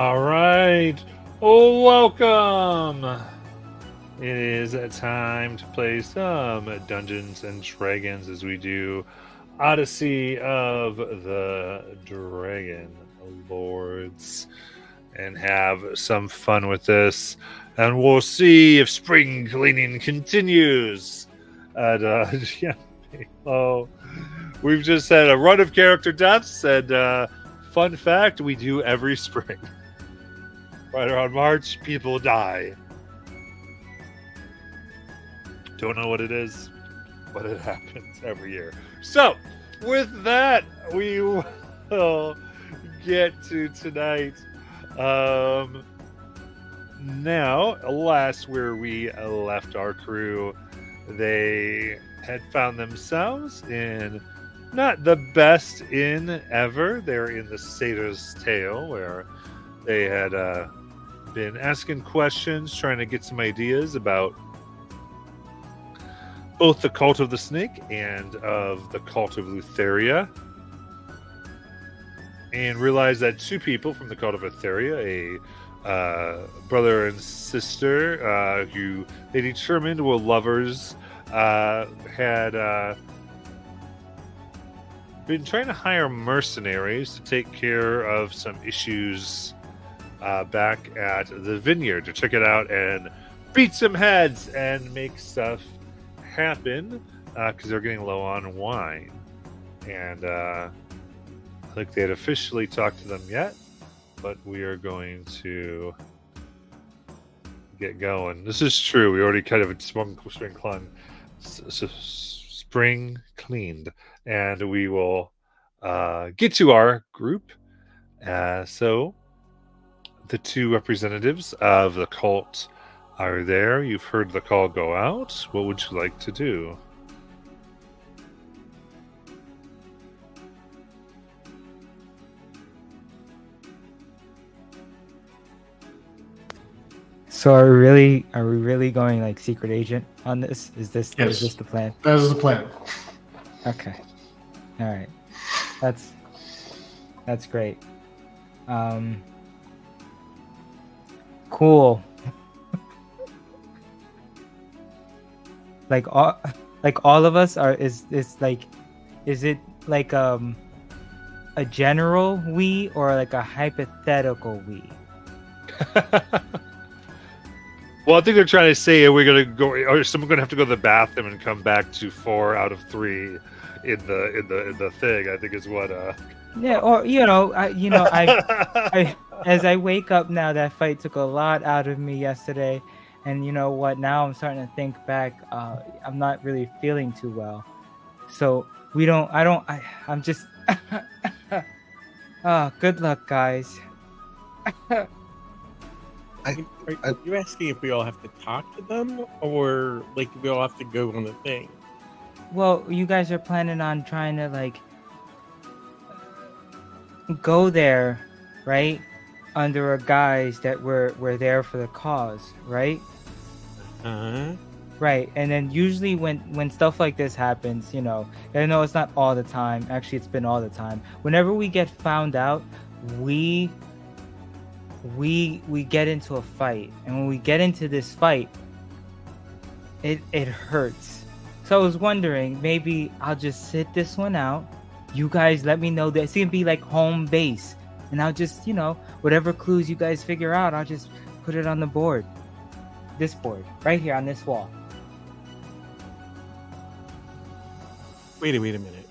All right. Oh, welcome. It is time to play some Dungeons and Dragons as we do Odyssey of the Dragonlords and have some fun with this. And we'll see if spring cleaning continues. Yeah. Oh, we've just had a run of character deaths, and fun fact: we do every spring. Right around March, people die. Don't know what it is, but it happens every year. So, with that, we will get to tonight. Now, last where we left our crew, they had found themselves in not the best inn ever. They're in the Satyr's Tail, where they had been asking questions, trying to get some ideas about both the Cult of the Snake and of the Cult of Lutheria, and realized that two people from the Cult of Lutheria, a brother and sister who they determined were lovers, had been trying to hire mercenaries to take care of some issues back at the vineyard, to check it out and beat some heads and make stuff happen, because they're getting low on wine. And I think they had officially talked to them yet, but we are going to get going. This is true. We already kind of spring cleaned, and we will get to our group. So the two representatives of the cult are there. You've heard the call go out. What would you like to do? So are we really going like secret agent on this? Is this the plan? That is the plan. Okay. All right. That's great. Cool. Like all of us are is it like a general we or like a hypothetical we? Well, I think they're trying to say we're going to go, or someone's going to have to go to the bathroom and come back to 4 out of 3 in the thing. I think is what. Yeah, or I as I wake up now, that fight took a lot out of me yesterday, and you know what? Now I'm starting to think back. I'm not really feeling too well, so I'm just. Good luck, guys. Are you asking if we all have to talk to them, or like we all have to go on the thing? Well, you guys are planning on trying to like go there, right? Under a guise that we're there for the cause, right? Right. And then usually when stuff like this happens, I know it's not all the time. Actually, it's been all the time. Whenever we get found out, we get into a fight, and when we get into this fight, it hurts. So I was wondering, maybe I'll just sit this one out. You guys let me know that it's gonna be like home base, and I'll just whatever clues you guys figure out, I'll just put it on the board. This board right here on this wall. Wait a minute.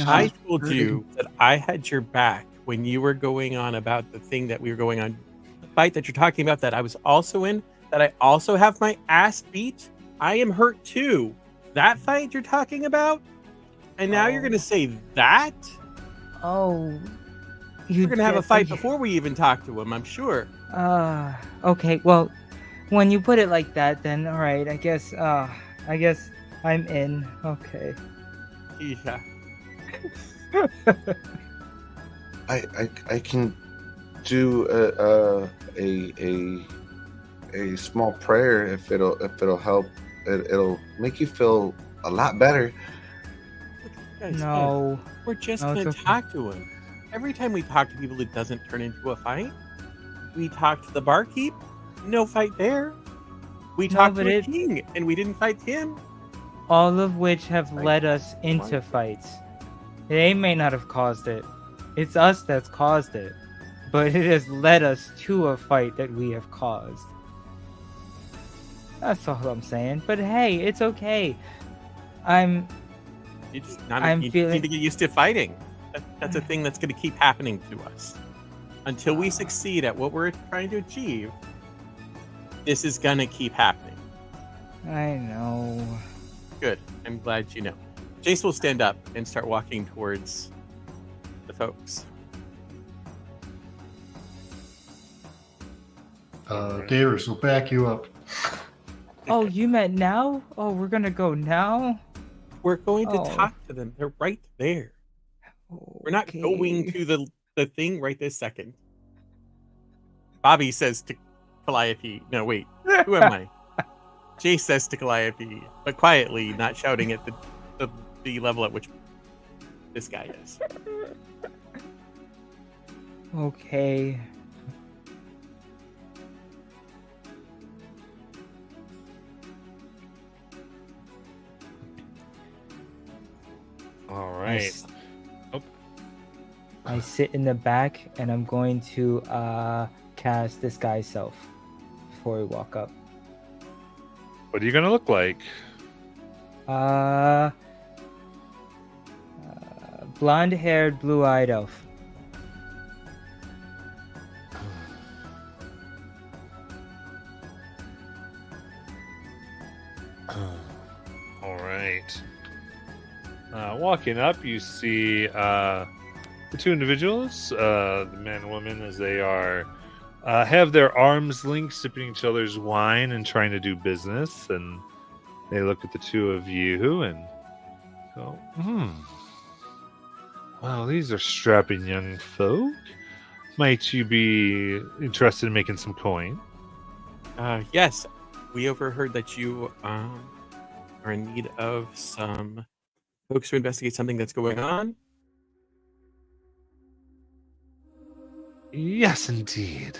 I told you that I had your back when you were going on about the thing that we were going on, the fight that you're talking about that I was also in, that I also have my ass beat. I am hurt too. That fight you're talking about? And now you're going to say that? Oh. You're going to have a fight before we even talk to him, I'm sure. Okay. Well, when you put it like that, then all right, I guess I'm in. Okay. Yeah. I can do a small prayer if it'll help. It'll make you feel a lot better. Guys, No. We're just No, going to it's okay. talk to him. Every time we talk to people, it doesn't turn into a fight. We talked to the barkeep. No fight there. We No, talked but to a it- king, and we didn't fight him. All of which have Right. led us into on. fights. They may not have caused it. It's us that's caused it. But it has led us to a fight that we have caused. That's all I'm saying. But hey, it's okay. You just I'm you feeling- need to get used to fighting. That's a thing that's going to keep happening to us until we succeed at what we're trying to achieve. This is going to keep happening. I know. Good. I'm glad you know. Jace will stand up and start walking towards the folks. Davis will back you up. Oh, you meant now? Oh, we're gonna go now? We're going to Oh. talk to them. They're right there. We're not going Okay. to the thing right this second. Bobby says to Calliope, no, wait, who am I? Jace says to Calliope, but quietly, not shouting at the level at which this guy is. Okay. All I right. s- Oh. I sit in the back and I'm going to cast Disguise Self before we walk up. What are you gonna look like? Blonde-haired, blue-eyed elf. All right. Walking up, you see the two individuals, the man and woman, as they are have their arms linked, sipping each other's wine and trying to do business. And they look at the two of you and go, Well, these are strapping young folk. Might you be interested in making some coin? Yes, we overheard that you are in need of some folks to investigate something that's going on. Yes, indeed.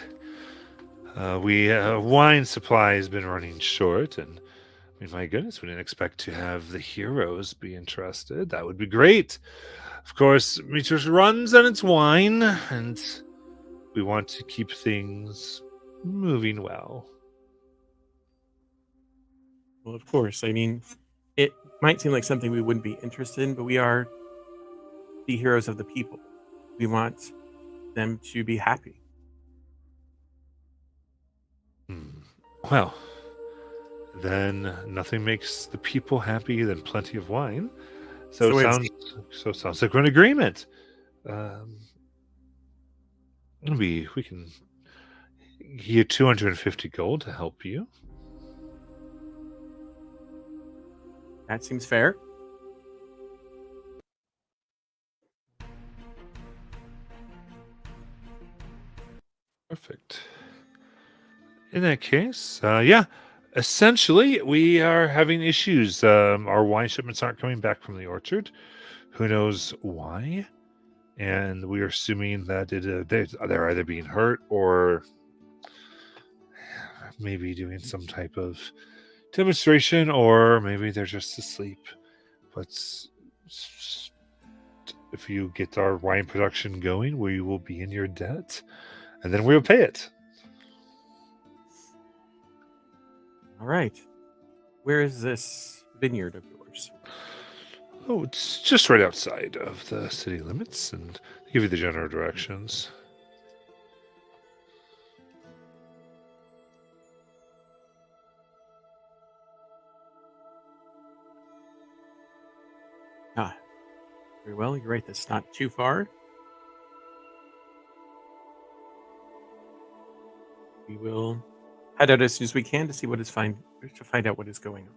Wine supply has been running short, and I mean, my goodness, we didn't expect to have the heroes be interested. That would be great. Of course, Demetrius runs on its wine, and we want to keep things moving well. Well, of course. I mean, it might seem like something we wouldn't be interested in, but we are the heroes of the people. We want them to be happy. Well, then nothing makes the people happy than plenty of wine. So it sounds like we're in agreement. We can give you 250 gold to help you. That seems fair. Perfect. In that case, essentially, we are having issues. Our wine shipments aren't coming back from the orchard. Who knows why? And we are assuming that they're either being hurt or maybe doing some type of demonstration, or maybe they're just asleep. But if you get our wine production going, we will be in your debt, and then we'll pay it. All right. Where is this vineyard of yours? Oh, it's just right outside of the city limits, and I'll give you the general directions. Very well. You're right. That's not too far. We will head out as soon as we can to see what is find out what is going on.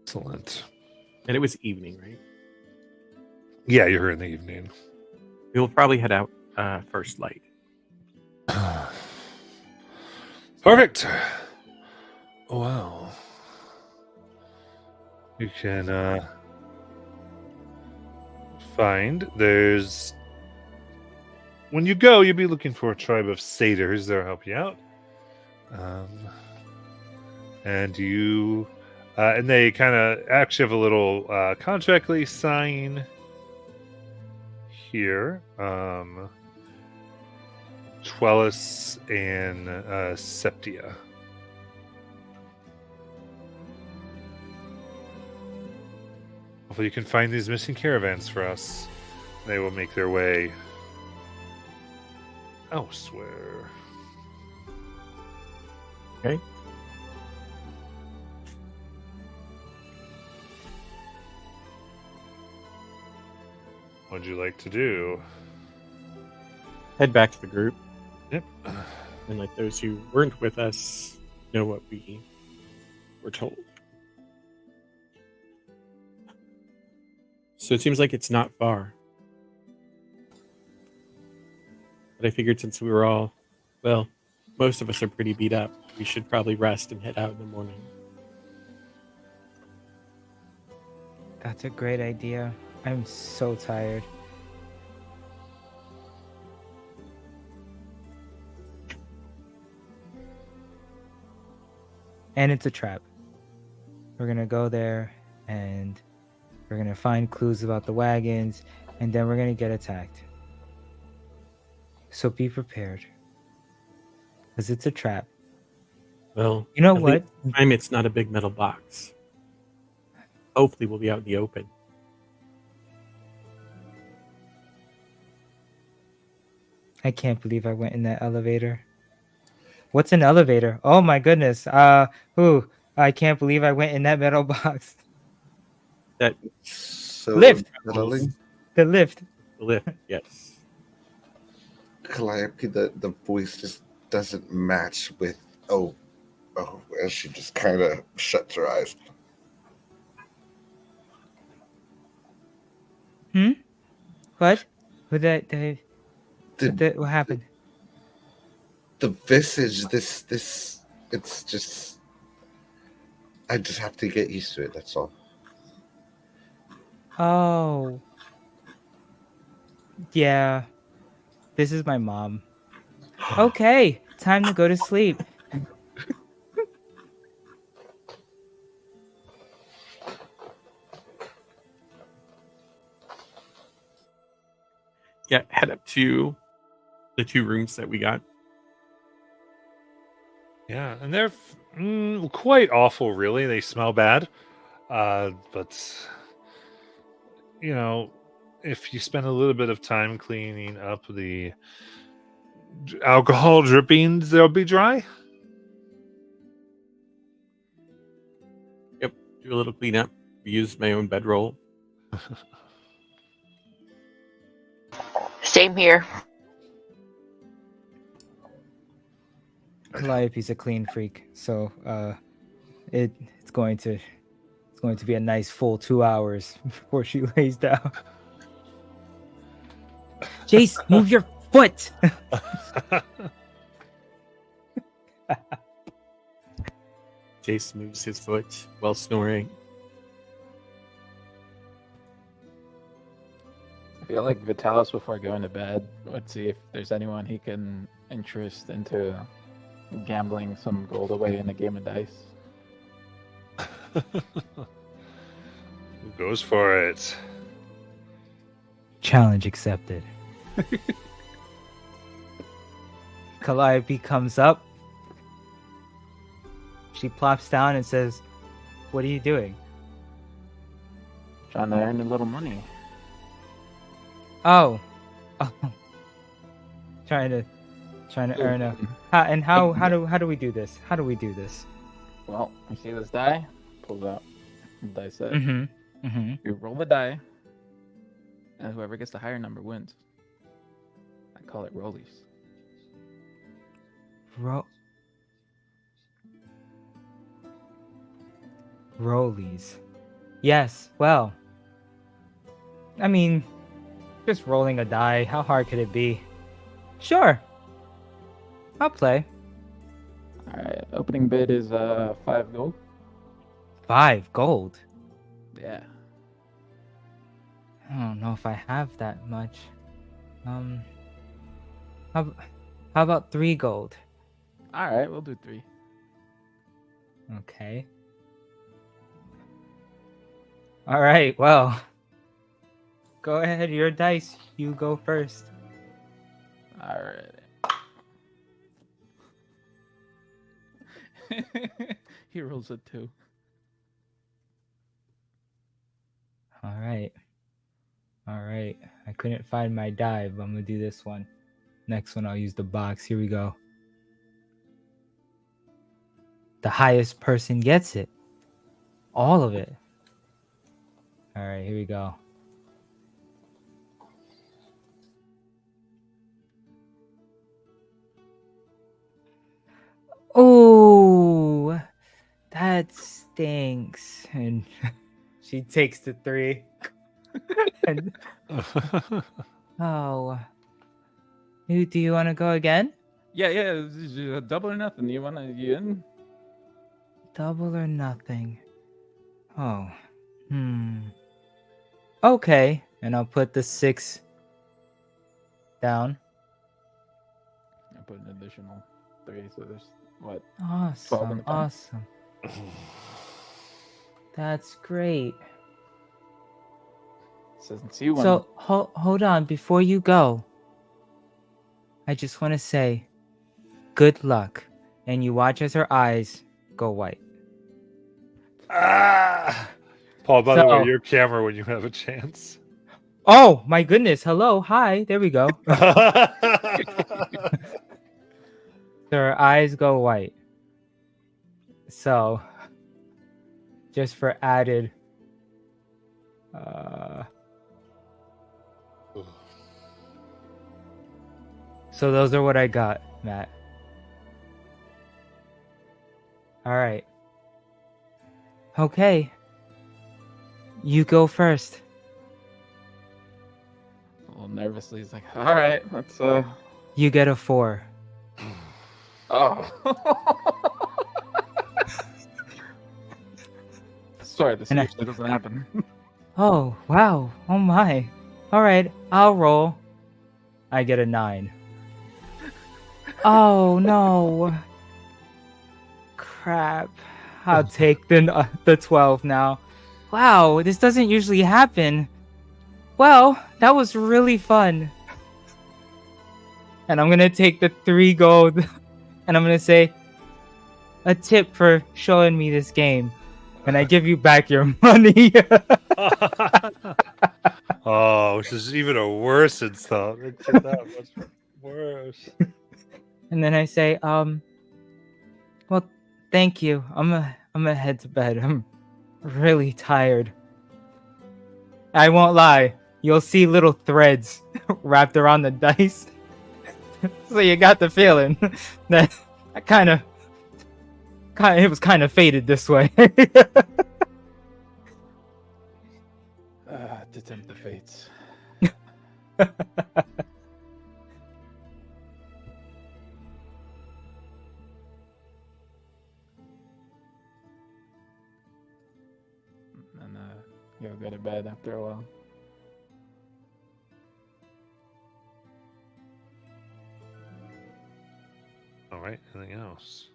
Excellent. And it was evening, right? Yeah, you're here in the evening. We will probably head out first light. Perfect. Wow. You can find there's when you go, you'll be looking for a tribe of satyrs that'll help you out. And you and they kind of actually have a little contract they sign here. Twellis and Septia. Hopefully you can find these missing caravans for us. They will make their way elsewhere. Okay. What'd you like to do? Head back to the group Yep. and let those who weren't with us know what we were told. So it seems like it's not far. But I figured since we were all, well, most of us are pretty beat up, we should probably rest and head out in the morning. That's a great idea. I'm so tired. And it's a trap. We're gonna go there and we're gonna find clues about the wagons and then we're gonna get attacked. So be prepared. Because it's a trap. Well, You know at what? least this time it's not a big metal box. Hopefully we'll be out in the open. I can't believe I went in that elevator. What's an elevator? Oh my goodness. I can't believe I went in that metal box. So Lift. Lily, The lift. The lift, yes. Calliope, the voice just doesn't match with and she just kind of shuts her eyes. What? What happened? The visage, this it's just, I just have to get used to it, that's all. Oh. Yeah. This is my mom. Okay, time to go to sleep. Yeah, head up to the 2 rooms that we got. Yeah, and they're quite awful, really. They smell bad. But, you know, if you spend a little bit of time cleaning up the alcohol drippings, they'll be dry. Yep, do a little cleanup. Use my own bedroll. Same here. Calliope's a clean freak, so it's going to be a nice full 2 hours before she lays down. Jace, move your foot. Jace moves his foot while snoring. I feel like Vitalis, before going to bed, would see if there's anyone he can interest into gambling some gold away in a game of dice. Who goes for it? Challenge accepted. Calliope comes up. She plops down and says, "What are you doing?" Trying to earn a little money. Oh. Trying to earn a. How do we do this? How do we do this? Well, you see this die? Pulls out the dice set. Mm-hmm. You roll the die, and whoever gets the higher number wins. I call it rollies. Rollies. Yes. Well. I mean, just rolling a die. How hard could it be? Sure. I'll play. All right. Opening bid is 5 gold. 5 gold. Yeah. I don't know if I have that much. How, how about 3 gold? All right, we'll do 3. Okay. All right, well. Go ahead, your dice. You go first. All right. He rolls a 2. All right. All right. I couldn't find my die, but I'm going to do this one. Next one, I'll use the box. Here we go. The highest person gets it. All of it. All right, here we go. Oh, that stinks. And she takes the 3. And oh, do you want to go again? Yeah, double or nothing. You in? Double or nothing. Oh, okay, and I'll put the 6 down. I put an additional 3, so there's what? 12 in Awesome, the bank. awesome. That's great. Since you So hold on before you go. I just want to say, good luck, and you watch as her eyes go white. Ah! Paul, by the So- way, your camera when you have a chance. Oh my goodness! Hello, hi. There we go. So her eyes go white. So, just for added, so those are what I got, Matt. All right. Okay. You go first. A little nervously, he's like, "All right, let's You get a 4. Oh. Sorry, this And I- usually doesn't happen. Oh, wow. Oh my. All right, I'll roll. I get a 9. Oh no. Crap. I'll take the 12 now. Wow, this doesn't usually happen. Well, that was really fun. And I'm going to take the 3 gold and I'm going to say a tip for showing me this game. And I give you back your money. Oh, which is even a worse insult. Makes it that much worse. And then I say, well, thank you. I'm gonna head to bed. I'm really tired. I won't lie. You'll see little threads wrapped around the dice. So you got the feeling that I it was kind of fated this way. To tempt the fates. And you'll go to bed after a while. All right. Anything else?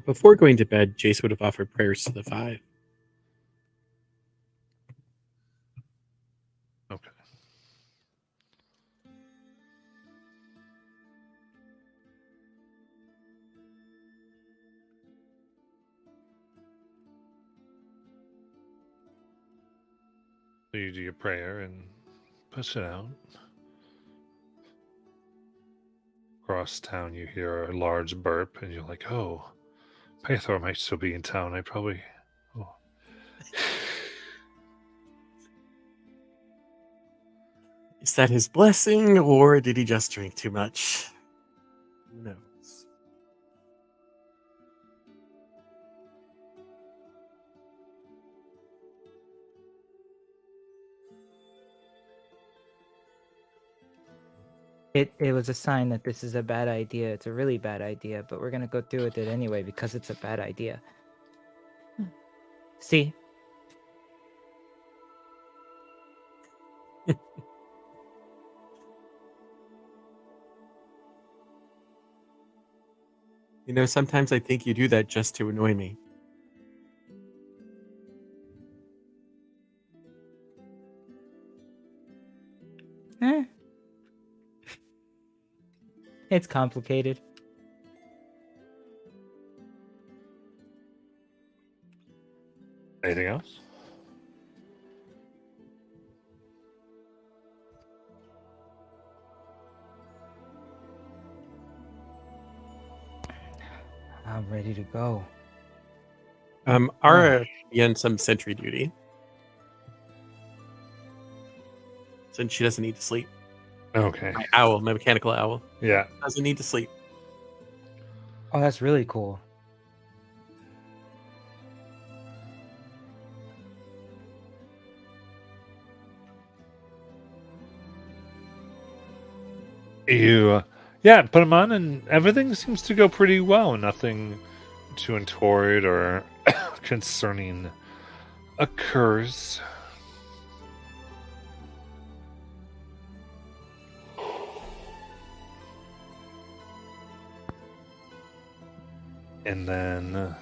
Before going to bed, Jace would have offered prayers to the 5. Okay. So you do your prayer and push it out. Across town, you hear a large burp, and you're like, "Oh, Pythor might still be in town. I probably." Oh. Is that his blessing, or did he just drink too much? Who knows? It was a sign that this is a bad idea. It's a really bad idea, but we're gonna go through with it anyway because it's a bad idea. See? You know, sometimes I think you do that just to annoy me. Eh. It's complicated. Anything else? I'm ready to go. Ara be on some sentry duty since she doesn't need to sleep. Okay. My owl, my mechanical owl, Yeah. doesn't need to sleep. Oh, that's really cool. You, yeah, put them on, and everything seems to go pretty well. Nothing too untoward or concerning occurs. And then,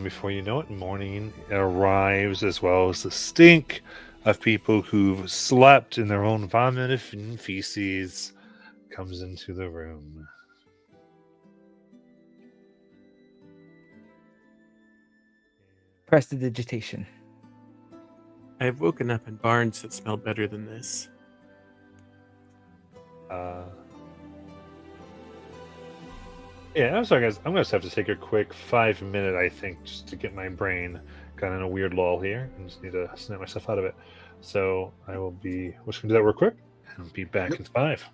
before you know it, morning arrives, as well as the stink of people who've slept in their own vomit and feces comes into the room. Prestidigitation. I've woken up in barns that smell better than this. Yeah, I'm sorry, guys. I'm going to have to take a quick 5 minute, I think, just to get my brain kind of in a weird lull here. I just need to snap myself out of it. So I will be, we're just going to do that real quick and be back in 5.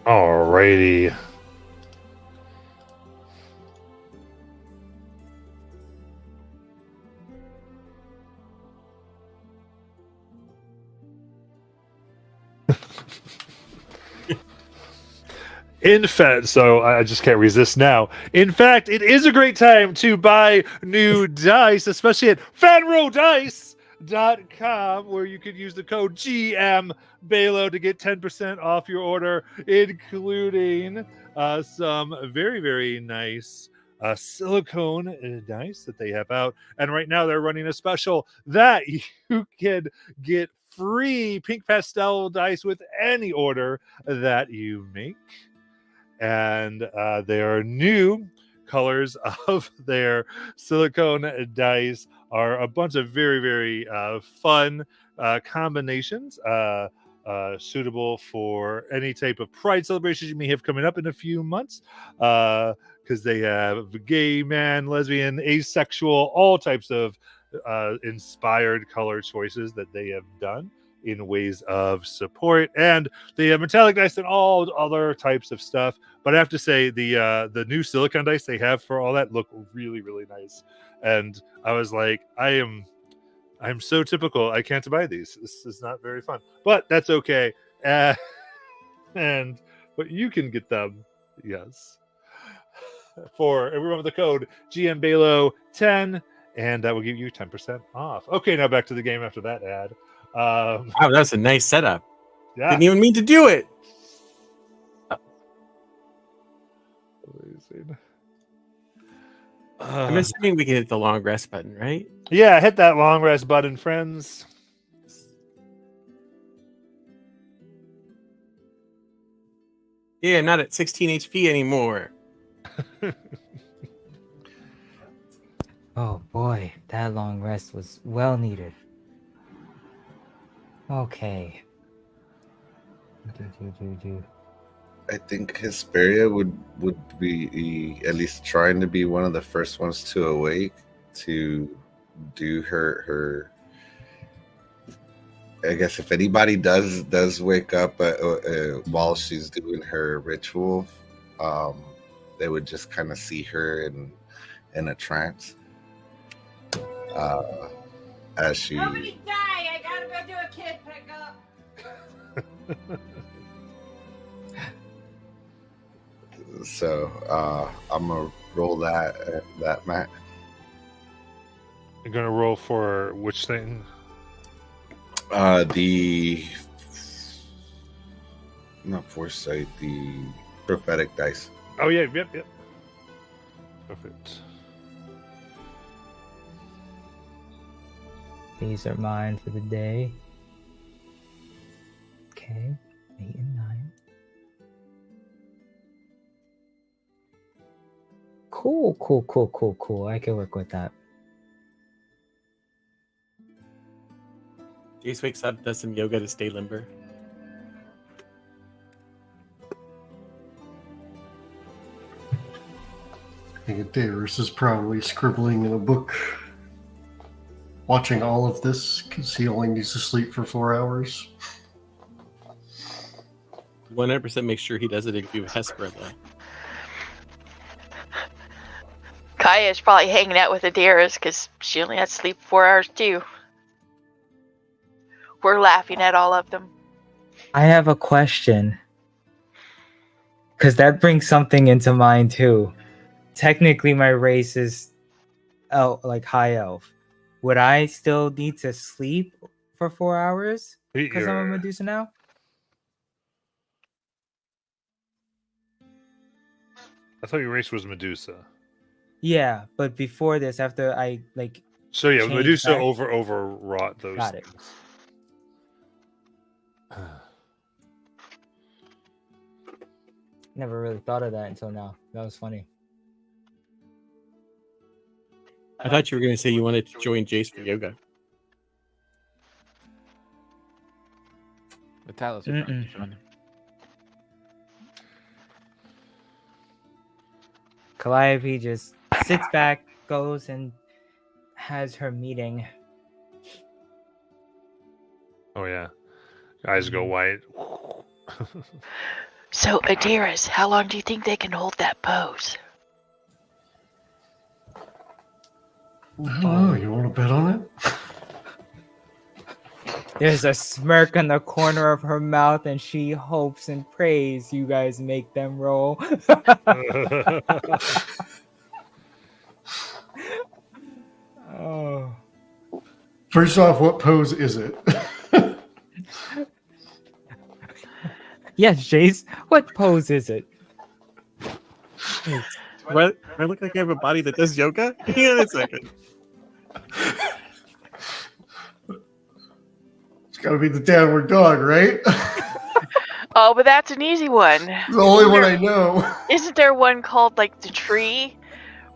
Alrighty. In fact, so I just can't resist now. In fact, it is a great time to buy new dice, especially at fanrodice.com, where you can use the code GMBALO to get 10% off your order, including some very, very nice silicone dice that they have out. And right now they're running a special that you can get free pink pastel dice with any order that you make. And their new colors of their silicone dice are a bunch of very, very fun combinations suitable for any type of pride celebrations you may have coming up in a few months, because they have gay, man, lesbian, asexual, all types of inspired color choices that they have done in ways of support. And they have metallic dice and all other types of stuff. But I have to say, the new silicone dice they have for all that look really, really nice. And I was like, I'm so typical. I can't buy these. This is not very fun, but that's okay. But you can get them, yes, for everyone with the code GMBALO10, and that will give you 10% off. Okay, now back to the game after that ad. Wow, that's a nice setup. Yeah. Didn't even mean to do it. Amazing. I'm assuming we can hit the long rest button, right? Yeah, hit that long rest button, friends. Yeah, I'm not at 16 HP anymore. Oh boy, that long rest was well needed. Okay. I think Hesperia would be at least trying to be one of the first ones to awake to do her. I guess if anybody does wake up while she's doing her ritual, they would just kind of see her in a trance as she. Nobody die! I gotta go do a kid pickup. So I'm gonna roll that Matt. You're gonna roll for which thing? The not foresight, the prophetic dice. Oh yeah, yep. Perfect. These are mine for the day. Okay, 8 and 9. Cool. I can work with that. Jace wakes up, does some yoga to stay limber. I think Darius is probably scribbling in a book, watching all of this because he only needs to sleep for 4 hours. 100% make sure he does it if you Hesper though. Kaya's probably hanging out with Adaris because she only had to sleep 4 hours too. We're laughing at all of them. I have a question. Because that brings something into mind too. Technically, my race is like high elf. Would I still need to sleep for 4 hours? Because I'm a Medusa now? I thought your race was Medusa. Yeah, but before this, after I So yeah, change Medusa back. overwrought those. Got it. things. Never really thought of that until now. That was funny. I thought you were going to say you wanted to join Jace for yoga. Vitalis would probably join him. Calliope just sits back, goes and has her meeting. Oh yeah, eyes go white. So, Adiras, how long do you think they can hold that pose? I don't know. You want to bet on it? There's a smirk on the corner of her mouth, and she hopes and prays you guys make them roll. Oh. First off, what pose is it? Yes, Jace. What pose is it? Do I look like I have a body that does yoga? Hang on a second. It's got to be the downward dog, right? Oh, but that's an easy one. The only one I know. Isn't there one called like the tree,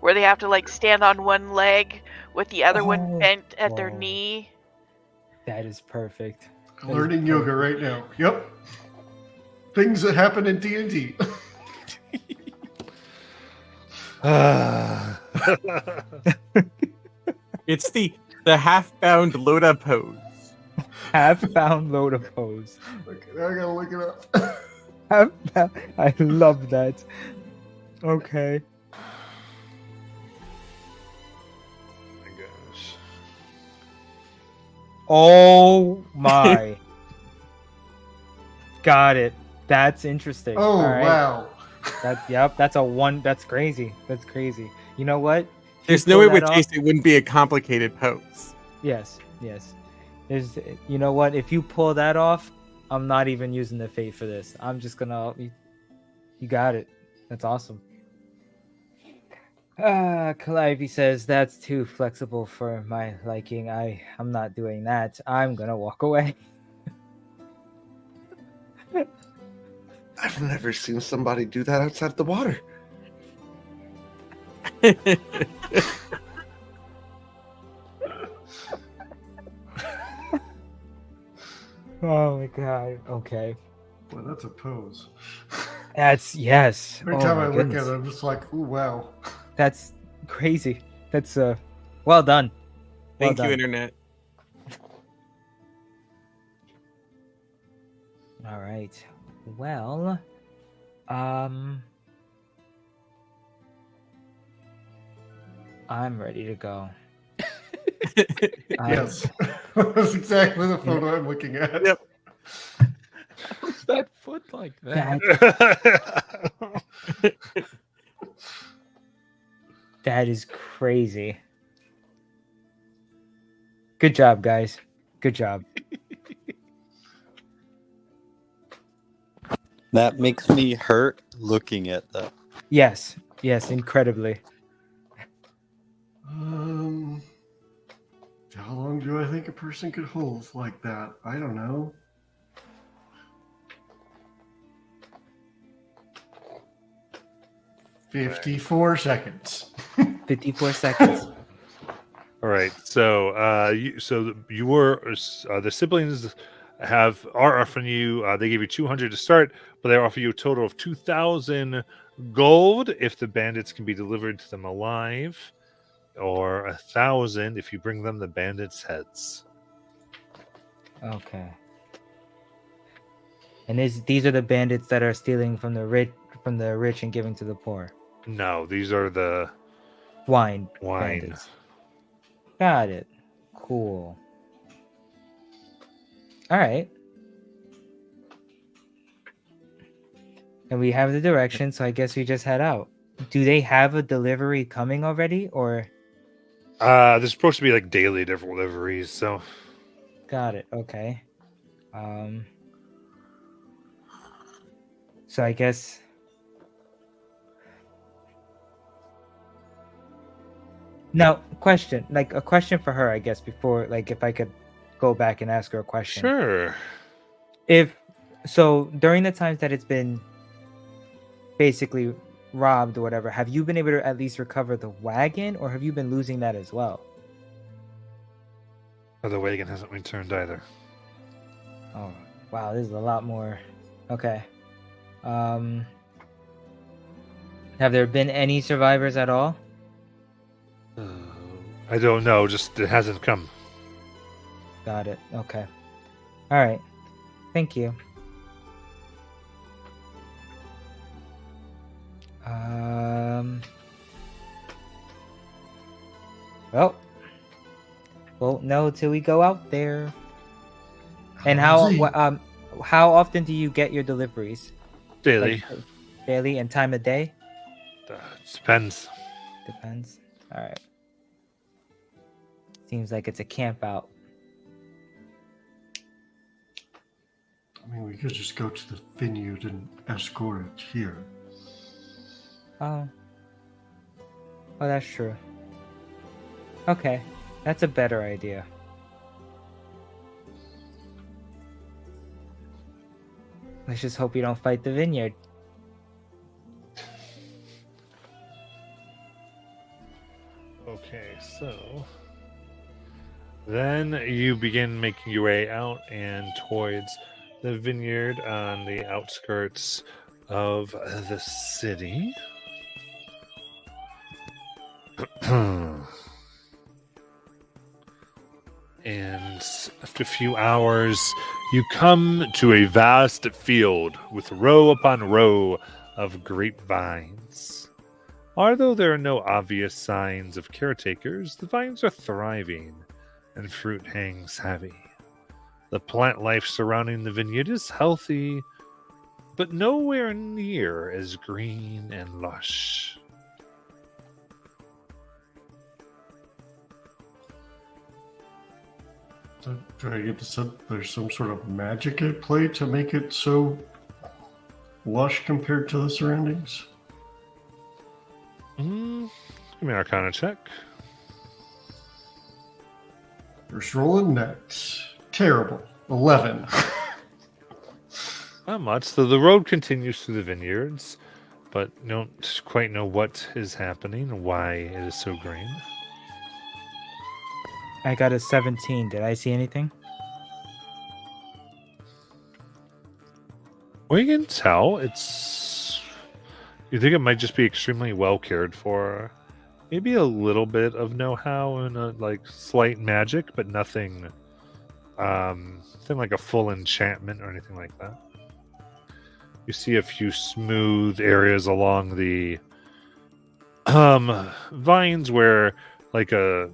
where they have to like stand on one leg with the other one Oh, bent at their whoa. knee? That is perfect. I'm learning yoga right now. Yep. Things that happen in D&D. It's the half-bound Loda pose. Half-bound Loda pose. Okay, now I gotta look it up. Half-bound. I love that. Okay. My gosh. Oh my. Got it. That's interesting. Oh, All right. wow. That's a one. That's crazy. That's crazy. You know what? If There's you no pull way with that off- Jace it wouldn't be a complicated pose. Yes, yes. There's, you know what? If you pull that off, I'm not even using the fate for this. I'm just gonna. You got it. That's awesome. Calliope says that's too flexible for my liking. I'm not doing that. I'm gonna walk away. I've never seen somebody do that outside the water. Oh my god. Okay. Well, that's a pose. That's yes. Every Oh time my I look goodness. at it, I'm just like, ooh, wow. That's crazy. That's well done. Well Thank you, done. Internet. All right. Well, I'm ready to go. Yes. That's exactly the photo I'm looking at. Yep. How's that foot like that? That is crazy. Good job, guys. Good job. That makes me hurt looking at that. Yes. Yes, incredibly. How long do I think a person could hold like that? I don't know. "54 seconds." 54 seconds. All right. So, you were the siblings are offering you. They gave you 200 to start, but they offer you a total of 2,000 gold if the bandits can be delivered to them alive, or 1,000 if you bring them the bandits' heads. Okay. And these are the bandits that are stealing from the rich and giving to the poor. No, these are the Wine. wine. Bandits. Got it. Cool. All right. And we have the direction, so I guess we just head out. Do they have a delivery coming already, or? There's supposed to be like daily deliveries, so Got it. Okay. So I guess. Now, question, like a question for her, I guess, before, like, if I could go back and ask her a question. sure. If so, during the times that it's been basically robbed or whatever, have you been able to at least recover the wagon, or have you been losing that as well? Oh, the wagon hasn't returned either. Oh, wow, this is a lot more. Okay. Have there been any survivors at all? I don't know. Just it hasn't come. Got it. Okay. All right. Thank you. Well, won't know till we go out there. And how often do you get your deliveries? Daily. Like, daily and time of day? Depends. Depends. All right. Seems like it's a camp out. I mean, we could just go to the vineyard and escort it here. Oh, that's true. Okay, that's a better idea. Let's just hope you don't fight the vineyard. Okay, so then you begin making your way out and towards the vineyard on the outskirts of the city. And after a few hours, you come to a vast field with row upon row of grapevines. Although there are no obvious signs of caretakers, the vines are thriving and fruit hangs heavy. The plant life surrounding the vineyard is healthy, but nowhere near as green and lush. Do I get to sense there's some sort of magic at play to make it so lush compared to the surroundings? Give me an Arcana check. First rolling net. Terrible. 11. Not much. So the road continues through the vineyards, but you don't quite know what is happening and why it is so green. I got a 17. Did I see anything? Well, you can tell it's. You think it might just be extremely well cared for. Maybe a little bit of know-how and a slight magic, but nothing like a full enchantment or anything like that. You see a few smooth areas along the vines where like a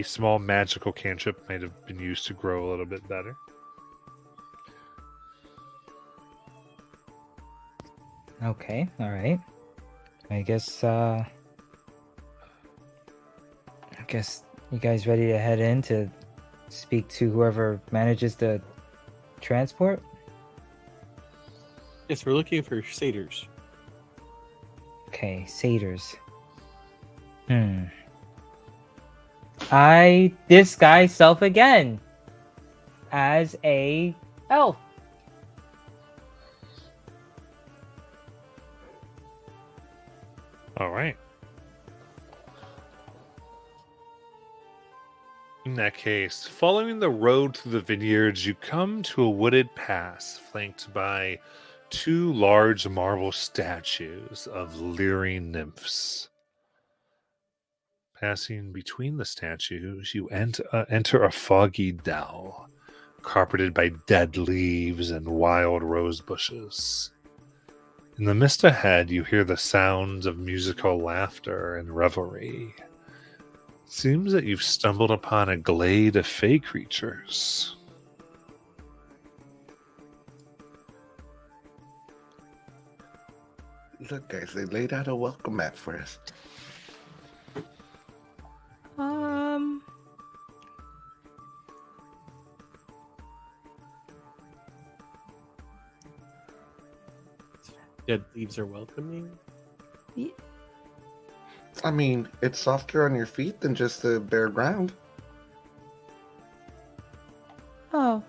small magical cantrip might have been used to grow a little bit better. Okay, all right. I guess you guys ready to head in to speak to whoever manages the transport? Yes, we're looking for satyrs. Okay, satyrs. I disguise self again as a elf. All right. In that case, following the road through the vineyards, you come to a wooded pass flanked by two large marble statues of leering nymphs. Passing between the statues, you enter a foggy dell, carpeted by dead leaves and wild rose bushes. In the mist ahead, you hear the sounds of musical laughter and revelry. It seems that you've stumbled upon a glade of fey creatures. Look, guys, they laid out a welcome mat for us. Dead leaves are welcoming. I mean, it's softer on your feet than just the bare ground. Oh.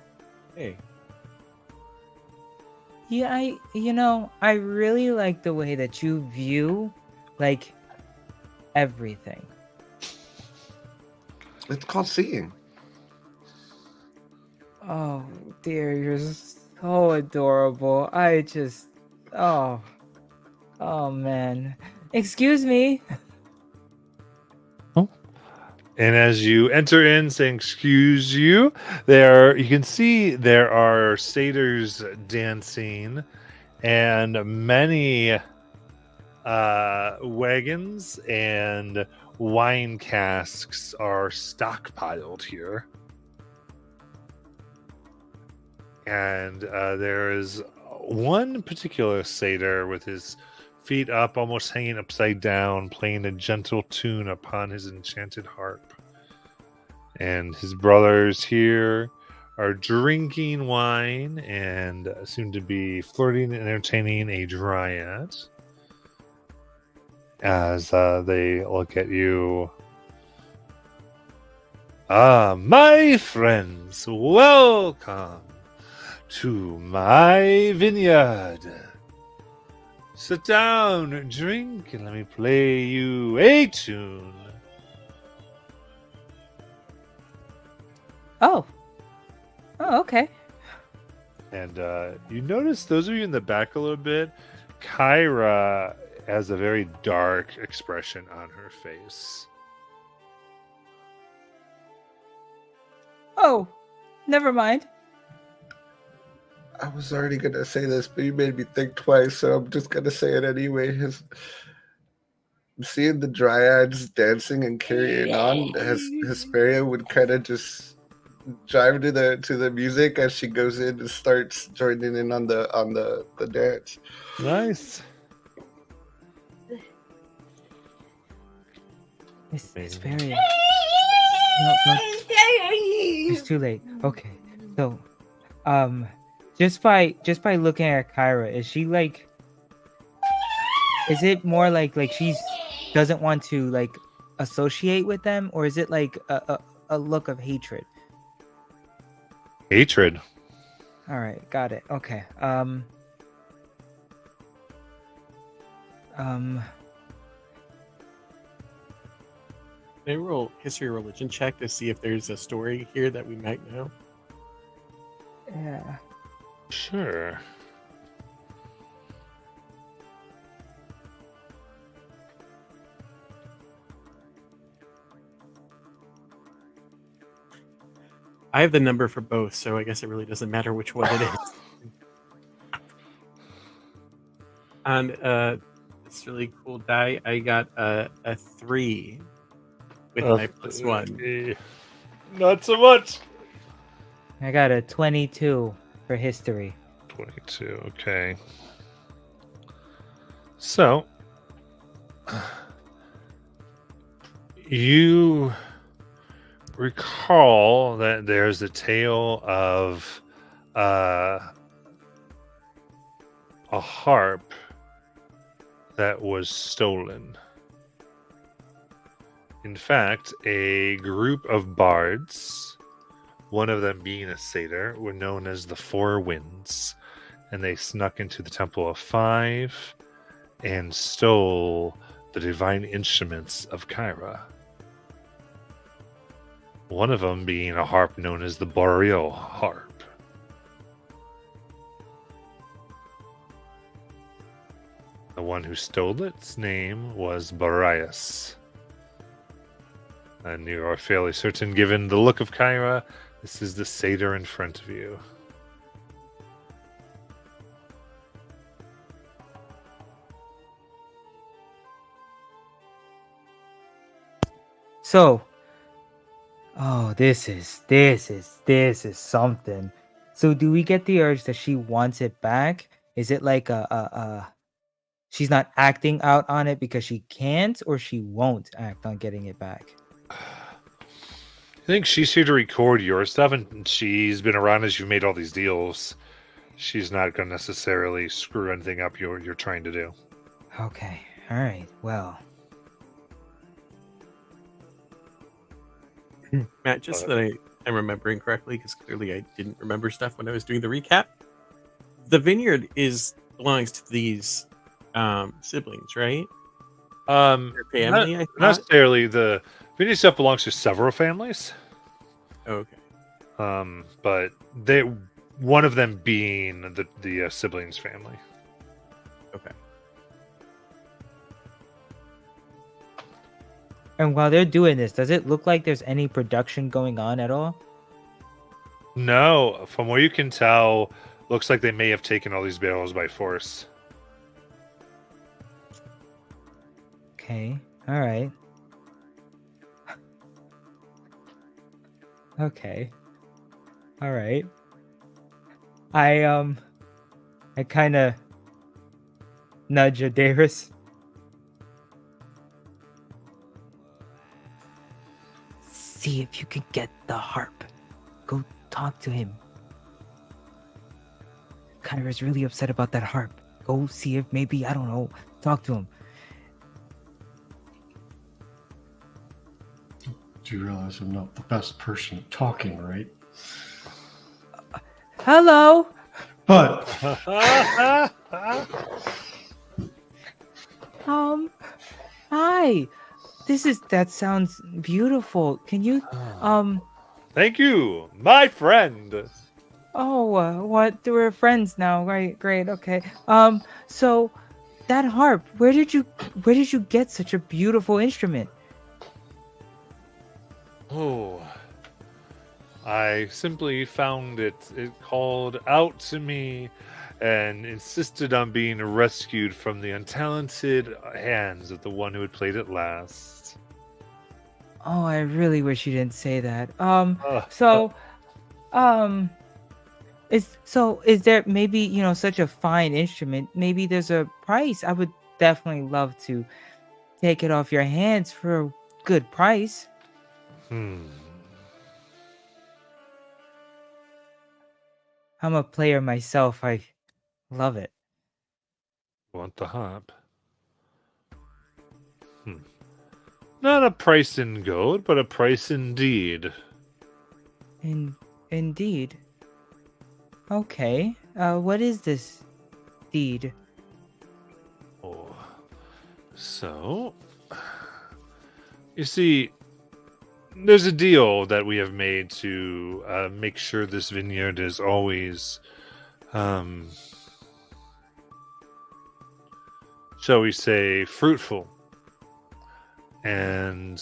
Hey. Yeah, I really like the way that you view, everything. It's called seeing. Oh, dear, you're so adorable. Oh, man. Excuse me. And as you enter in, saying "excuse you," you can see there are satyrs dancing, and many wagons and wine casks are stockpiled here. And there is one particular satyr with his feet up, almost hanging upside down, playing a gentle tune upon his enchanted harp. And his brothers here are drinking wine and soon to be flirting and entertaining a dryad. As they look at you. My friends, welcome to my vineyard. Sit down, drink, and let me play you a tune. Oh, okay. And you notice, those of you in the back a little bit, Kyra has a very dark expression on her face. Oh, never mind. I was already gonna say this, but you made me think twice, so I'm just gonna say it anyway. Seeing the dryads dancing and carrying on, Hesperia would kind of just jive to the music as she goes in and starts joining in on the dance. Nice. It's very. No, it's too late. Okay, so, just by looking at Kyra, is she like? Is it more like she's doesn't want to like associate with them, or is it like a look of hatred? Hatred. All right, got it. Okay. Can I roll history or religion check to see if there's a story here that we might know? Yeah. Sure. I have the number for both, so I guess it really doesn't matter which one it is. And this really cool die, I got a 3 with my +1. Not so much. I got a 22 for history. 22, okay. So, you recall that there's a tale of a harp that was stolen. In fact, a group of bards, one of them being a satyr, were known as the Four Winds, and they snuck into the Temple of Five and stole the divine instruments of Kyra. One of them being a harp known as the Boreal Harp. The one who stole its name was Boreas. And you are fairly certain, given the look of Kyra, this is the satyr in front of you. So, oh, this is something. So, do we get the urge that she wants it back? Is it like she's not acting out on it because she can't, or she won't act on getting it back? I think she's here to record your stuff, and she's been around as you've made all these deals. She's not going to necessarily screw anything up you're trying to do. Okay, all right, well. Matt, just so that I'm remembering correctly, because clearly I didn't remember stuff when I was doing the recap. The vineyard belongs to these siblings, right? Their family, not necessarily. The vineyard stuff belongs to several families. Okay. But one of them being the siblings' family. Okay. And while they're doing this, does it look like there's any production going on at all? No, from what you can tell, Looks like they may have taken all these barrels by force. Okay. All right. Okay. All right. I kind of nudge Adaris. See if you can get the harp. Go talk to him. Kyra's really upset about that harp. Go see if maybe, I don't know, talk to him. Do you realize I'm not the best person at talking, right? Hello. But Hi. That sounds beautiful. Can you, Thank you, my friend. what? We're friends now, right? Great. Okay. So that harp, where did you get such a beautiful instrument? Oh, I simply found it. It called out to me and insisted on being rescued from the untalented hands of the one who had played it last. Oh, I really wish you didn't say that. Is there maybe, such a fine instrument, maybe there's a price? I would definitely love to take it off your hands for a good price. I'm a player myself. I love it. Want the harp? Not a price in gold, but a price indeed. Indeed. Okay. What is this deed? Oh, so you see, there's a deal that we have made to make sure this vineyard is always, shall we say, fruitful. And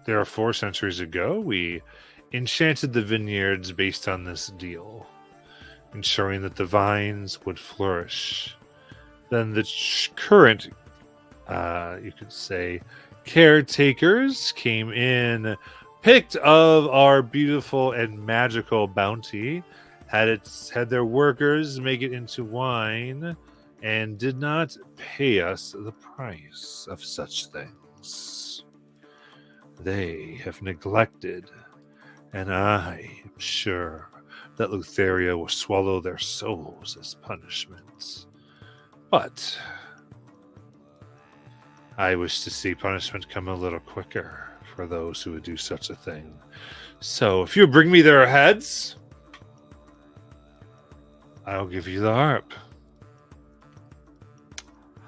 there are 4 centuries ago, we enchanted the vineyards based on this deal, ensuring that the vines would flourish. Then the current, you could say, caretakers came in, picked of our beautiful and magical bounty, had their workers make it into wine, and did not pay us the price of such things. They have neglected, and I am sure that Lutheria will swallow their souls as punishment. But I wish to see punishment come a little quicker for those who would do such a thing. So if you bring me their heads, I'll give you the harp.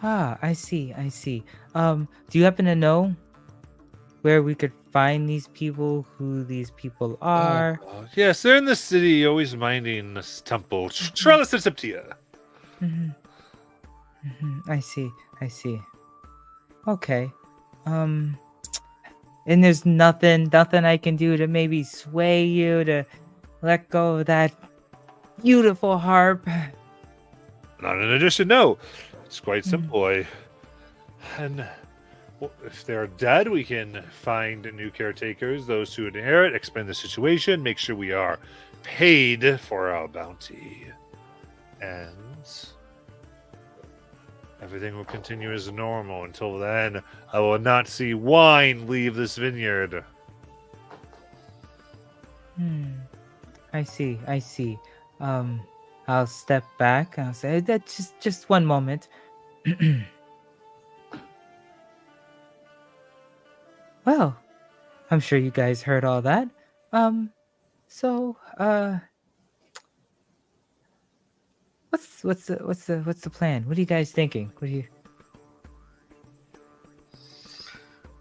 I see. Do you happen to know where we could find these people, who these people are? Yes, they're in the city, always minding this temple. Trellis and Septia. I see. Okay. And there's nothing I can do to maybe sway you to let go of that beautiful harp. Not in addition, no. It's quite simple. And if they're dead, we can find new caretakers, those who inherit, explain the situation, make sure we are paid for our bounty. And everything will continue as normal. Until then, I will not see wine leave this vineyard. I see. I'll step back. I'll say that just one moment. Well, I'm sure you guys heard all that. So what's the plan? What are you guys thinking? What do you?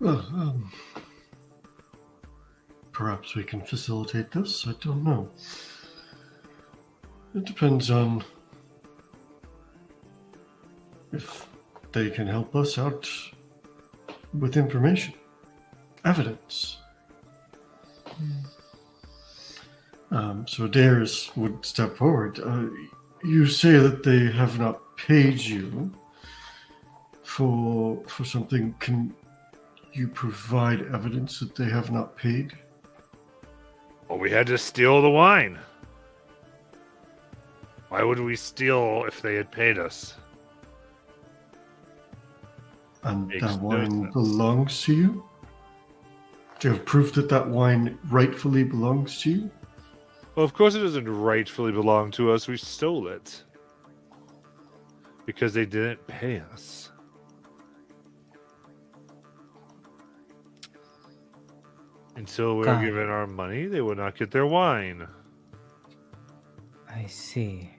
Well, perhaps we can facilitate this. I don't know. It depends on if they can help us out with information, evidence. So Darius would step forward. You say that they have not paid you for something. Can you provide evidence that they have not paid? Well, we had to steal the wine. Why would we steal if they had paid us? And Makes that no wine sense. belongs to you? Do you have proof that that wine rightfully belongs to you? Well, of course it doesn't rightfully belong to us. We stole it. Because they didn't pay us. Until we were God. given our money, they would not get their wine. I see.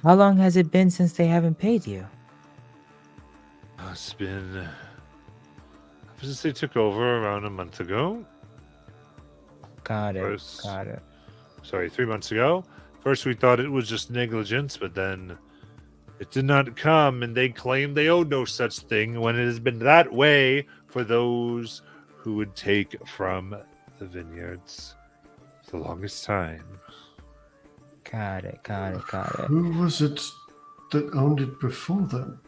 How long has it been since they haven't paid you? It's been since they took over around a month ago. Got it. First- Got it. Sorry, 3 months ago. First, we thought it was just negligence, but then it did not come, and they claimed they owed no such thing when it has been that way for those who would take from the vineyards for the longest time. Got it. Got it. Got it. Who was it that owned it before then?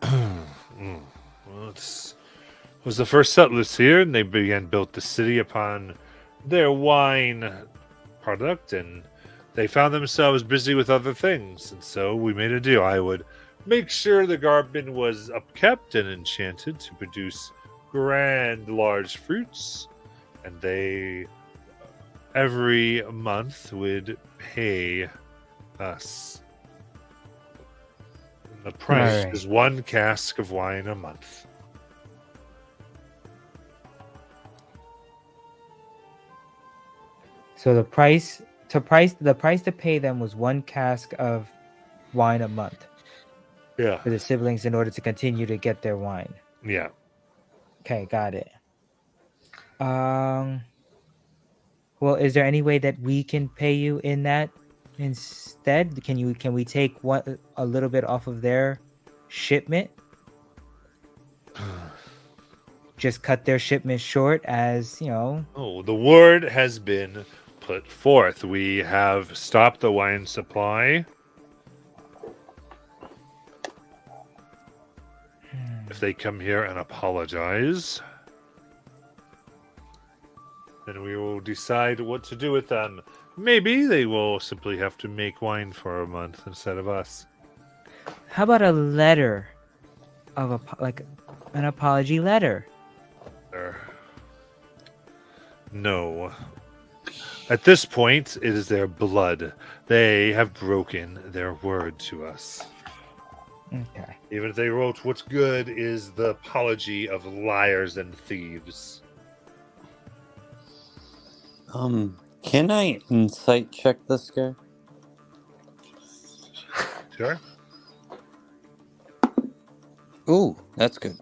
Well, it was the first settlers here, and they built the city upon their wine product, and they found themselves busy with other things, and so we made a deal. I would make sure the garden was upkept and enchanted to produce grand, large fruits, and they every month would pay us. The price Alright. is 1 cask of wine a month. So the price to pay them was 1 cask of wine a month Yeah. for the siblings in order to continue to get their wine. Yeah. Okay, got it. Well, is there any way that we can pay you in that instead? Can we take a little bit off of their shipment? Just cut their shipment short, as you know. Oh, the word has been put forth. We have stopped the wine supply. If they come here and apologize, then we will decide what to do with them. Maybe they will simply have to make wine for a month instead of us. How about a letter of an apology letter? No. At this point, it is their blood. They have broken their word to us. Okay. Even if they wrote, what's good is the apology of liars and thieves. Can I insight check this guy? Sure. Ooh, that's good.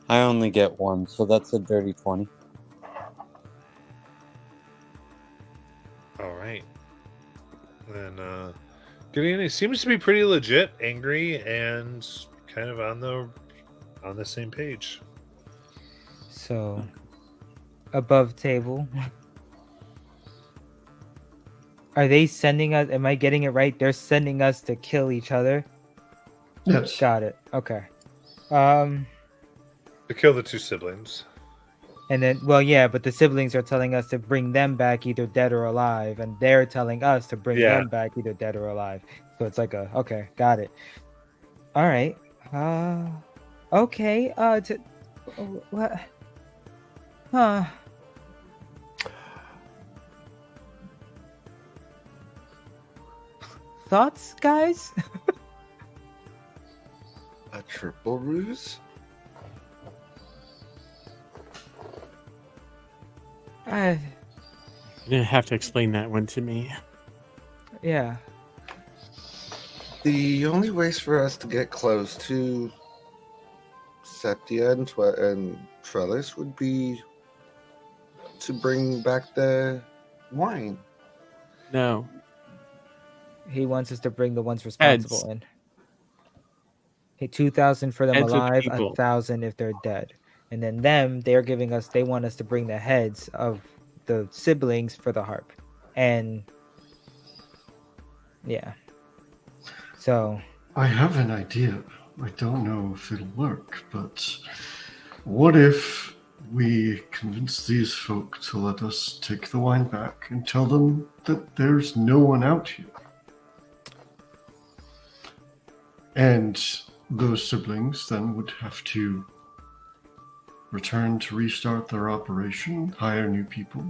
I only get 1, so that's a dirty 20. All right. Then Gideon, he seems to be pretty legit, angry, and kind of on the same page. So, above table. Are they sending us? Am I getting it right? They're sending us to kill each other. Yes. Got it. Okay. To kill the 2 siblings. And then, well, yeah, but the siblings are telling us to bring them back either dead or alive, and they're telling us to bring Yeah. them back either dead or alive. So it's like okay, got it. All right. Okay. What? Huh. Thoughts, guys? A triple ruse? I You didn't have to explain that one to me. Yeah. The only ways for us to get close to Septia and Trellis would be to bring back the wine. No. He wants us to bring the ones responsible Heads. in. Hey, 2,000 for them Heads of alive, people. 1,000 if they're dead. and then they want us to bring the heads of the siblings for the harp, and yeah. So I have an idea. I don't know if it'll work, but what if we convince these folk to let us take the wine back and tell them that there's no one out here? And those siblings then would have to return to restart their operation, hire new people.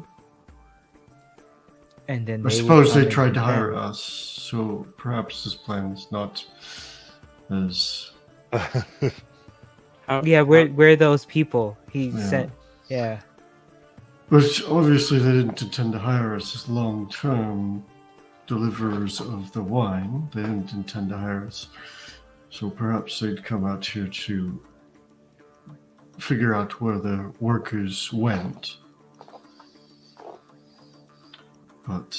and then I suppose they tried to hire us, so perhaps this plan is not as... Yeah, we're those people he Yeah. sent. Yeah. But obviously they didn't intend to hire us as long-term deliverers of the wine. They didn't intend to hire us. So perhaps they'd come out here to figure out where the workers went. But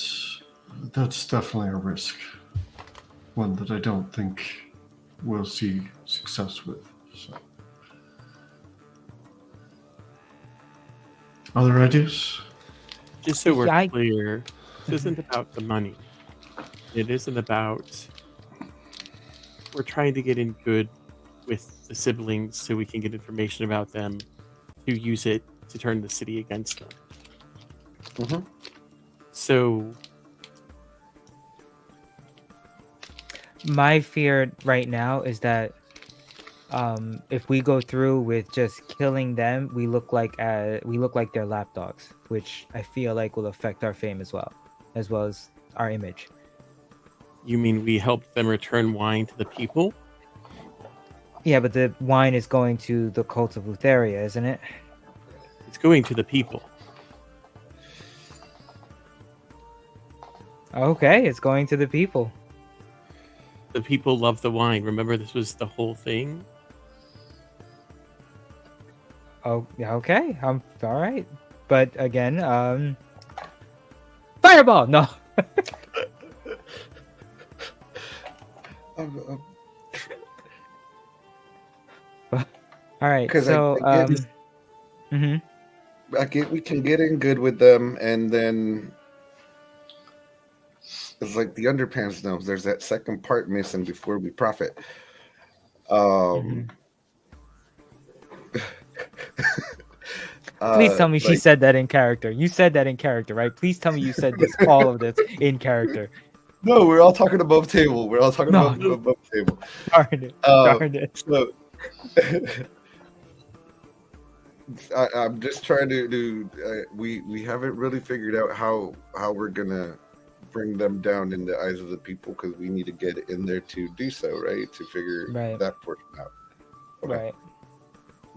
that's definitely a risk. One that I don't think we'll see success with. So. Other ideas? Just so we're Yeah, clear, this isn't about the money. It isn't about. We're trying to get in good with the siblings so we can get information about them to use it to turn the city against them. Mhm. So My fear right now is that if we go through with just killing them, we look like their lapdogs, which I feel like will affect our fame as well as our image. you mean we helped them return wine to the people? Yeah, but the wine is going to the cult of Lutheria, isn't it? It's going to the people. Okay, it's going to the people. The people love the wine. Remember, this was the whole thing. Oh, yeah, okay. I'm all right. But again, fireball. No. All right. 'Cause So, I get- mhm. I get we can get in good with them, and then it's like the underpants knows there's that second part missing before we profit. Please tell me she like- said that in character. You said that in character, right? Please tell me you said this, all of this in character. No, we're all talking above table. We're all talking No. above table. Darn it. Darn it. So I'm just trying to do. We haven't really figured out how we're gonna bring them down in the eyes of the people, because we need to get in there to do so, right? To figure Right. that portion out. Okay. Right.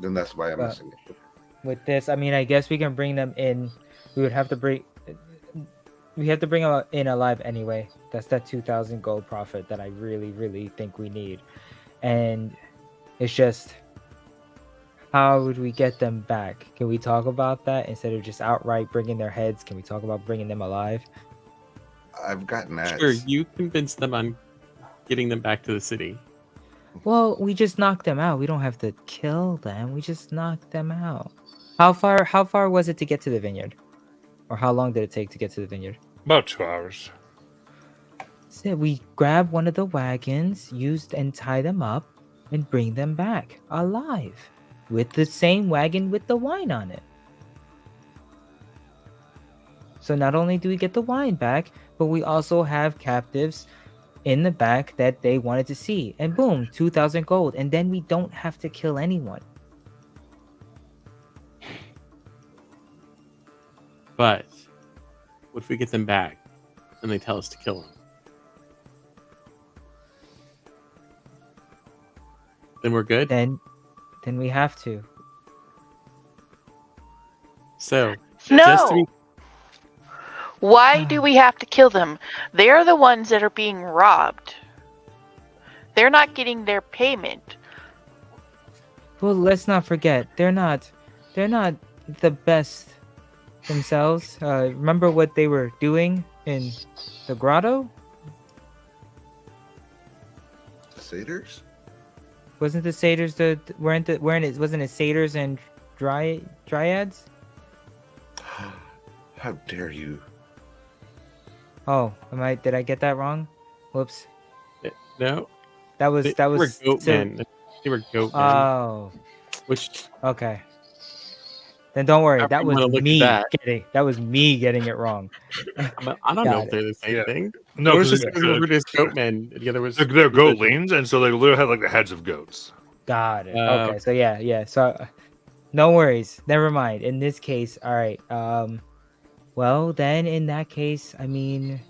Then that's why I'm But- missing it. With this, I mean, I guess we can bring them in. We have to bring them in alive anyway. That's that 2,000 gold profit that I really, really think we need. And it's just, how would we get them back? Can we talk about that instead of just outright bringing their heads? Can we talk about bringing them alive? I've gotten that. Sure, you convinced them on getting them back to the city. Well, we just knocked them out. We don't have to kill them. We just knocked them out. How far was it to get to the vineyard? Or how long did it take to get to the vineyard? About 2 hours. So we grab one of the wagons, used and tie them up, and bring them back alive with the same wagon with the wine on it. So not only do we get the wine back, but we also have captives in the back that they wanted to see. And boom, 2,000 gold. And then we don't have to kill anyone. But what if we get them back and they tell us to kill them? Then we're good? Then we have to. So, No. just to be Why do we have to kill them? They're the ones that are being robbed. They're not getting their payment. Well, let's not forget, they're not the best themselves. Remember what they were doing in the grotto? Satyrs? Wasn't the satyrs wasn't it satyrs and dryads? How dare you? Oh, did I get that wrong? Whoops. No, That was they were goat so- men. They were goat men. Oh, Which okay. Then don't worry. After That you was wanna look at me that. getting it wrong. I don't know Got if they're the same Yeah. thing. No, One was because just referred as goat men. The other was they're goat leans, and so they literally have like the heads of goats. Got it. Oh. Okay, so yeah. So no worries. Never mind. In this case, all right. Well, then in that case, I mean,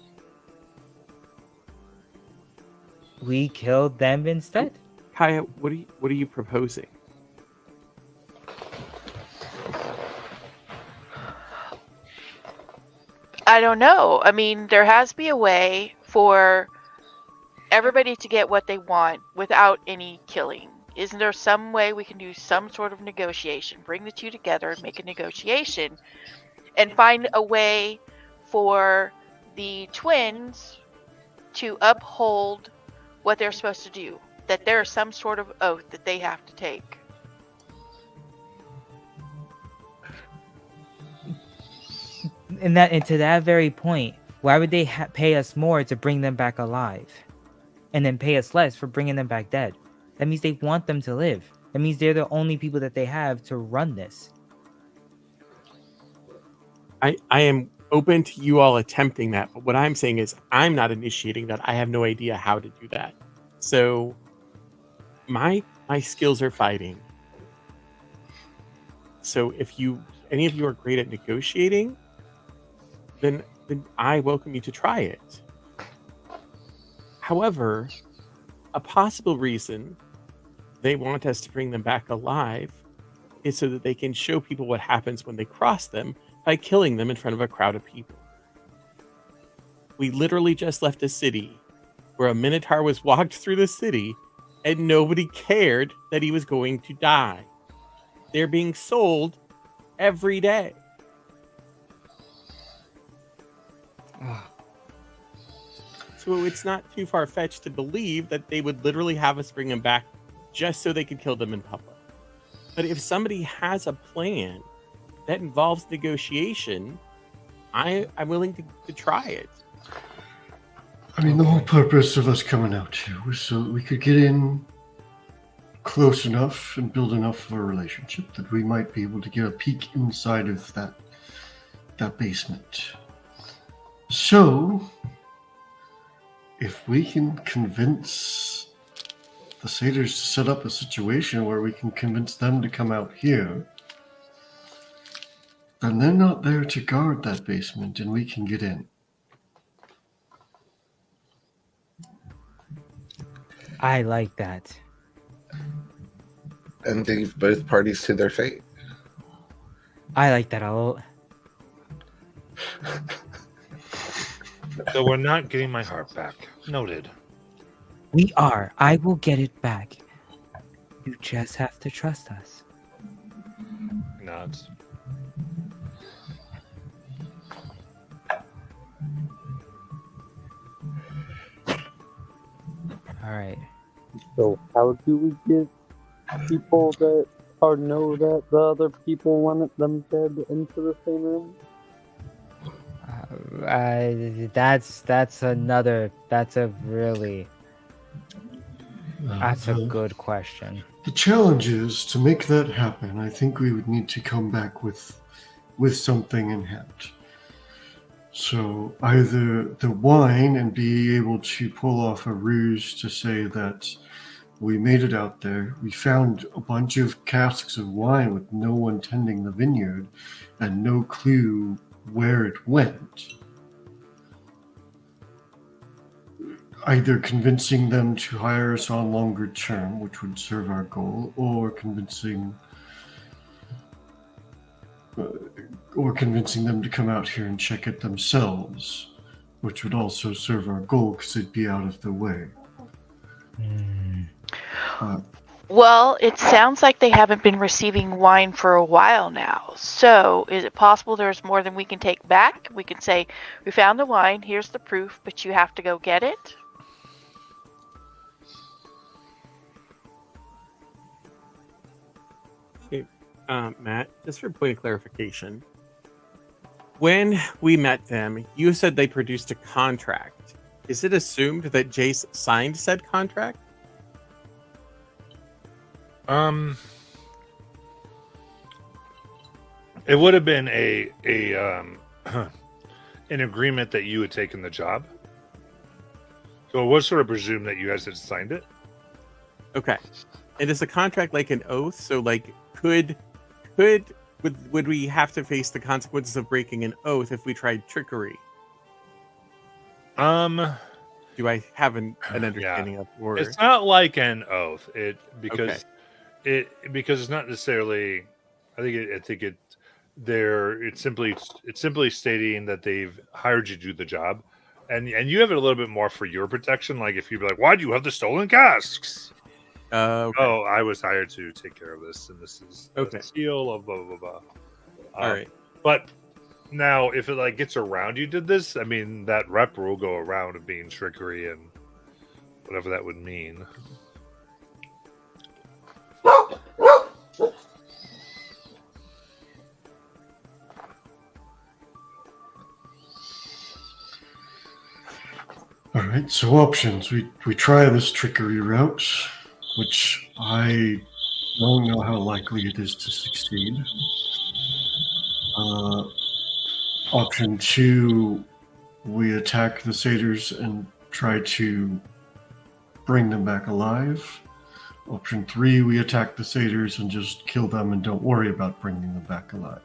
we killed them instead. Kaya, what are you proposing? I don't know. I mean, there has to be a way for everybody to get what they want without any killing. Isn't there some way we can do some sort of negotiation? Bring the two together and make a negotiation and find a way for the twins to uphold what they're supposed to do. That there is some sort of oath that they have to take. And to that very point, why would they pay us more to bring them back alive, and then pay us less for bringing them back dead? That means they want them to live. That means they're the only people that they have to run this. I am open to you all attempting that, but what I'm saying is I'm not initiating that. I have no idea how to do that. So my skills are fighting. So if any of you are great at negotiating, then I welcome you to try it. However, a possible reason they want us to bring them back alive is so that they can show people what happens when they cross them by killing them in front of a crowd of people. We literally just left a city where a Minotaur was walked through the city and nobody cared that he was going to die. They're being sold every day. So it's not too far-fetched to believe that they would literally have us bring them back just so they could kill them in public. But if somebody has a plan that involves negotiation, I'm willing to try it. I mean, the whole purpose of us coming out here was so that we could get in close enough and build enough of a relationship that we might be able to get a peek inside of that basement. So, if we can convince the satyrs to set up a situation where we can convince them to come out here, then they're not there to guard that basement and we can get in. I like that. And leave both parties to their fate. I like that a lot. So we're not getting my heart back. Noted. We are. I will get it back. You just have to trust us. Nods. All right. So how do we get people that know that the other people wanted them dead into the same room? That's a good question. The challenge is to make that happen. I think we would need to come back with something in hand. So either the wine and be able to pull off a ruse to say that we made it out there. We found a bunch of casks of wine with no one tending the vineyard and no clue where it went. Either convincing them to hire us on longer term, which would serve our goal, or convincing them to come out here and check it themselves, which would also serve our goal because it'd be out of the way. Well, it sounds like they haven't been receiving wine for a while now. So, is it possible there's more than we can take back? We can say, we found the wine, here's the proof, but you have to go get it? Matt, just for point of clarification, when we met them, you said they produced a contract. Is it assumed that Jace signed said contract? It would have been a an agreement that you had taken the job. So it was sort of presumed that you guys had signed it. Okay. And is the contract like an oath? So like would we have to face the consequences of breaking an oath if we tried trickery? Do I have an understanding of or It's not like an oath. Because it's not necessarily. It's simply stating that they've hired you to do the job, and you have it a little bit more for your protection. Like if you'd be like, "Why do you have the stolen casks?" Okay. Oh, I was hired to take care of this, and this is the seal of blah blah blah. All right. But now, if it like gets around you did this, I mean that rep will go around of being trickery and whatever that would mean. All right, so options. We try this trickery route, which I don't know how likely it is to succeed. Option 2, we attack the satyrs and try to bring them back alive. Option 3, we attack the satyrs and just kill them and don't worry about bringing them back alive.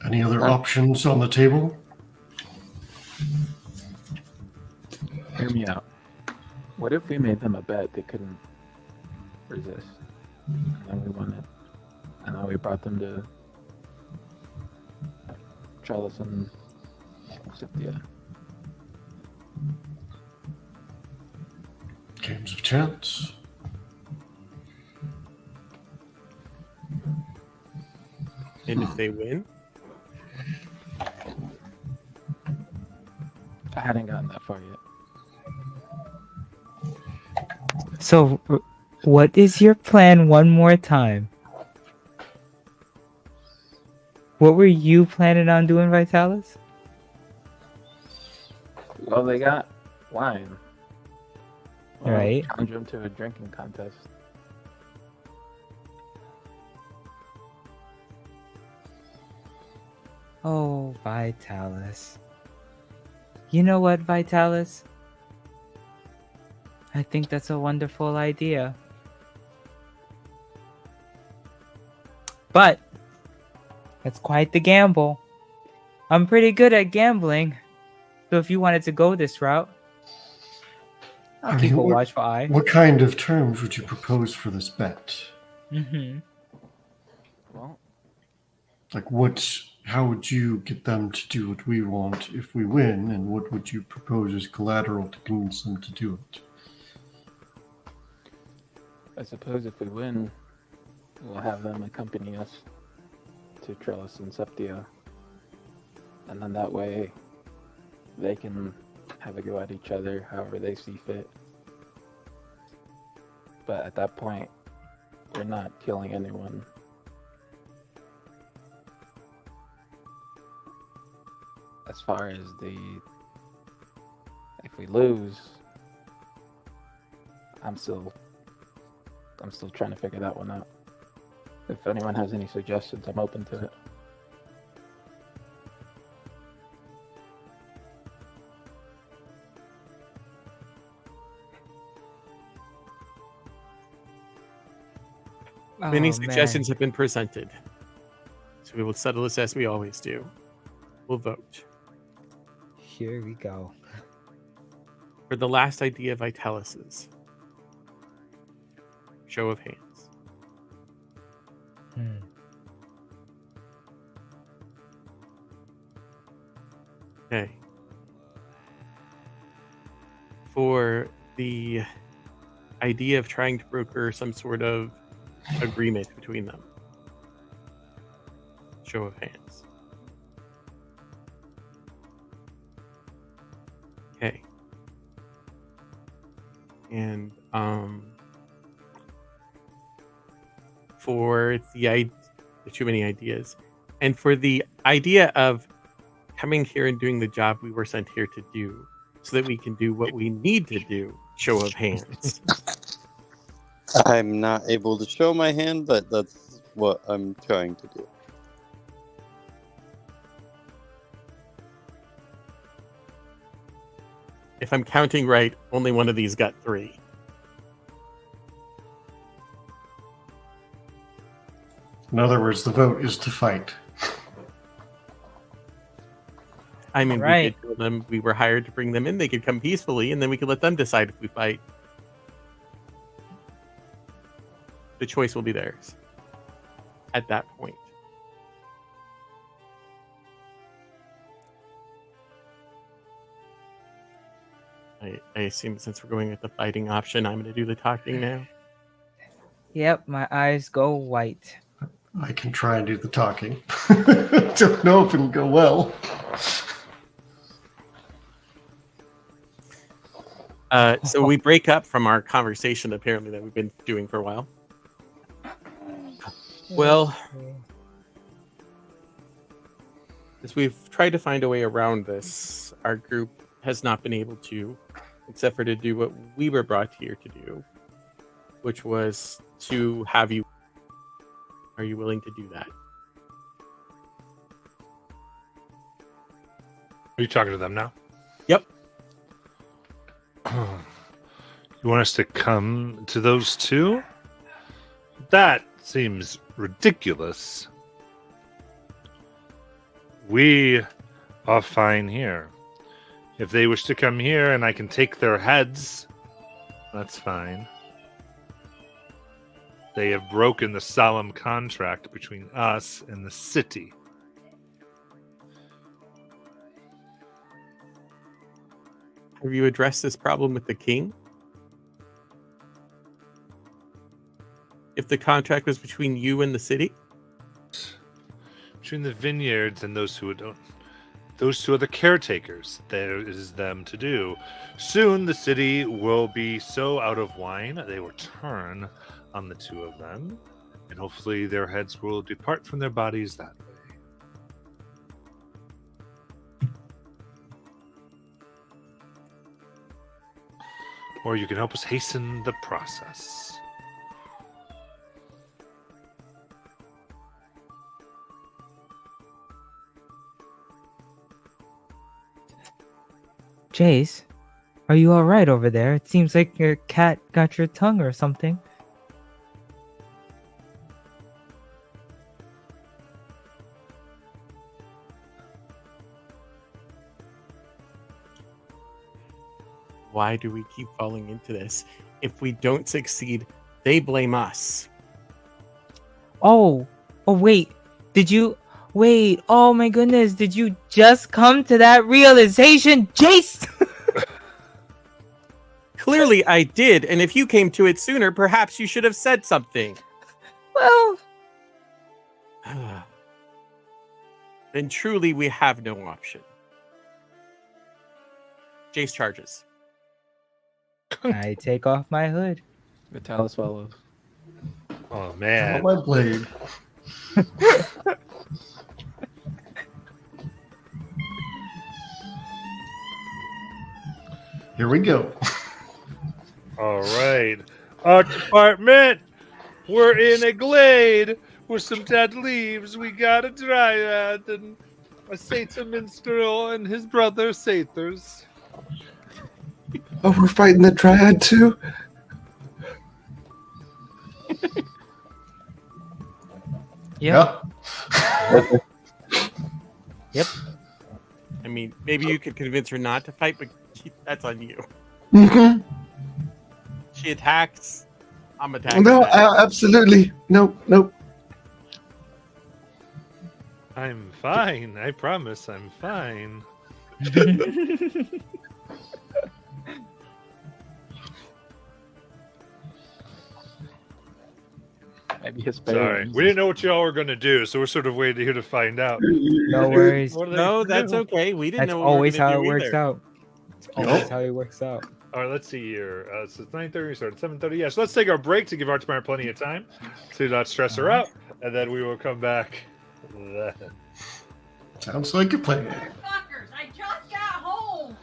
Any other options on the table? Hear me out. What if we made them a bet they couldn't resist? And then we won it. And then we brought them to Trellis and Cynthia. Games of chance. And if they win? I hadn't gotten that far yet. So, what is your plan one more time? What were you planning on doing, Vitalis? Well, they got wine. Well, Right. Challenge them to a drinking contest. Oh, Vitalis. You know what, Vitalis? I think that's a wonderful idea. But that's quite the gamble. I'm pretty good at gambling. So if you wanted to go this route, I'll keep a watchful eye. What kind of terms would you propose for this bet? Mm-hmm. Well, Like how would you get them to do what we want if we win, and what would you propose as collateral to convince them to do it? I suppose if we win, we'll have them accompany us to Trellis and Septia. And then that way, they can have a go at each other however they see fit. But at that point, we're not killing anyone. As far as if we lose, I'm still trying to figure that one out. If anyone has any suggestions, I'm open to it. Many Oh, suggestions man. have been presented. So we will settle this as we always do. We'll vote. Here we go. For the last idea, Vitalis's. Show of hands. Okay. For the idea of trying to broker some sort of agreement between them. Show of hands. Okay. And for the too many ideas, and for the idea of coming here and doing the job we were sent here to do, so that we can do what we need to do. Show of hands. I'm not able to show my hand, but that's what I'm trying to do. If I'm counting right, only one of these got 3. In other words, the vote is to fight. I mean, Right. we could tell them we were hired to bring them in. They could come peacefully, and then we could let them decide if we fight. The choice will be theirs at that point. I assume since we're going with the fighting option, I'm going to do the talking now. Yep, my eyes go white. I can try and do the talking. Don't know if it'll go well. So we break up from our conversation, apparently, that we've been doing for a while. Well, as we've tried to find a way around this, our group has not been able to, except for to do what we were brought here to do, which was to have you. Are you willing to do that? Are you talking to them now? Yep. You want us to come to those two? That seems ridiculous. We are fine here. If they wish to come here and I can take their heads, that's fine. They have broken the solemn contract between us and the city. Have you addressed this problem with the king? If the contract was between you and the city? Between the vineyards and those who don't. Those two are the caretakers. There is them to do. Soon the city will be so out of wine they will turn on the two of them, and hopefully their heads will depart from their bodies that way. Or you can help us hasten the process. Jace, are you alright over there? It seems like your cat got your tongue or something. Why do we keep falling into this? If we don't succeed, they blame us. Oh, wait. Oh my goodness, did you just come to that realization, Jace? Clearly I did, and if you came to it sooner, perhaps you should have said something. Well, then truly we have no option. Jace charges. I take off my hood. Vitalis follows. Oh Oh, man. my blade. Here we go. All right. Our department. We're in a glade with some dead leaves. We got a dryad and a Satyr minstrel and his brother Satyrs. Oh, we're fighting the Dryad too? Yep. Yep. I mean, maybe you could convince her not to fight, but that's on you. Mm-hmm. She attacks. I'm attacking. No, back. absolutely. Nope. I'm fine. I promise I'm fine. Maybe his Sorry, we didn't know what y'all were going to do, so we're sort of waiting here to find out. No worries. What are they No, gonna that's do? okay. We didn't That's know what we were always gonna how do it works either. out. It's always how it works out. All right, let's see here. So it's 9:30. We started 7:30. Yeah, so let's take our break to give Archmire plenty of time to not stress her out, and then we will come back. Then. Sounds like a plan. Fuckers, I just got home.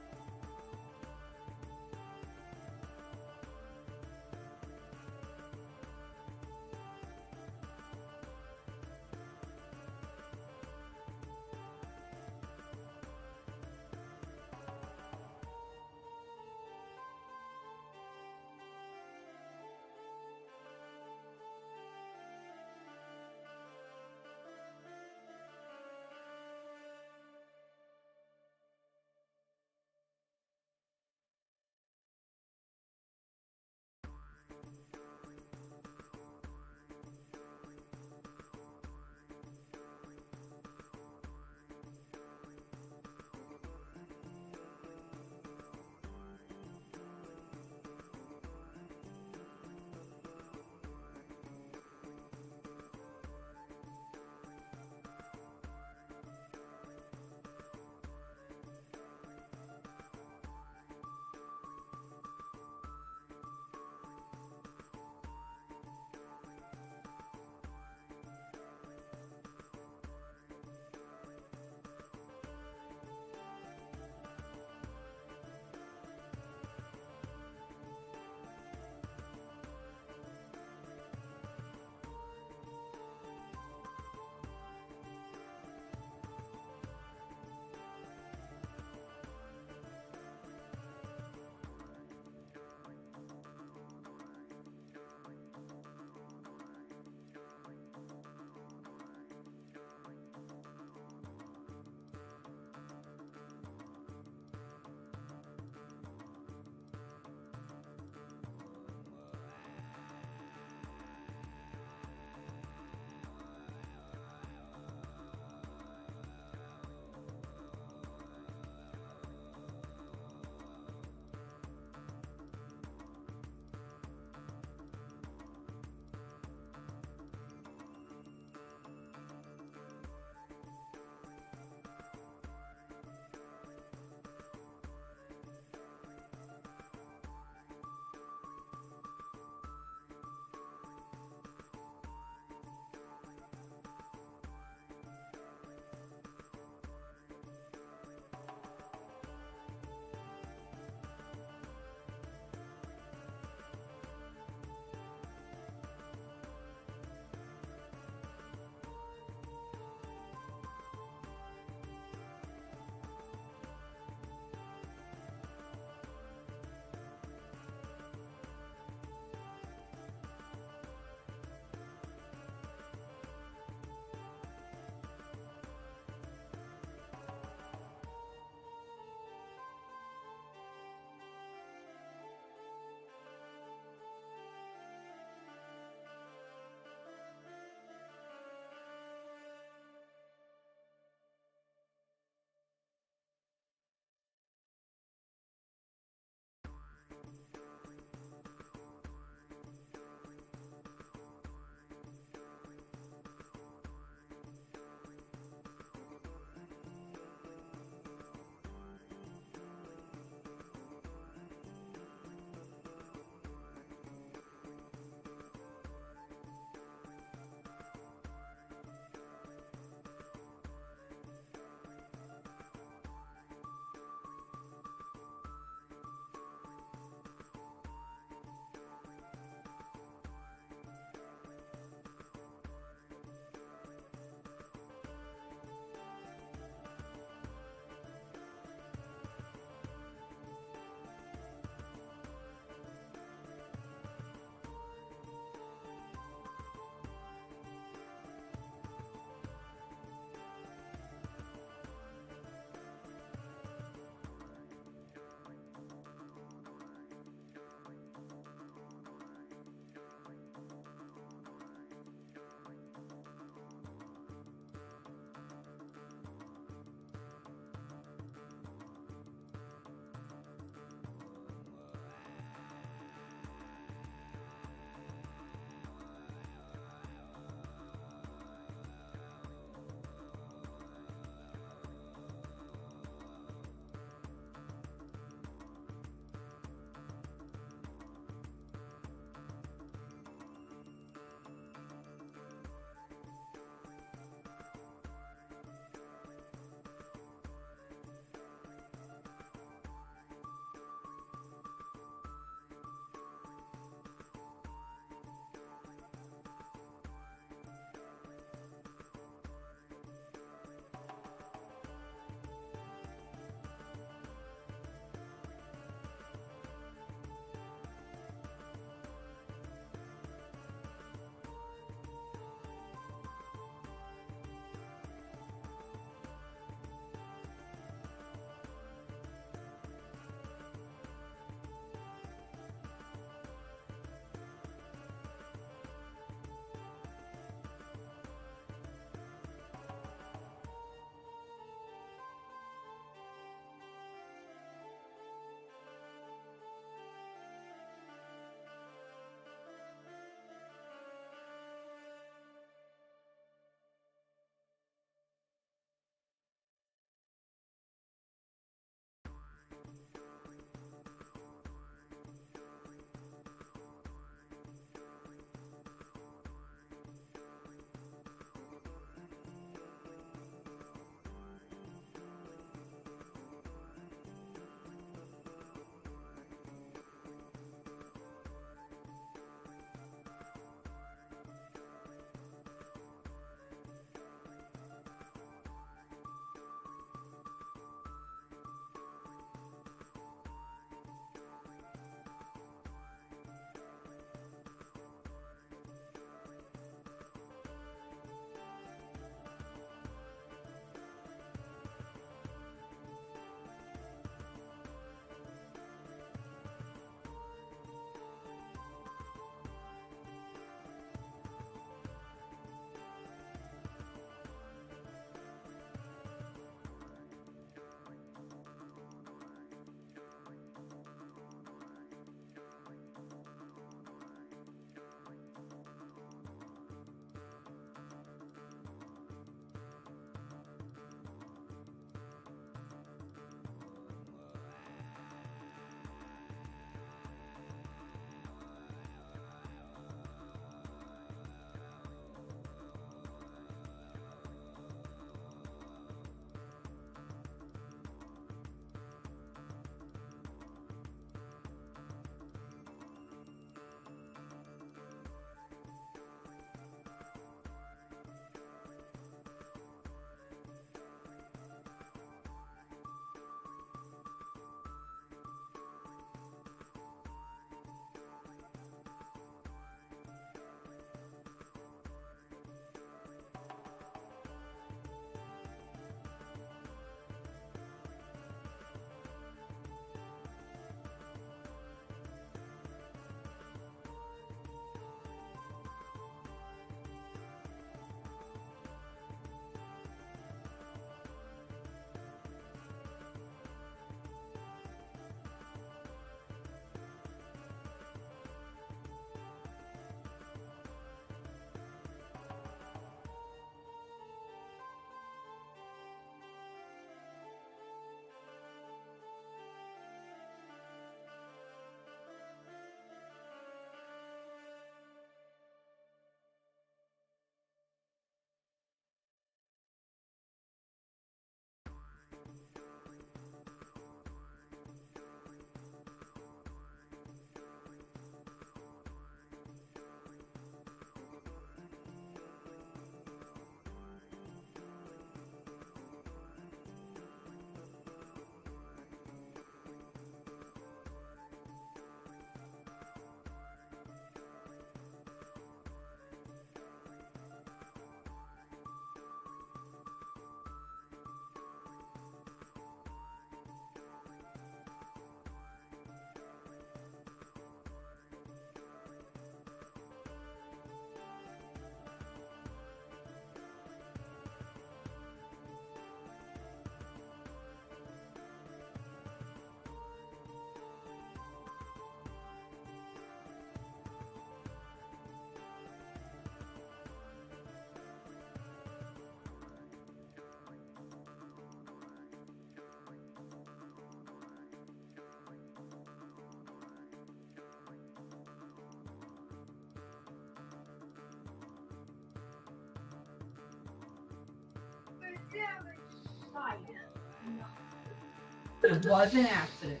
It was an accident.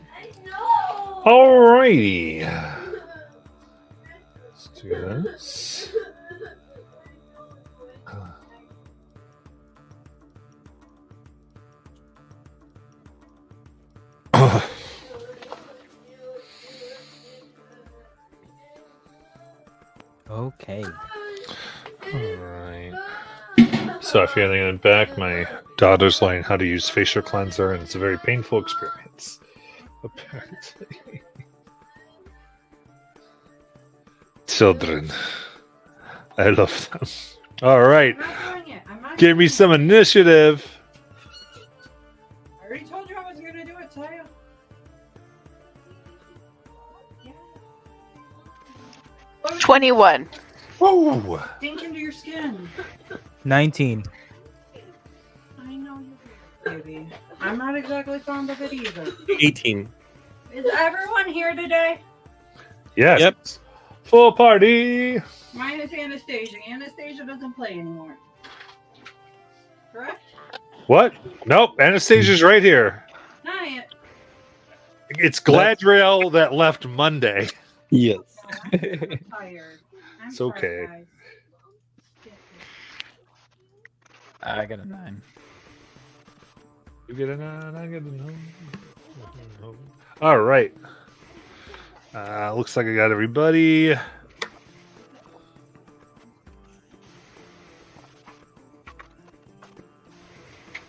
Alrighty. Let's do this. Okay. Alright. So if you're anything in the back, my daughter's learning how to use facial cleanser, and it's a very painful experience. Apparently. Children. I love them. Alright. I'm not doing it. I'm not Give me doing some initiative. I already told you I was gonna do it, Taya. Yeah. 21. Whoa! Dink into your skin. 19. I know you're weird, baby. I'm not exactly fond of it either. 18. Is everyone here today? Yes. Yep. Full party. Minus Anastasia. Anastasia doesn't play anymore. Correct? What? Nope. Anastasia's right here. Not It's Gladriel that left Monday. Yes. I'm tired. I'm It's sorry, okay. guys. I got a 9. You get a 9, I get a 9. All right. Looks like I got everybody.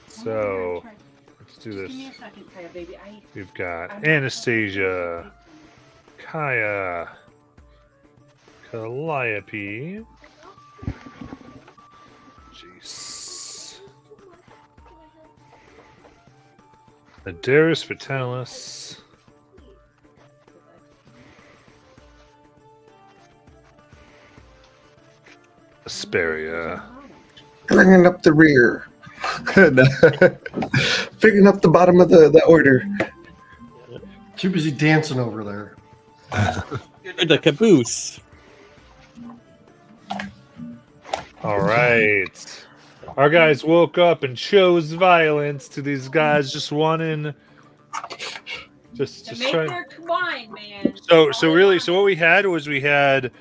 So let's do Just give me this. a second, Kaya, baby. We've got Anastasia, Kaya, Calliope. Jeez. Adaris Vitalis. Asperia. Bringing up the rear. Picking up the bottom of the order. Too busy dancing over there. The caboose. All right. Our guys woke up and chose violence to these guys just wanting just To make trying. their wine, man. So what we had was the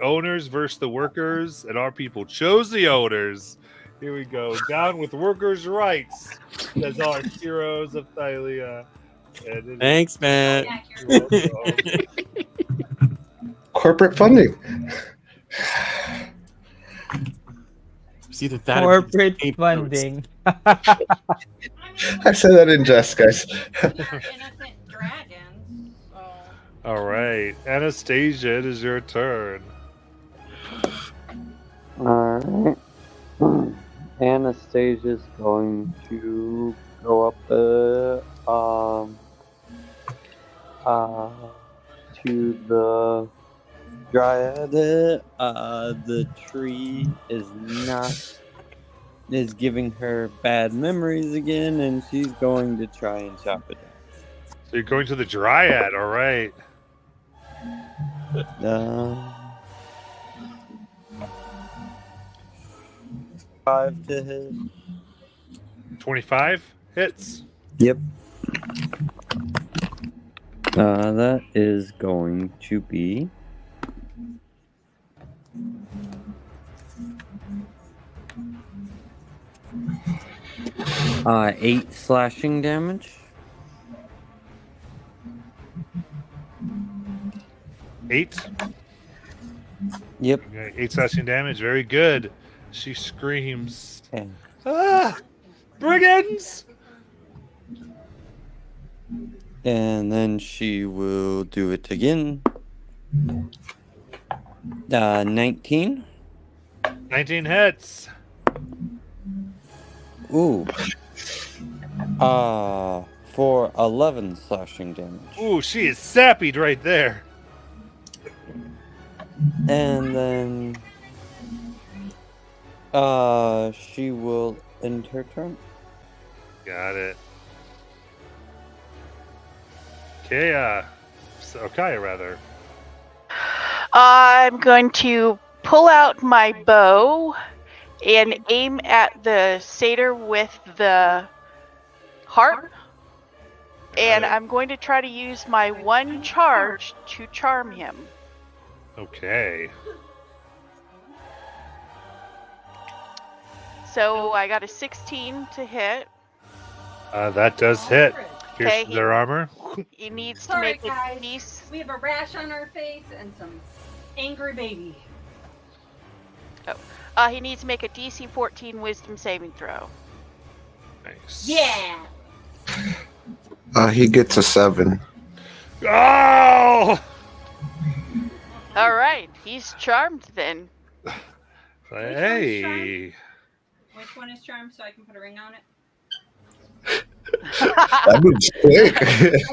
owners versus the workers, and our people chose the owners. Here we go. Down with workers' rights. As our heroes of Thylia. Thanks, Matt. Corporate funding. It's either that or Corporate it's funding. I said that in jest, guys. They're innocent dragons. So. All right, Anastasia, it is your turn. Alright. Anastasia's going to go up to the Dryad, the tree is giving her bad memories again, and she's going to try and chop it down. So you're going to the Dryad, all right. 5 to hit. 25 hits. Yep. That is going to be 8 slashing damage. 8. Yep. Okay, 8 slashing damage. Very good. She screams. Okay. Ah! Brigands! And then she will do it again. 19. 19 hits. Ooh. For 11 slashing damage. Ooh, she is sappied right there. And then she will end her turn. Got it. Kaya. Kaya, rather. I'm going to pull out my bow and aim at the satyr with the harp. And I'm going to try to use my one charge to charm him. Okay. So I got a 16 to hit. That does hit. Okay, Pierce their armor. He needs to Sorry, make a guys. piece. We have a rash on our face and some angry baby. He needs to make a DC 14 Wisdom saving throw. Nice. Yeah. He gets a 7. Oh! All right, he's charmed then. Hey. Which one is charmed so I can put a ring on it? That moves quick.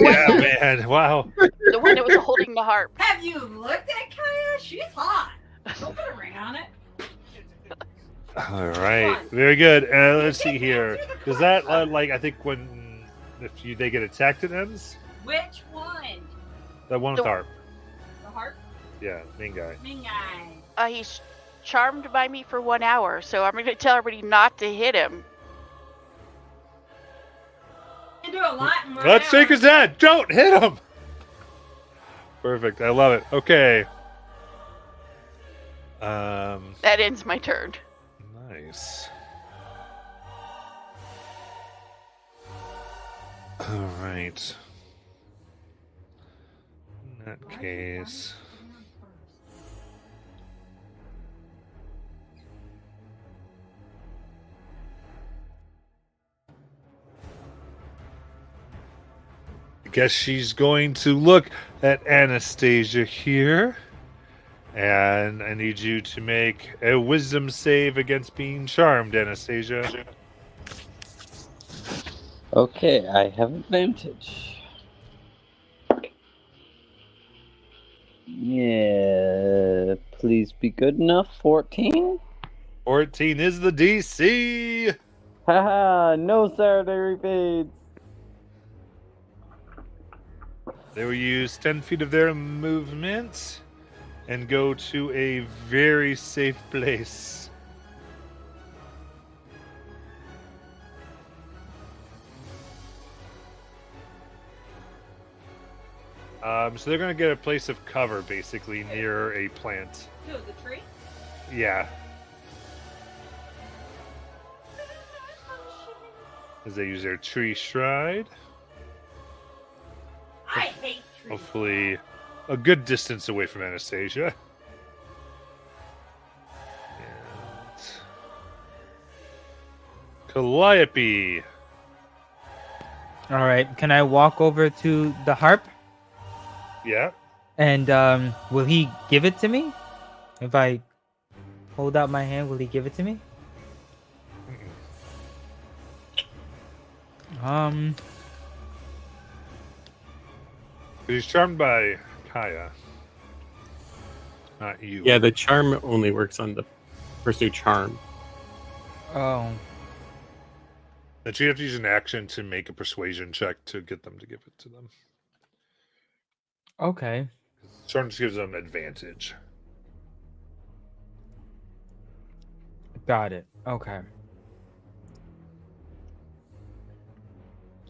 Yeah, man. Wow. The one that was holding the harp. Have you looked at Kaya? She's hot. Don't put a ring on it. All right. Very good. Let's see here. Does that like I think they get attacked it ends? Which one? That one with harp. The harp? Yeah, main guy. Main guy. He's charmed by me for 1 hour, so I'm going to tell everybody not to hit him. You do a lot in 1 Let's hour. shake his head. Don't hit him. Perfect. I love it. Okay. That ends my turn. Nice. All right. In that case. I guess she's going to look at Anastasia here. And I need you to make a wisdom save against being charmed, Anastasia. Okay, I have advantage. Yeah, please be good enough. 14? 14 is the DC. Haha, no Saturday fades. They will use 10 feet of their movement and go to a very safe place. So they're going to get a place of cover, basically, near a plant. Who, the tree? Yeah. As they use their tree stride. I hate trees. Hopefully a good distance away from Anastasia. And Calliope. All right. Can I walk over to the harp? Yeah. And will he give it to me? If I hold out my hand, will he give it to me? He's charmed by Kaya. Not you. Yeah, the charm only works on the person who charmed. Oh. But you have to use an action to make a persuasion check to get them to give it to them. Okay. Charm just gives them advantage. Got it. Okay.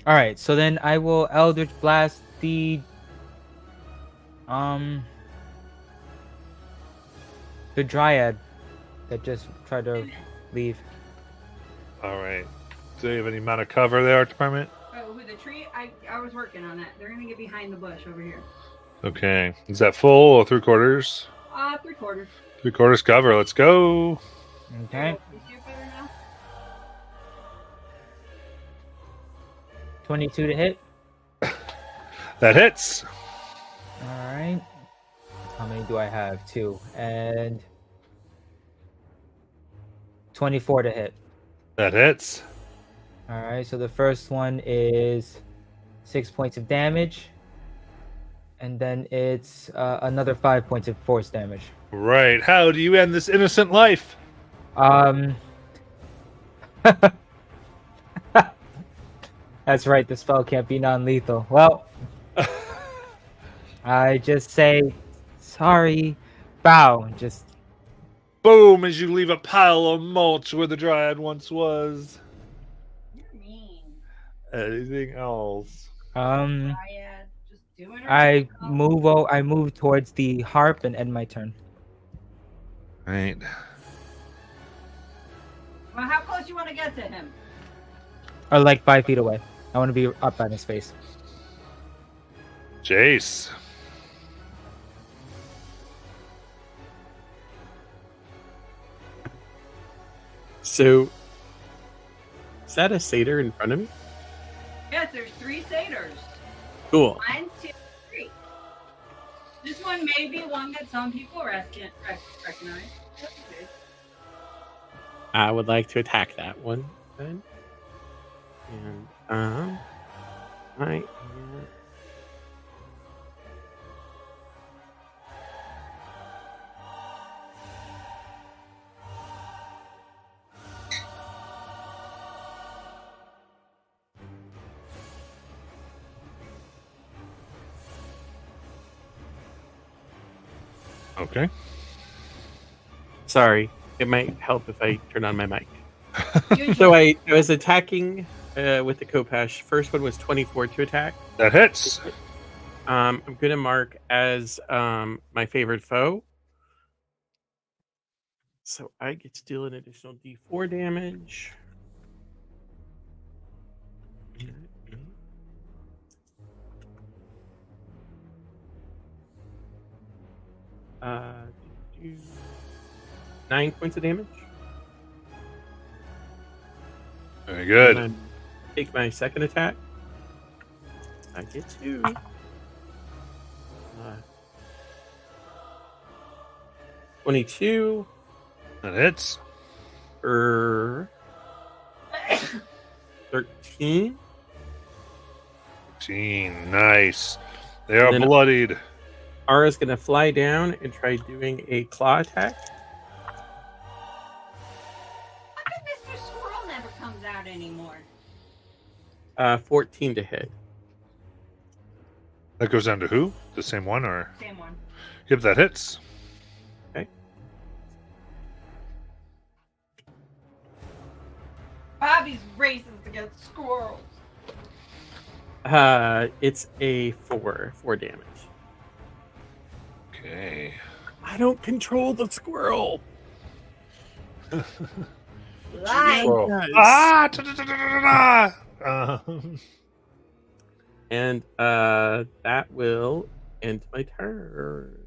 All right. So then I will Eldritch Blast the Dryad that just tried to leave. All right. Do you have any amount of cover there, Art Department? Oh, who, the tree? I was working on that. They're gonna get behind the bush over here. Okay. Is that full or 3/4? 3/4. 3/4 cover. Let's go. Okay. You see it better now? 22 to hit. That hits. All right. How many do I have? 2. And 24 to hit. That hits. All right. So the first one is 6 points of damage. And then it's another 5 points of force damage. Right. How do you end this innocent life? That's right. The spell can't be non-lethal. Well, I just say sorry, bow, and just Boom! As you leave a pile of mulch where the dryad once was. You're mean. Anything else? Dryad, just doing her I job. I move towards the harp and end my turn. Right. Well, how close you want to get to him? Or like 5 feet away. I want to be up on his face. Jace. So, is that a satyr in front of me? Yes, there's 3 satyrs. Cool. 1, 2, 3. This one may be one that some people recognize. That's okay. I would like to attack that one then. And I Okay. sorry, it might help if I turn on my mic. So I was attacking with the Kopesh. First one was 24 to attack. That hits. I'm going to mark as my favorite foe. So I get to deal an additional D4 damage. Uh, 9 points of damage. Very good. And then take my second attack. I get 2. 22 That hits. for 13. 13. Nice. They are And then- bloodied. Ara's going to fly down and try doing a claw attack. How come Mr. Squirrel never comes out anymore? 14 to hit. That goes down to who? The same one or? Same one. Yep, that hits. Okay. Bobby's racist against squirrels. It's a 4 damage. Okay. I don't control the squirrel. Lie. Whoa. Yes. Ah! Da-da-da-da-da-da! And that will end my turn.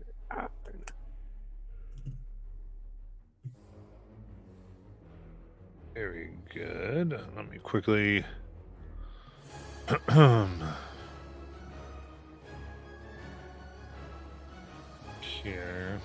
Very good. Let me quickly. Here.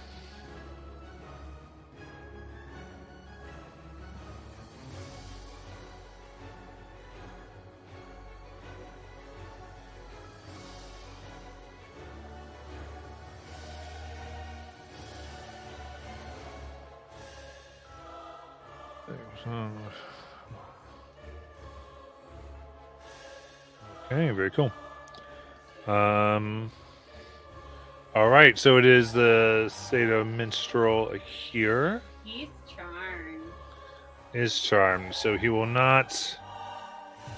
Okay, very cool. All right, so it is the Sato Minstrel here. He's charmed. Is charmed, so he will not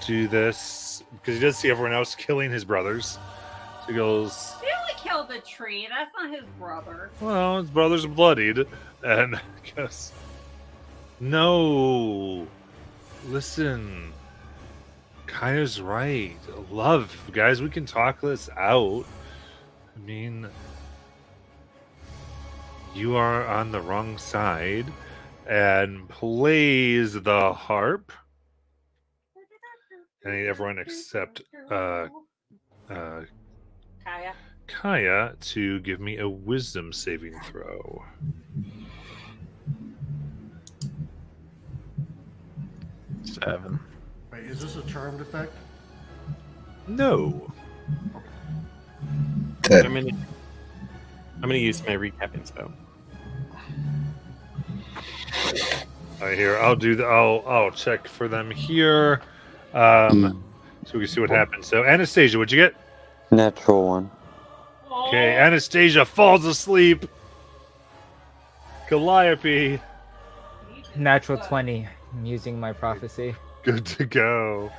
do this because he does see everyone else killing his brothers. So he goes, He only killed the tree. That's not his brother. well, his brothers are bloodied, and goes, no, listen, Kaya's right. Love, guys, we can talk this out. I mean, you are on the wrong side, and plays the harp. I need everyone except Kaya. Kaya to give me a wisdom saving throw. Seven. Wait, is this a charmed effect? No. I'm gonna use my recapping spell. All right, here, I'll do the. I'll check for them here, so we can see what happens. So, Anastasia, what'd you get? Natural one. Okay, Anastasia falls asleep. Calliope, Natural 20. I'm using my prophecy. good to go.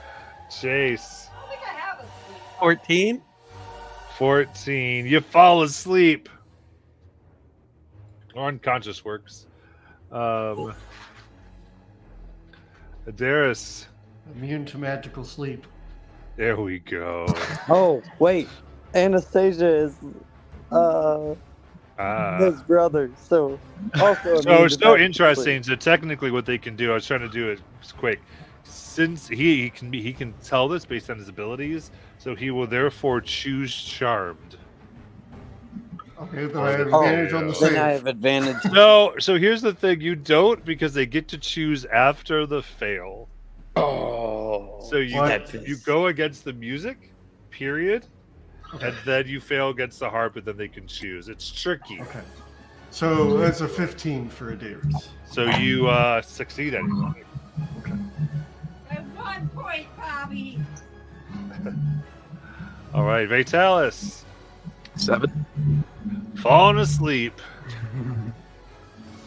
Chase, I don't think I have a sleep. 14. 14. You fall asleep. Or unconscious works. Adaris, Immune to magical sleep. there we go. Oh, wait. Anastasia is his brother, so also So immune it's to so magical interesting. So technically, what they can do, I was trying to do it quick. Since he can tell this based on his abilities, so he will therefore choose charmed. Okay, then I have Oh, advantage on the Then I save. have advantage. No, so here's the thing: you don't because they get to choose after the fail. Oh. So you go against the music, period, and then you fail against the harp, and then they can choose. It's tricky. Okay. So that's a 15 for Adaris. So you succeed anyway. At 1 point, Bobby. All right, Vitalis, 7. falling asleep.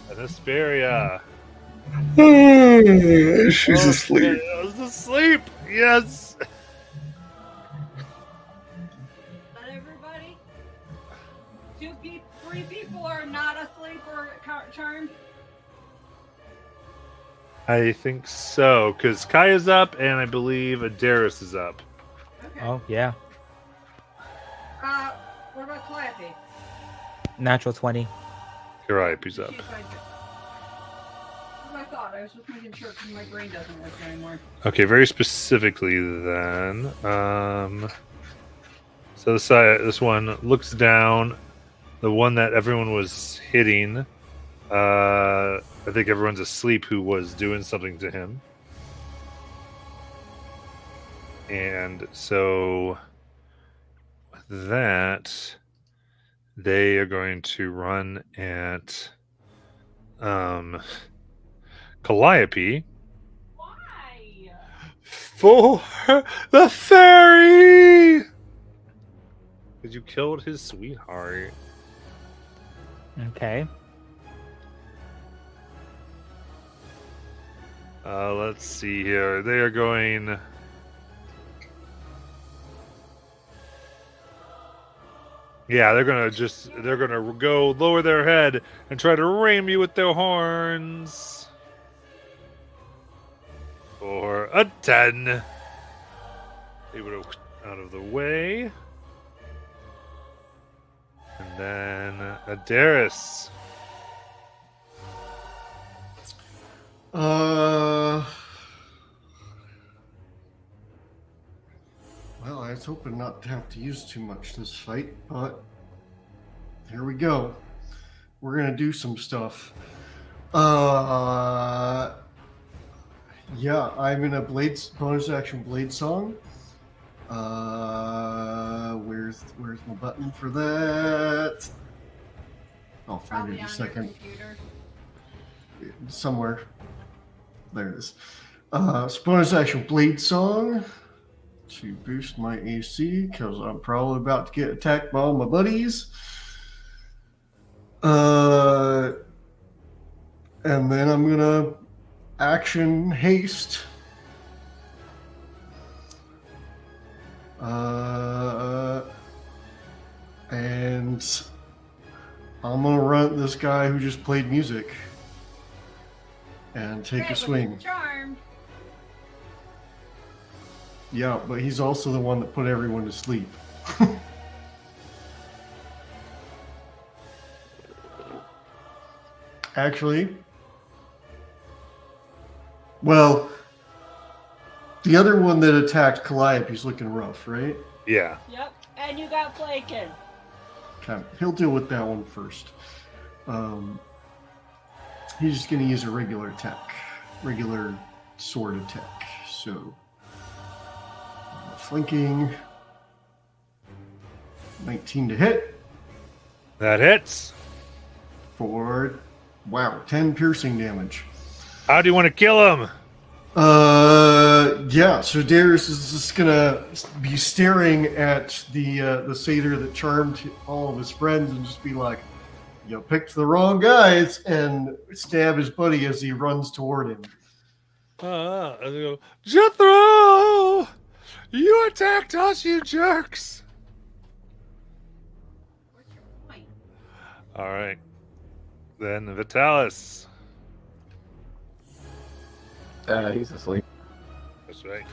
And Hesperia. She's asleep. Is asleep. Yes. But everybody, 3 people are not asleep or charmed. I think so, because Kaya's up, and I believe Adaris is up. Okay. Oh, yeah. What about Calliope? Natural 20. You're right, he's up. That's what I thought. I was just making sure because my brain doesn't work anymore. Okay, very specifically then. So this one looks down. The one that everyone was hitting. I think everyone's asleep who was doing something to him. And so with that, they are going to run at Calliope. Why? For the fairy! Because you killed his sweetheart. Okay. Let's see here. They are going. Yeah, they're gonna go lower their head and try to ram you with their horns. For a 10. They would have out of the way. And then Adaris. Well, I was hoping not to have to use too much this fight, but here we go. We're gonna do some stuff. Yeah, I'm in a bonus action blade song. Where's my button for that? I'll find it in a second. Somewhere. There it is. Bonus action blade song to boost my AC because I'm probably about to get attacked by all my buddies. And then I'm gonna action haste. And I'm gonna run at this guy who just played music and take a swing. Charmed. Yeah, but he's also the one that put everyone to sleep. Actually, well, the other one that attacked Calliope's looking rough, right? Yeah. Yep. And you got flaking. Okay, he'll deal with that one first. He's just going to use a regular attack, regular sword attack. So, flanking, 19 to hit. That hits. For, wow, 10 piercing damage. How do you want to kill him? Yeah, so Darius is just gonna be staring at the satyr that charmed all of his friends and just be like, you picked the wrong guys, and stab his buddy as he runs toward him. And they go, Jethro! You attacked us, you jerks! What's your point? All right. Then Vitalis. He's asleep. That's right.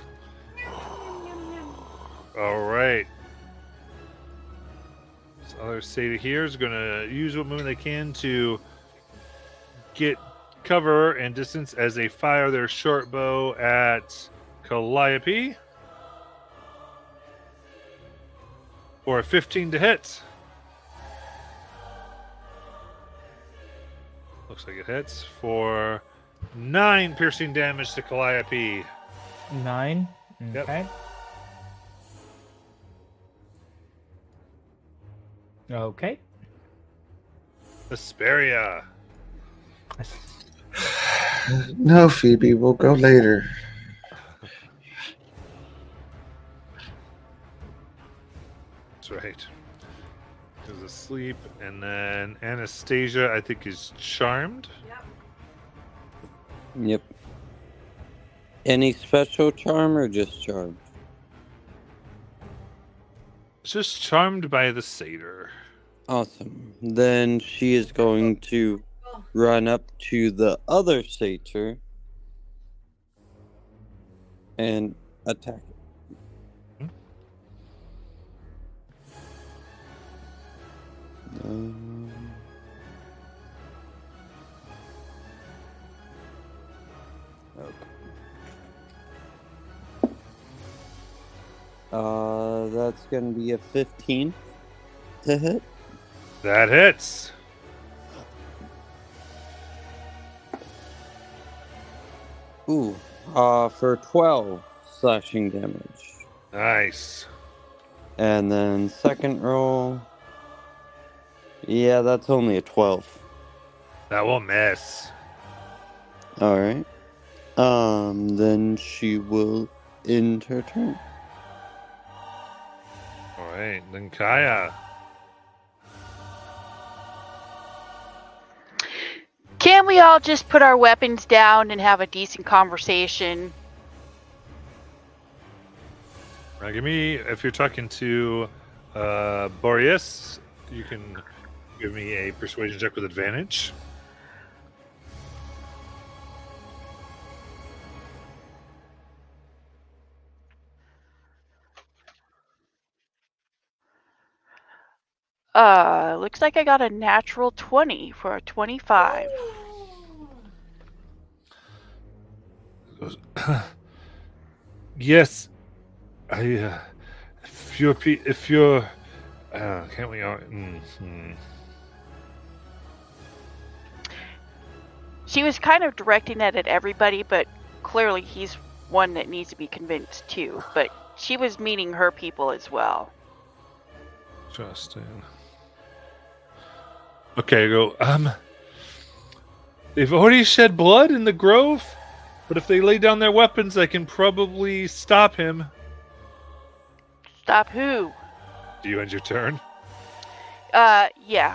All right. This other satyr here is going to use what movement they can to get cover and distance as they fire their short bow at Calliope for a 15 to hit. Looks like it hits for 9 piercing damage to Calliope. 9. Yep. Okay. Okay. Asperia. No, Phoebe, we'll go later. That's right. Is asleep, and then Anastasia, I think, is charmed. Yep. Any special charm or just charm? Just charmed by the satyr. Awesome. Then she is going to run up to the other satyr and attack it. Okay. That's gonna be a 15 to hit. That hits. Ooh, for 12 slashing damage. Nice. And then second roll. Yeah, that's only a 12. That will miss. Alright. Then she will end her turn. All right, then Kaya. Can we all just put our weapons down and have a decent conversation? Now, give me, if you're talking to Boreas, you can give me a persuasion check with advantage. Looks like I got a natural 20 for a 25. Yes, I. If you're, can't we? She was kind of directing that at everybody, but clearly he's one that needs to be convinced too. But she was meaning her people as well. Interesting. Okay, go. They've already shed blood in the grove, but if they lay down their weapons, I can probably stop him. Stop who? Do you end your turn? Yeah.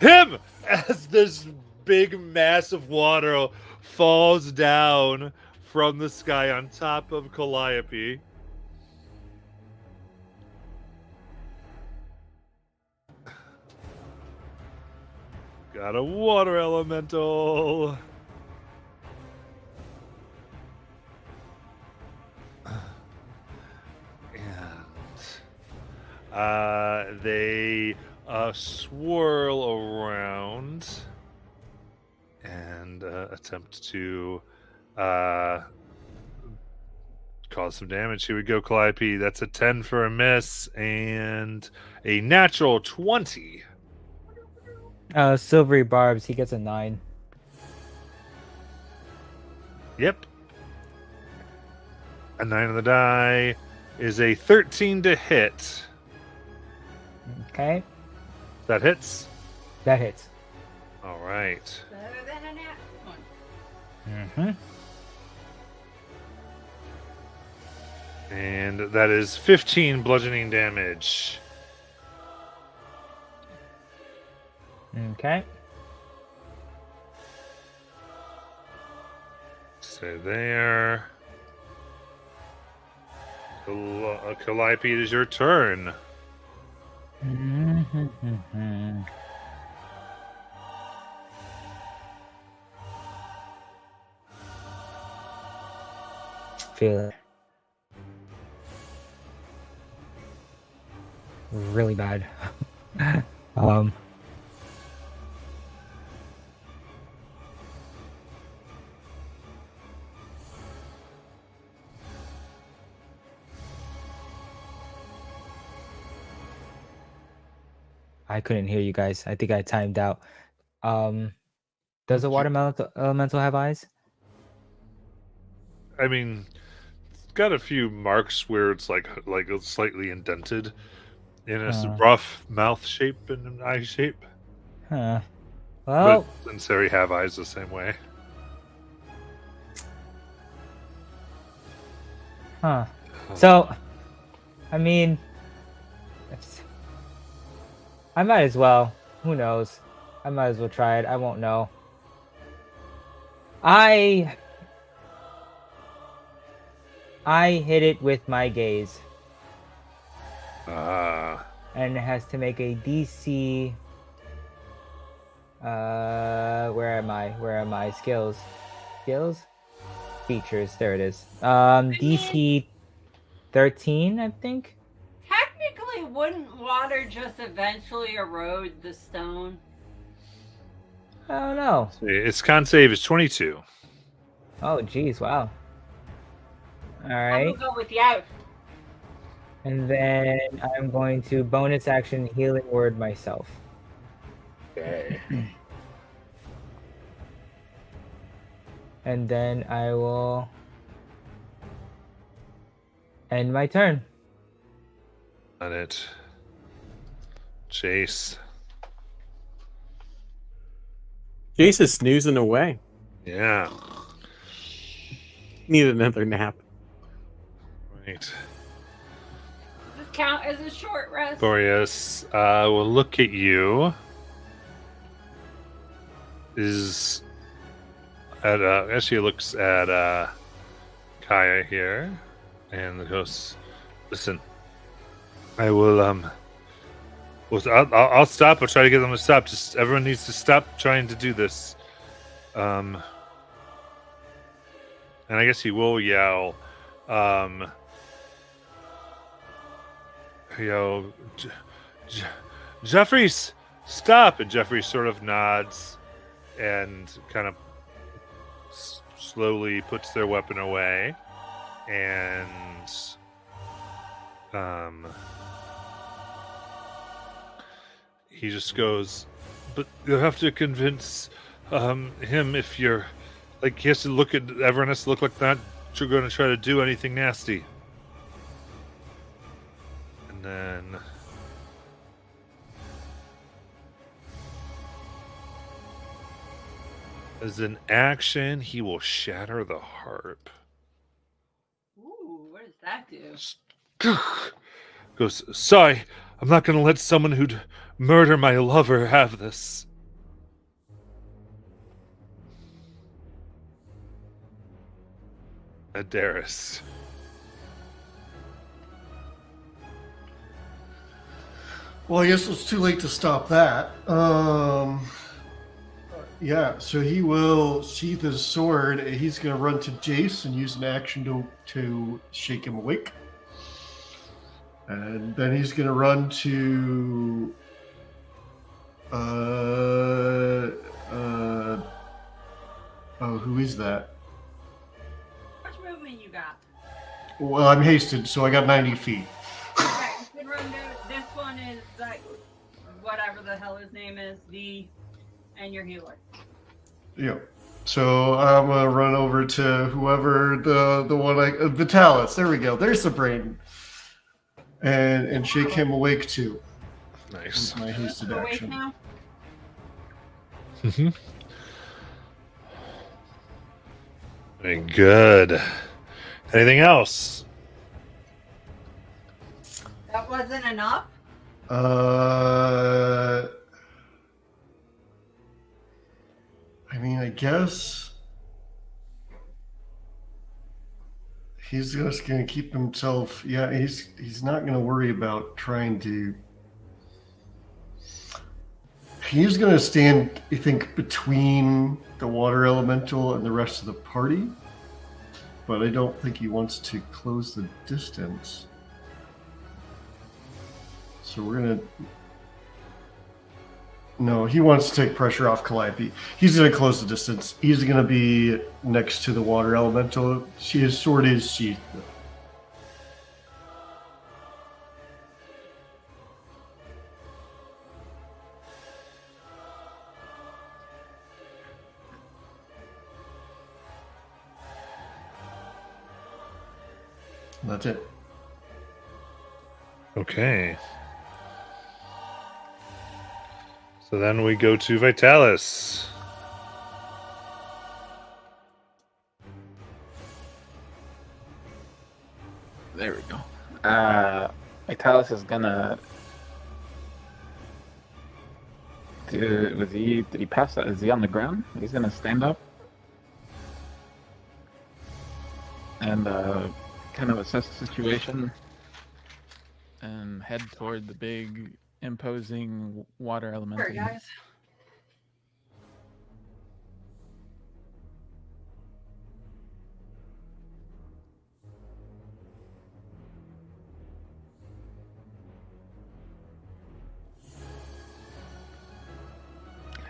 Him! As this big mass of water falls down from the sky on top of Calliope. Got a water elemental. And they swirl around and attempt to cause some damage. Here we go, Calliope. That's a 10 for a miss and a natural 20. Silvery Barbs, he gets a 9. Yep. A 9 on the die is a 13 to hit. Okay. That hits? That hits. All right. Better than a nat one. Mm-hmm. And that is 15 bludgeoning damage. Okay. Stay there. Calliope, it is your turn. Feel it. Really bad. I couldn't hear you guys. I think I timed out. Does a water elemental have eyes? I mean, it's got a few marks where it's like it's slightly indented in a rough mouth shape and an eye shape. Huh. Well, but Sinceri have eyes the same way. Huh. So, I mean, I might as well. Who knows? I might as well try it. I won't know. I hit it with my gaze. And it has to make a DC. Where am I? Skills. Features. There it is. DC 13, I think. Technically, wouldn't water just eventually erode the stone? I don't know. Its con save is 22. Oh, geez, wow. All I right. will go with you. And then I'm going to bonus action healing word myself. Okay. And then I will end my turn. On it. Jace. Jace is snoozing away. Yeah. Need another nap. Right. Does this count as a short rest? Boreas will look at you. Actually looks at Kaya here and goes, listen, I will I'll stop. I'll try to get them to stop. Just everyone needs to stop trying to do this. And I guess he will yell, Jeffries, stop! And Jeffries sort of nods and kind of slowly puts their weapon away, and he just goes, but you have to convince him if you're like, he has to look at everyone has to look like that you're going to try to do anything nasty. And then as an action, he will shatter the harp. Ooh, what does that do? Goes, sorry, I'm not going to let someone who'd murder my lover have this. Adaris. Well, I guess it's too late to stop that. Yeah, so he will sheath his sword. He's going to run to Jace and use an action to shake him awake. And then he's going to run to... who is that? How much movement you got? Well, I'm hasted, so I got 90 feet. Okay, you can run this one is like whatever the hell his name is, and your healer. Yeah. So I'm going to run over to whoever the one Vitalis. There we go. There's the brain. And shake him awake too. Nice. With my hasted Awake action. now? Very good. Anything else? That wasn't enough? I mean, I guess he's just going to keep himself. Yeah, he's not going to worry about trying to. He's going to stand, I think, between the water elemental and the rest of the party, but I don't think he wants to close the distance. So we're going to. No, he wants to take pressure off Calliope. He's going to close the distance. He's going to be next to the water elemental. His sword is sheathed. That's it. Okay. So then we go to Vitalis. There we go. Vitalis is gonna. Did he pass that? Is he on the ground? He's gonna stand up and kind of assess the situation and head toward the big, imposing water elemental. Sure, guys.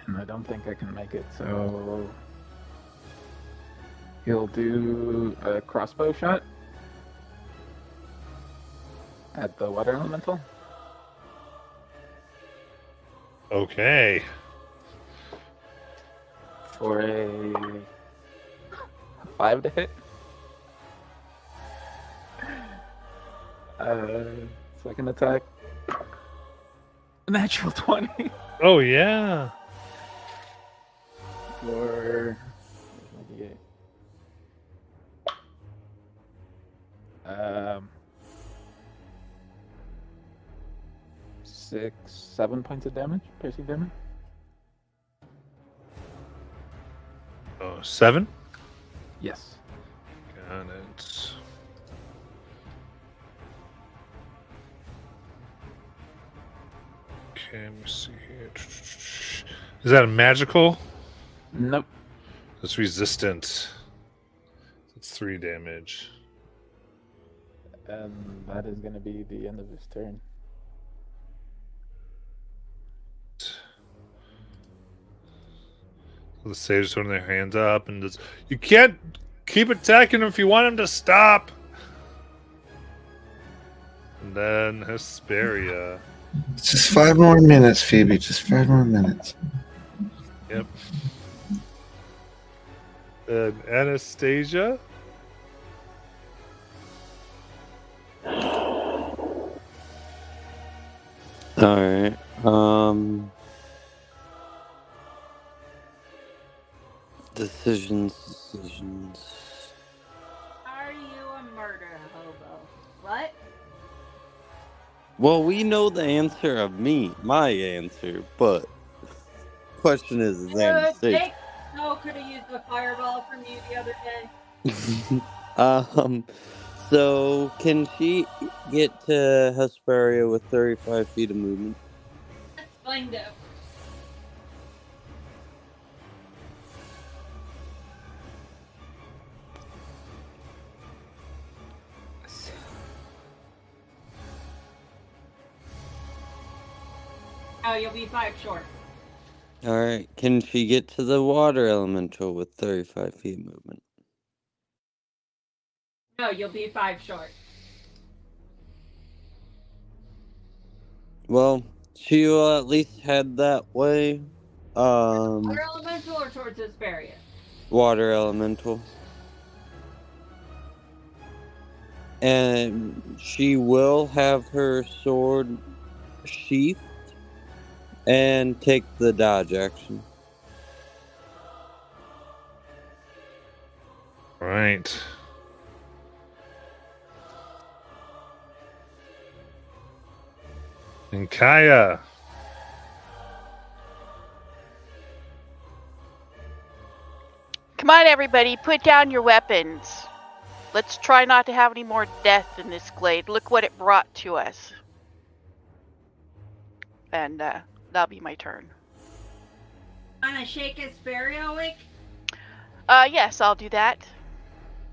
And I don't think I can make it, so he'll do a crossbow shot at the water elemental. Okay. For a 5 to hit. Second attack. Natural 20. Oh, yeah. For 6-7 points of damage, piercing damage. Oh, 7? Yes. Got it. Okay, let me see here. Is that a magical? Nope. It's resistant. It's 3 damage. And that is going to be the end of his turn. The sages holding their hands up and just, you can't keep attacking him if you want him to stop. And then Hesperia. Just 5 more minutes, Phoebe. Just 5 more minutes. Yep. And Anastasia. Alright. Decisions. Are you a murder hobo? What? Well, we know the answer of my answer, but question is Anastasia. Jake Snow could have used a fireball from you the other day. So can she get to Hesperia with 35 feet of movement? Explain it. Oh, you'll be 5 short. Alright, can she get to the water elemental with 35 feet of movement? No, you'll be 5 short. Well, she will at least head that way. Water elemental or towards Hesperia? Water elemental. And she will have her sword sheathed and take the dodge action. Right. And Kaya. everybody, put down your weapons. Let's try not to have any more death in this glade. Look what it brought to us. And that'll be my turn. Wanna shake Hesperia awake? Yes, I'll do that.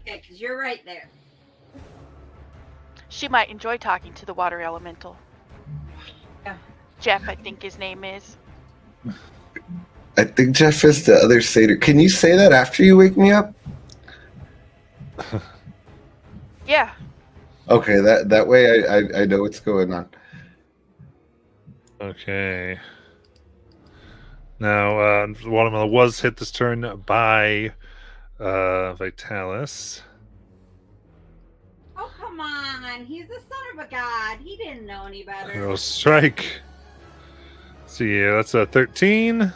Okay, because you're right there. She might enjoy talking to the water elemental. Yeah. Jeff, I think his name is. I think Jeff is the other satyr. Can you say that after you wake me up? Yeah. Okay, that way I know what's going on. Okay. Now, Watermelon was hit this turn by Vitalis. Oh, come on. He's the son of a god. He didn't know any better. It'll strike. See, that's a 13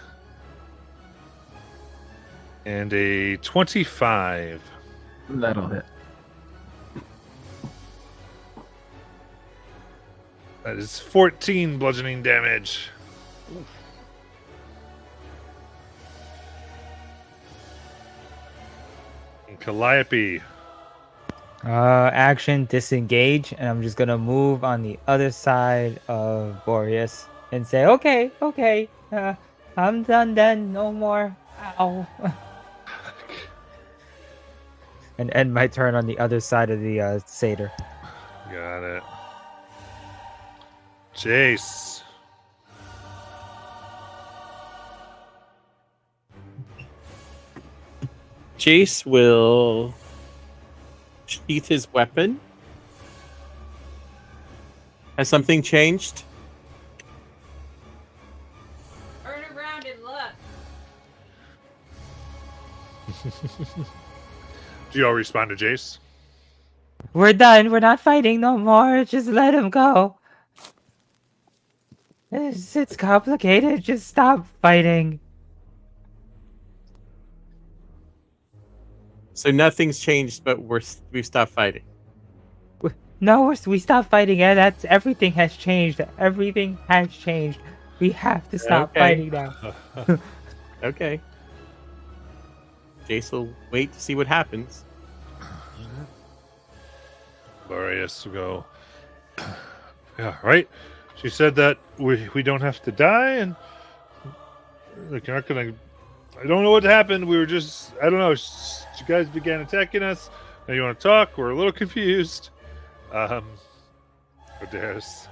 and a 25. That'll hit. That is 14 bludgeoning damage. And Calliope. Action disengage, and I'm just gonna move on the other side of Boreas and say, okay, I'm done then, no more. Ow. And end my turn on the other side of the satyr. Got it. Jace. Jace will sheath his weapon. Has something changed? Turn around and look. Do you all respond to Jace? We're done. We're not fighting no more. Just let him go. It's complicated. Just stop fighting. So nothing's changed, but we've stopped fighting. No, we stopped fighting, and that's everything has changed. Everything has changed. We have to stop fighting now. Okay. Jace will wait to see what happens. Boreas will go. Yeah, right. She said that we don't have to die, and like, you're not gonna. I don't know what happened. We were just. I don't know. You guys began attacking us. Now you want to talk? We're a little confused. Adaris.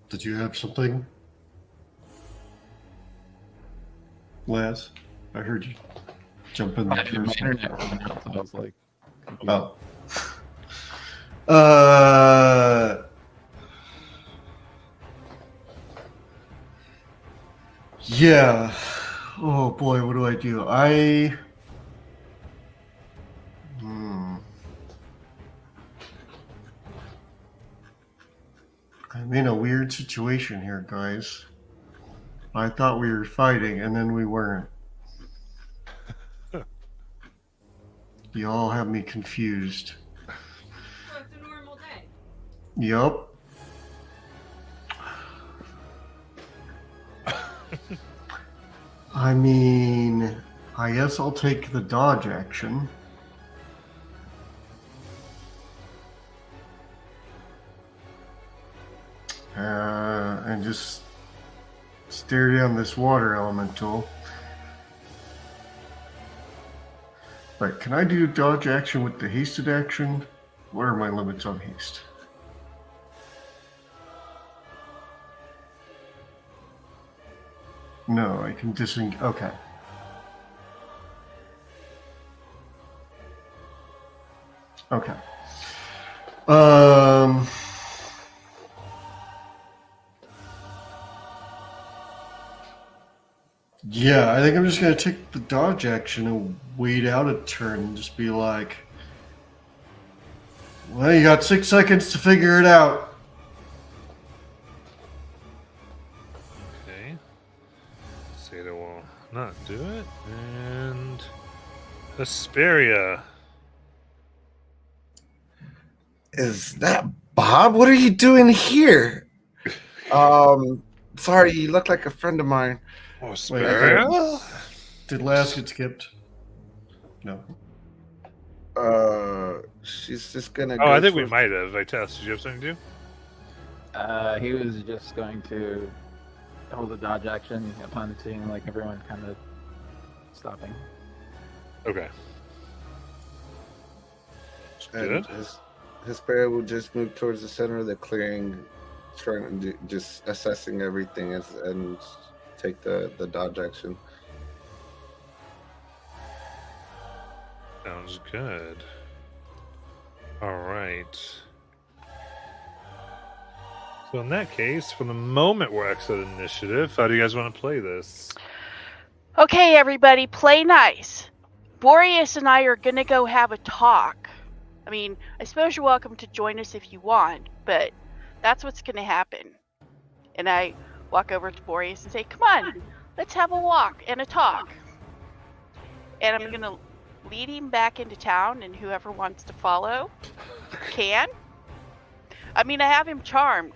Did you have something, Laz? I heard you jump in there My first. internet went out, so I was like, oh. Yeah. Oh boy, what do I do? I'm in a weird situation here, guys. I thought we were fighting, and then we weren't. You all have me confused. So it's a normal day. Yup. I mean, I guess I'll take the dodge action. And just stare down this water elemental. Right, can I do dodge action with the hasted action? What are my limits on haste? No, I can disengage. Okay. Okay. Yeah, I think I'm just gonna take the dodge action and wait out a turn and just be like, well, you got 6 seconds to figure it out. Okay. Seda will not do it. And Hesperia. Is that Bob? What are you doing here? Sorry, you look like a friend of mine. Oh, Wait, Speria? did Lass get skipped? No. She's just gonna Oh, go I think we towards- might have. Vitas, did you have something to do? He was just going to hold a dodge action upon seeing like everyone kind of stopping. Okay. and Good. his bear will just move towards the center of the clearing, trying to just assessing everything and take the dodge action. Sounds good. All right. So in that case, for the moment, we're excellent initiative. How do you guys want to play this? Okay, everybody, play nice. Boreas and I are gonna go have a talk. I mean, I suppose you're welcome to join us if you want, but that's what's gonna happen. And I walk over to Boreas and say, "Come on, let's have a walk and a talk." And I'm gonna lead him back into town, and whoever wants to follow can. I mean, I have him charmed.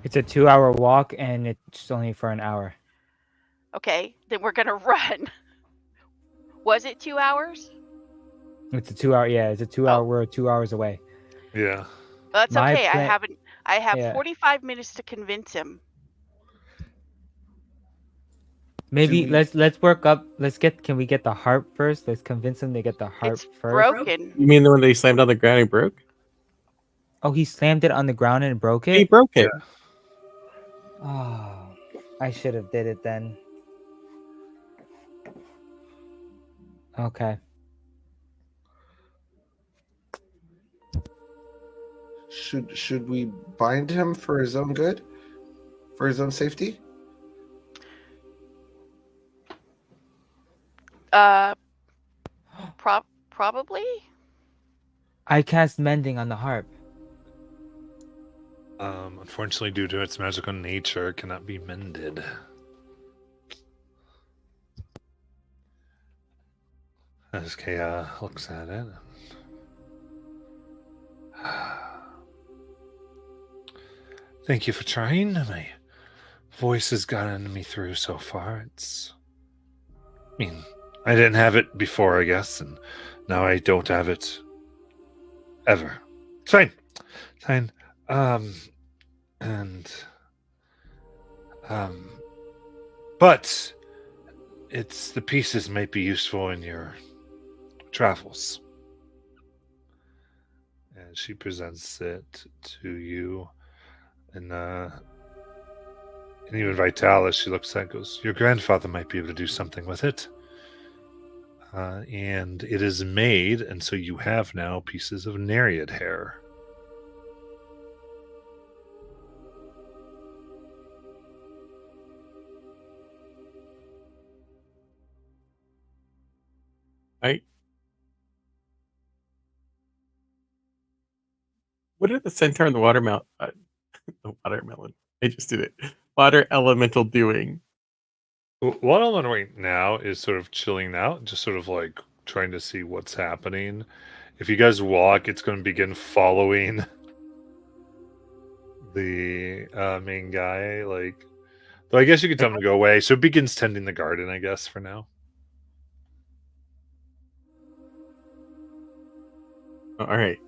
It's a 2-hour walk, and it's only for an hour. Okay, then we're gonna run. Was it 2 hours? It's a 2-hour. Yeah, it's a 2-hour. We're 2 hours away. Yeah. Well, that's My okay. plan- I have Yeah. 45 minutes to convince him. Maybe Do we- let's work up. Can we get the harp first? Let's convince him to get the harp It's first. broken. You mean the one they slammed on the ground and broke? Oh, he slammed it on the ground and broke He it. broke it. Oh, I should have did it then. Okay. Should we bind him for his own good, for his own safety? Probably. I cast mending on the harp. Unfortunately, due to its magical nature, it cannot be mended. As Kea looks at it. Thank you for trying. My voice has gotten me through so far. I mean, I didn't have it before, I guess, and now I don't have it ever. It's fine. It's fine. But the pieces might be useful in your travels. And she presents it to you, and even Vitalis, she looks at it and goes, "Your grandfather might be able to do something with it." And it is made, and so you have now pieces of Nereid hair. Right? What are the centaur and the watermelon? The watermelon. I just did it. Water elemental doing. One element right now is sort of chilling out, just sort of like trying to see what's happening. If you guys walk, it's going to begin following the main guy. Like, though I guess you could tell him to go away. So it begins tending the garden, I guess, for now. Oh, all right.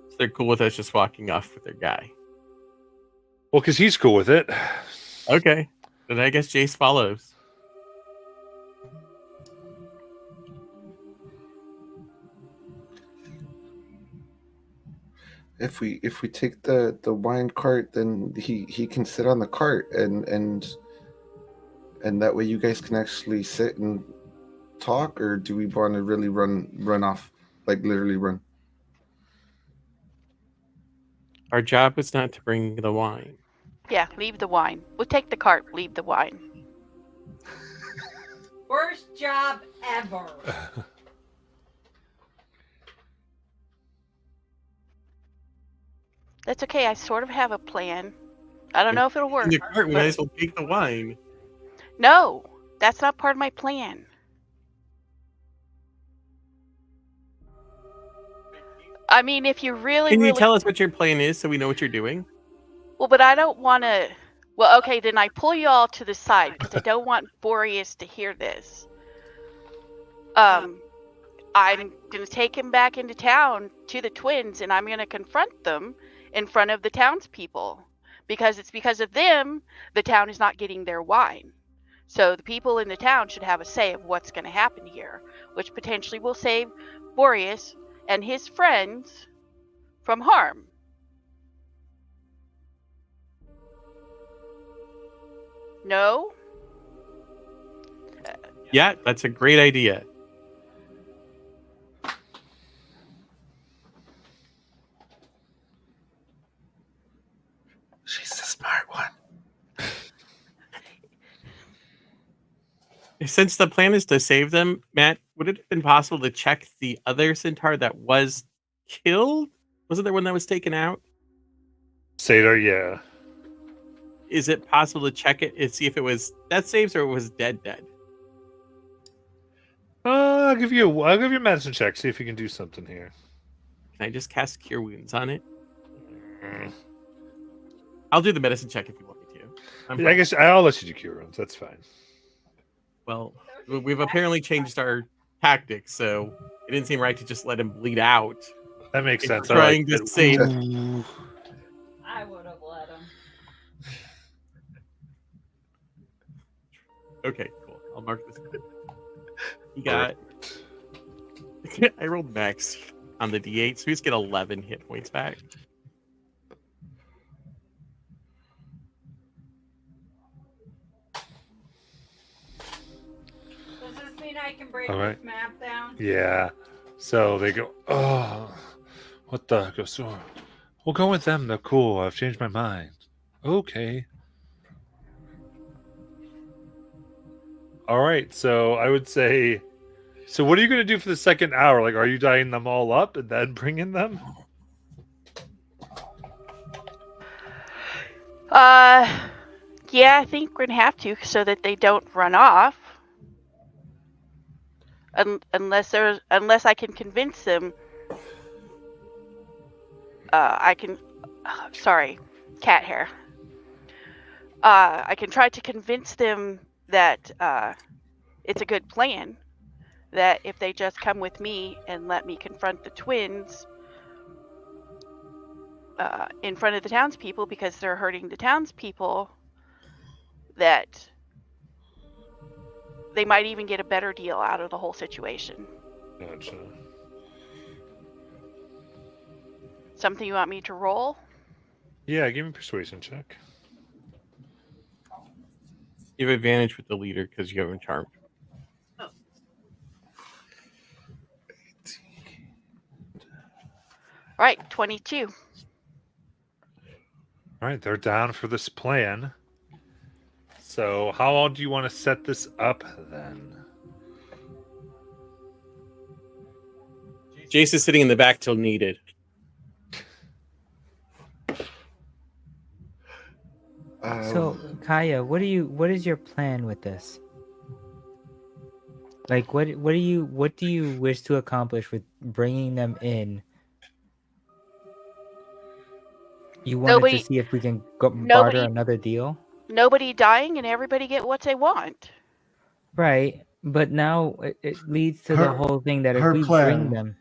So they're cool with us just walking off with their guy. Well, because he's cool with it. Okay. Then I guess Jace follows. If we take the wine cart, then he can sit on the cart and that way you guys can actually sit and talk, or do we want to really run off, like literally run? Our job is not to bring the wine. Yeah, leave the wine. We'll take the cart, leave the wine. Worst job ever. That's okay. I sort of have a plan. I don't know if it'll work. In the cart, we but- might as well take the wine. No, that's not part of my plan. I mean, if you really, Can you really... tell us what your plan is so we know what you're doing? Well, but I don't want to. Well, okay, then I pull you all to the side because I don't want Boreas to hear this. I'm going to take him back into town to the twins, and I'm going to confront them in front of the townspeople because it's because of them the town is not getting their wine. So the people in the town should have a say of what's going to happen here, which potentially will save Boreas and his friends from harm. No? Yeah, that's a great idea. She's the smart one. Since the plan is to save them, Matt, would it have been possible to check the other centaur that was killed? Wasn't there one that was taken out? Satyr, yeah. Is it possible to check it and see if it was death saves or it was dead? I'll give you a medicine check. See if you can do something here. Can I just cast Cure Wounds on it? Mm. I'll do the medicine check if you want me to. Yeah, I guess I'll let you do cure wounds. That's fine. Well, we've apparently changed our tactics, so it didn't seem right to just let him bleed out. That makes If sense. we're trying to save. I would have let him. Okay, cool. I'll mark this. He got. I rolled max on the D8, so we just get 11 hit points back. Does this mean I can break All right. this map down? Yeah. So they go, oh, what the? Go, so, we'll go with them. They're cool. I've changed my mind. Okay. All right. So I would say, so what are you going to do for the second hour? Like, are you dyeing them all up and then bringing them? Yeah, I think we're gonna have to so that they don't run off. Unless I can convince them. Sorry, cat hair. I can try to convince them that it's a good plan. That if they just come with me and let me confront the twins in front of the townspeople because they're hurting the townspeople, that they might even get a better deal out of the whole situation. Gotcha. Something you want me to roll? Yeah, give me a persuasion check. You have advantage with the leader because you have him charmed. All right, 22. All right, they're down for this plan. So how do you want to set this up then? Jace is sitting in the back till needed. So, Kaya, what is your plan with this? Like, what do you wish to accomplish with bringing them in? You wanted to see if we can barter another deal? Nobody dying and everybody get what they want. Right, but now it leads to the whole thing that if her we plan, bring them...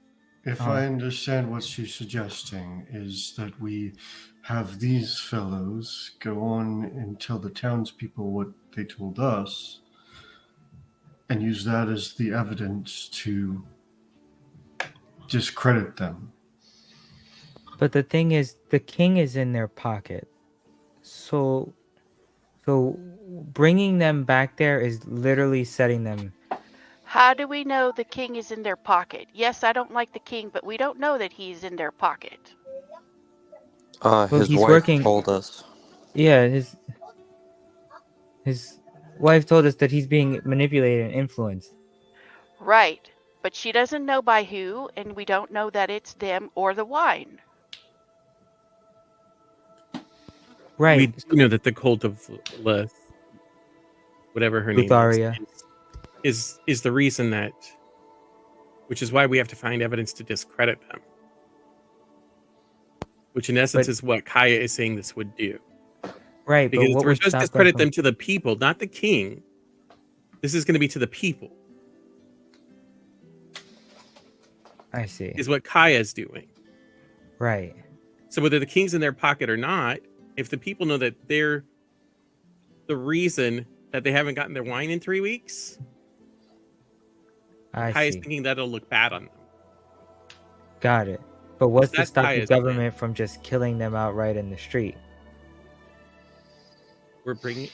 if I understand what she's suggesting, is that we have these fellows go on and tell the townspeople what they told us and use that as the evidence to discredit them. But the thing is, the king is in their pocket. So bringing them back there is literally setting them... How do we know the king is in their pocket? Yes, I don't like the king, but we don't know that he's in their pocket. His wife told us. Yeah, his wife told us that he's being manipulated and influenced. Right, but she doesn't know by who, and we don't know that it's them or the wine. Right. We do know that the cult of Leth, whatever her name is the reason that, which is why we have to find evidence to discredit them. which in essence But- is what Kaya is saying this would do. Right, but Because what we're would supposed to stop discredit them them to the people, not the king. This is going to be to the people, I see. is what Kaya's doing. Right. So whether the king's in their pocket or not, if the people know that they're the reason that they haven't gotten their wine in 3 weeks, I Kaya's see. thinking that'll look bad on them. Got it. But what's to That's stop the Kaya's plan. government from just killing them outright in the street?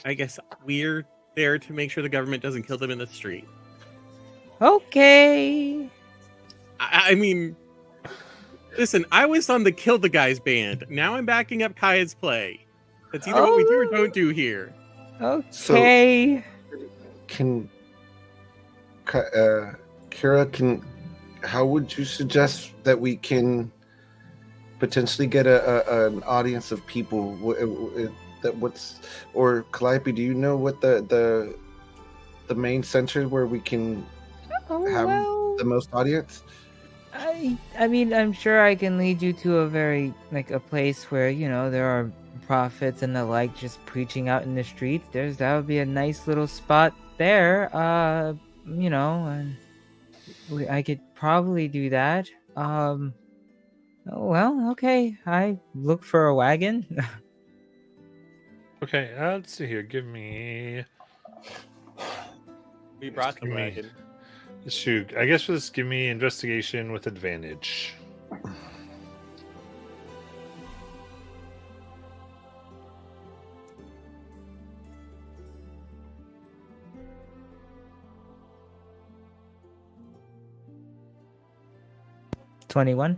I guess we're there to make sure the government doesn't kill them in the street. Okay. I mean, listen, I was on the kill the guys band. Now I'm backing up Kaya's play. That's either what we do or don't do here. Okay. Can Kira, how would you suggest that we can potentially get an audience of people? Or Calliope, do you know what the main center where we can have the most audience? I mean, I'm sure I can lead you to a place where, there are prophets and the like just preaching out in the streets. That would be a nice little spot there. And I could probably do that. Okay. I look for a wagon. Okay, let's see here. Give me. We brought the Give me- wagon. Shoot, I guess for this, give me investigation with advantage. $21.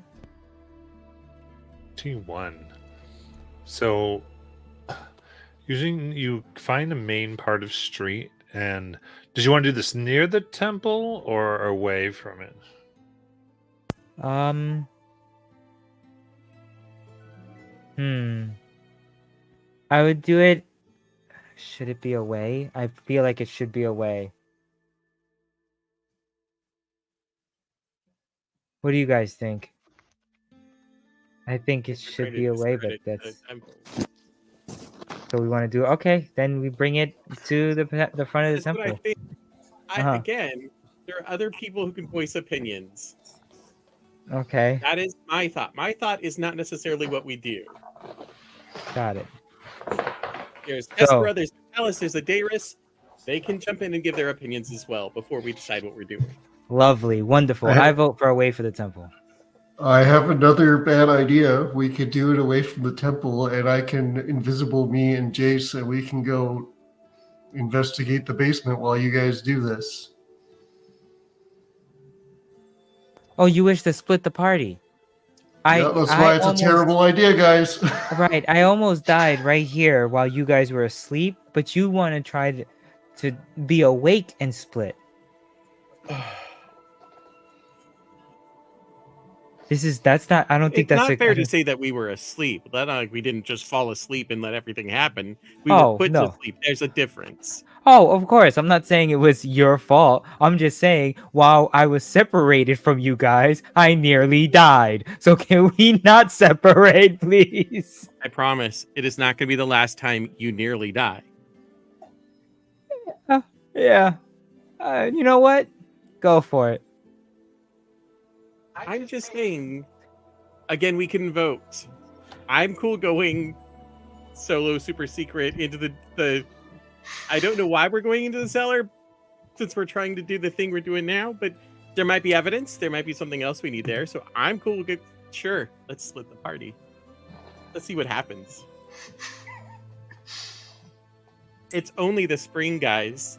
T1. So, you find the main part of street, and did you want to do this near the temple or away from it? I would do it. Should it be away? I feel like it should be away. What do you guys think? I think it should be away, but that's so we want to do. Okay, then we bring it to the front of the That's what I temple. think. Uh-huh. Again, there are other people who can voice opinions. Okay, That is my thought. My thought is not necessarily what we do. got it. There's So- Espera, there's Alice, there's a Darius. They can jump in and give their opinions as well before we decide what we're doing. Lovely, wonderful. I vote for away for the temple. I have another bad idea. We could do it away from the temple, and I can invisible me and Jace, and we can go investigate the basement while you guys do this. Oh, you wish to split the party? That's why it's a terrible idea, guys. Right, I almost died right here while you guys were asleep, but you want to try to be awake and split. That's not. I don't think It's that's not fair to say that we were asleep. Not like we didn't just fall asleep and let everything happen. We were put to sleep. There's a difference. Oh, of course. I'm not saying it was your fault. I'm just saying while I was separated from you guys, I nearly died. So can we not separate, please? I promise it is not going to be the last time you nearly die. Yeah. You know what? Go for it. I'm just saying, again, we can vote. I'm cool going solo super secret into the I don't know why we're going into the cellar since we're trying to do the thing we're doing now, but there might be evidence. There might be something else we need there. So I'm cool. Sure, let's split the party. Let's see what happens. It's only the spring, guys.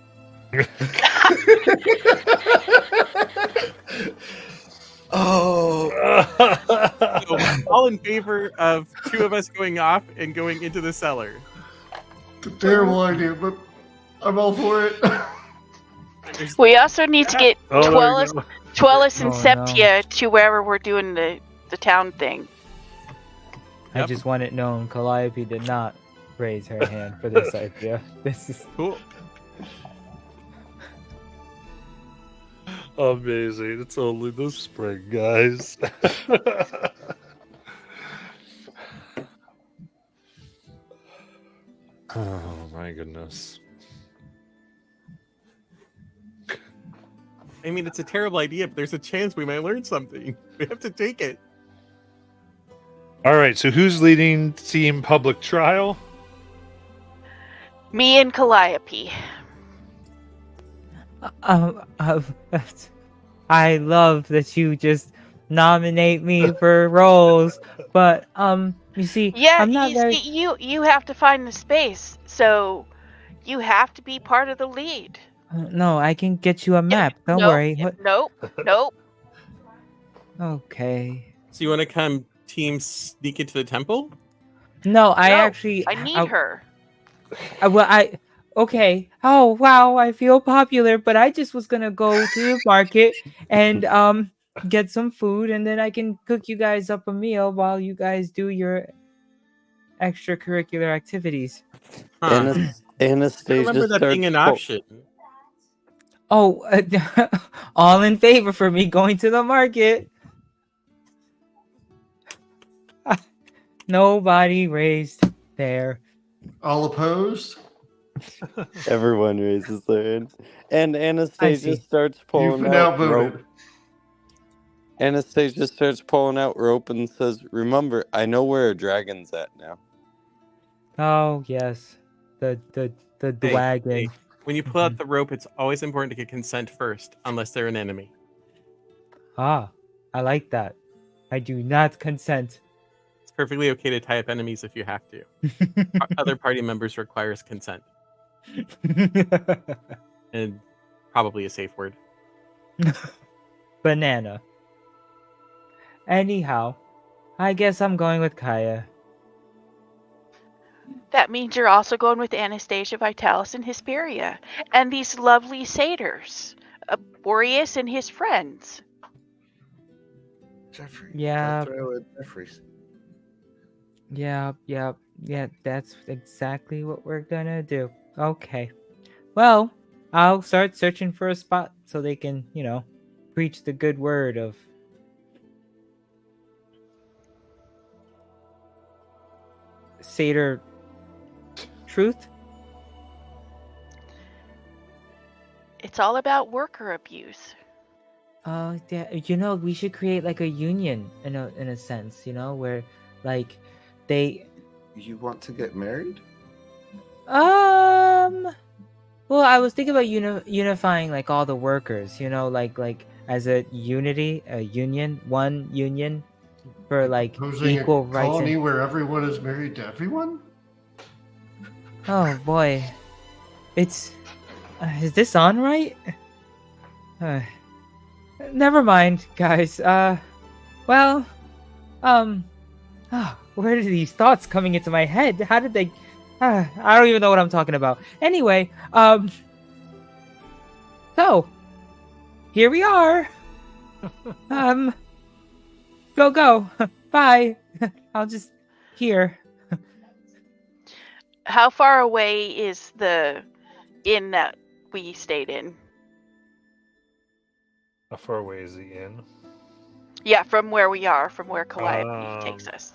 Oh. So, all in favor of two of us going off and going into the cellar. It's a terrible idea, but I'm all for it. We also need to get Oh, there you Twellis and Oh, no. Septia to wherever we're doing the town thing. I Yep. just want it known Calliope did not raise her hand for this idea. This is Cool. Amazing. It's only the spring, guys. my goodness. I mean, it's a terrible idea, but there's a chance we might learn something. We have to take it. All right, so who's leading team public trial? Me and Calliope. Um, uh, I love that you just nominate me for roles, but you see, Yeah, I'm not very. you have to find the space, so you have to be part of the lead. No, I can get you a map. Don't Nope, worry. What? Nope. Nope. Okay. So you want to come team sneak into the temple? No, I No, actually. I need her. Okay. Oh wow, I feel popular, but I just was gonna go to the market and get some food, and then I can cook you guys up a meal while you guys do your extracurricular activities. Huh. I Anastasia remember that being starts an option. Oh, all in favor for me going to the market. Nobody raised their. All opposed? Everyone raises their hand. And I Anastasia see. starts You've pulling been out outvoted. rope. Anastasia starts pulling out rope and says, "Remember, I know where a dragon's at now." Oh yes, the Hey, wagon. hey, when you pull out the rope, it's always important to get consent first, unless they're an enemy. Ah, I like that. I do not consent. It's perfectly okay to tie up enemies if you have to. Other party members requires consent, and probably a safe word. Banana. Anyhow, I guess I'm going with Kaya. That means you're also going with Anastasia, Vitalis, and Hesperia, and these lovely satyrs, Boreas and his friends. Jeffrey. Yeah. Throw in Jeffrey's. Yeah, that's exactly what we're gonna do. Okay. Well, I'll start searching for a spot so they can, preach the good word of satyr truth. It's all about worker abuse. Yeah, we should create like a union in a sense, where like they You want to get married? well, I was thinking about unifying like all the workers, like as a union, one union for like Posing equal a rights. colony where everyone is married to everyone? Oh boy, is this on right? Never mind, guys. Well, where are these thoughts coming into my head? How did they? I don't even know what I'm talking about. Anyway, so here we are. Go. Bye. I'll just here. How far away is the inn that we stayed in? How far away is the inn? Yeah, from where we are, from where Calliope takes us.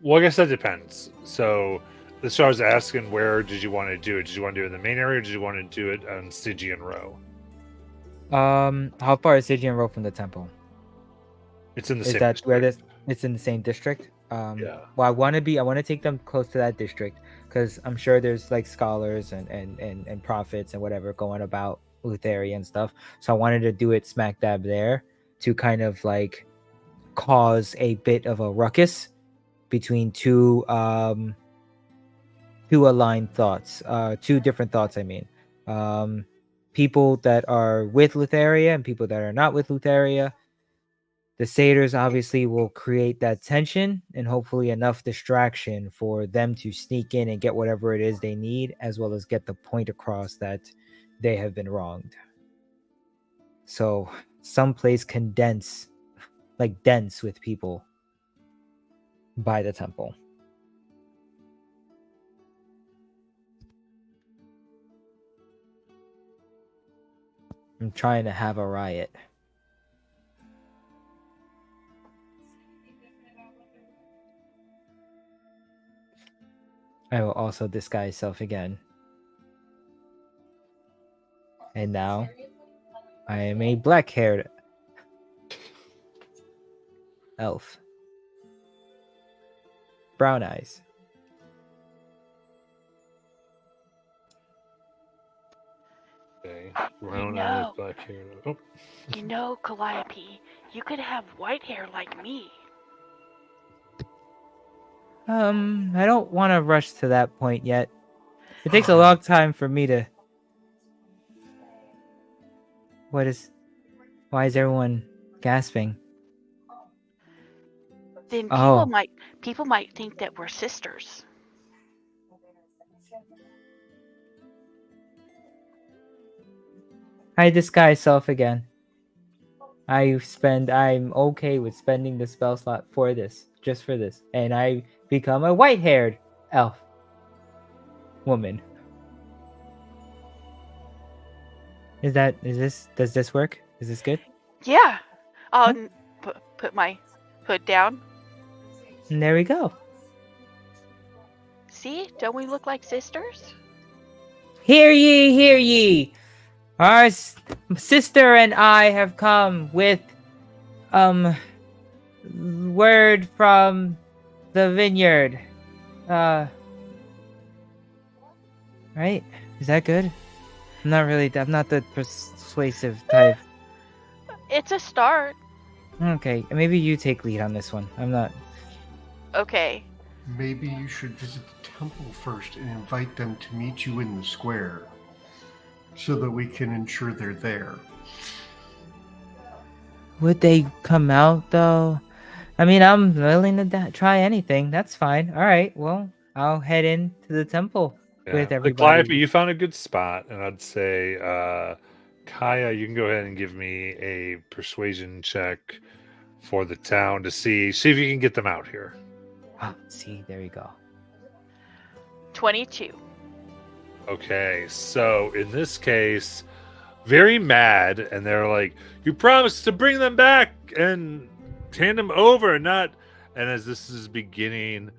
Well, I guess that depends. So, as far as asking, where did you want to do it? Did you want to do it in the main area, or did you want to do it on Stygian Row? How far is Stygian Row from the temple? It's in the Is same that district. where this? It's in the same district. Yeah. Well, I want to take them close to that district because I'm sure there's like scholars and prophets and whatever going about Lutheria and stuff. So I wanted to do it smack dab there to kind of like cause a bit of a ruckus between two aligned thoughts, two different thoughts. I mean, people that are with Lutheria and people that are not with Lutheria. The satyrs obviously will create that tension and hopefully enough distraction for them to sneak in and get whatever it is they need, as well as get the point across that they have been wronged. So someplace dense with people by the temple. I'm trying to have a riot. I will also disguise self again. And now, I am a black-haired elf. Brown eyes. Okay. Brown You eyes, know. black hair. Oh, You know, Calliope, you could have white hair like me. I don't want to rush to that point yet. It takes a long time for me to... Why is everyone gasping? Then Oh. people might think that we're sisters. I disguise self again. I'm okay with spending the spell slot for this, just for this, and I become a white-haired elf woman. Does this work? Is this good? Yeah. I'll put my hood down. And there we go. See? Don't we look like sisters? Hear ye, hear ye! Our sister and I have come with, word from the vineyard. Right? Is that good? I'm not the persuasive type. It's a start. Okay, maybe you take lead on this one. I'm not. Okay. Maybe you should visit the temple first and invite them to meet you in the square so that we can ensure they're there. Would they come out, though? I mean, I'm willing to try anything. That's fine. All right, well, I'll head into the temple with everybody. Calliope, you found a good spot, and I'd say, Kaya, you can go ahead and give me a persuasion check for the town to see if you can get them out here. Oh, see, there you go. 22. Okay, so in this case, very mad, and they're like, "You promised to bring them back and hand them over, not." And as this is beginning,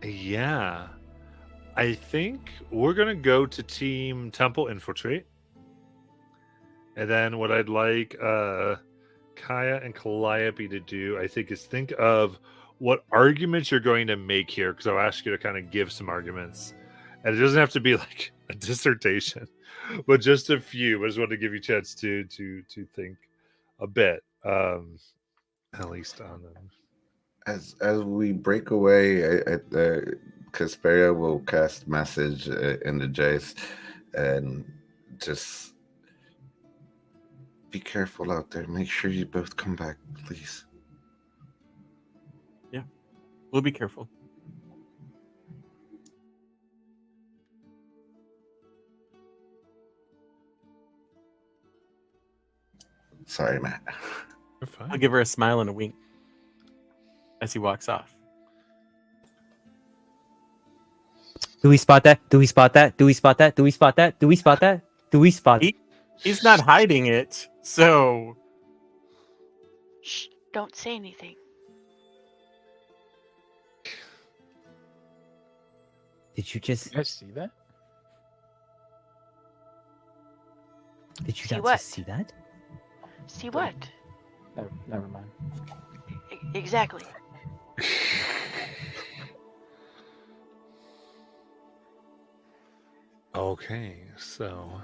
yeah, I think we're gonna go to Team Temple Infiltrate, and then what I'd like Kaya and Calliope to do, I think, is think of what arguments you're going to make here, because I'll ask you to kind of give some arguments, and it doesn't have to be like a dissertation, but just a few. I just want to give you a chance to think a bit, at least on them. As we break away, Casperia will cast message into Jace and just be careful out there. Make sure you both come back, please. Yeah, we'll be careful. Sorry, Matt. You're fine. I'll give her a smile and a wink as he walks off. Do we spot that? Do we spot that? Do we spot that? Do we spot that? Do we spot that? Do we spot? He's not hiding it, so Shh, don't say anything. Did you just? You guys see that? Did you See not what? just see that? See what? Never mind. Exactly. Okay, so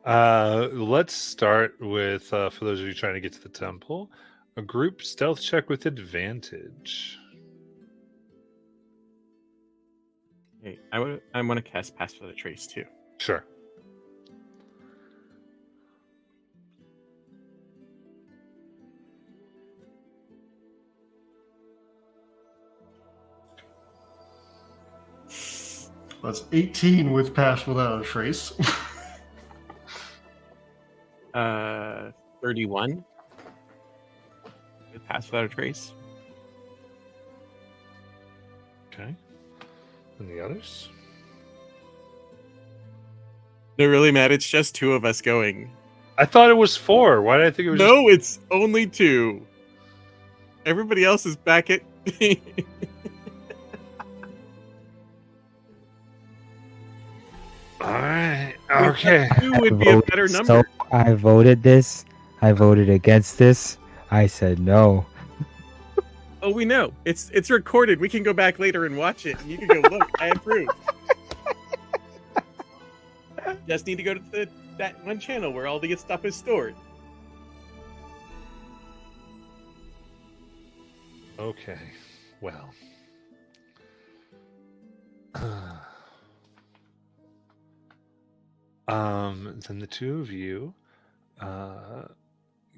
let's start with for those of you trying to get to the temple, a group stealth check with advantage. hey, I want to cast Pass Without a Trace too. Sure. That's 18 with Pass Without a Trace. 31 with Pass Without a Trace. Okay. And the others? They're really mad. It's just two of us going. I thought it was 4. Why did I think it was No, it's only 2. Everybody else is back at All right. Okay. Two would be a better So number. I voted this. I voted against this. I said no. Oh, we know. It's recorded. We can go back later and watch it. And you can go, look, I approve. Just need to go to that one channel where all the stuff is stored. Okay. Well. Then the two of you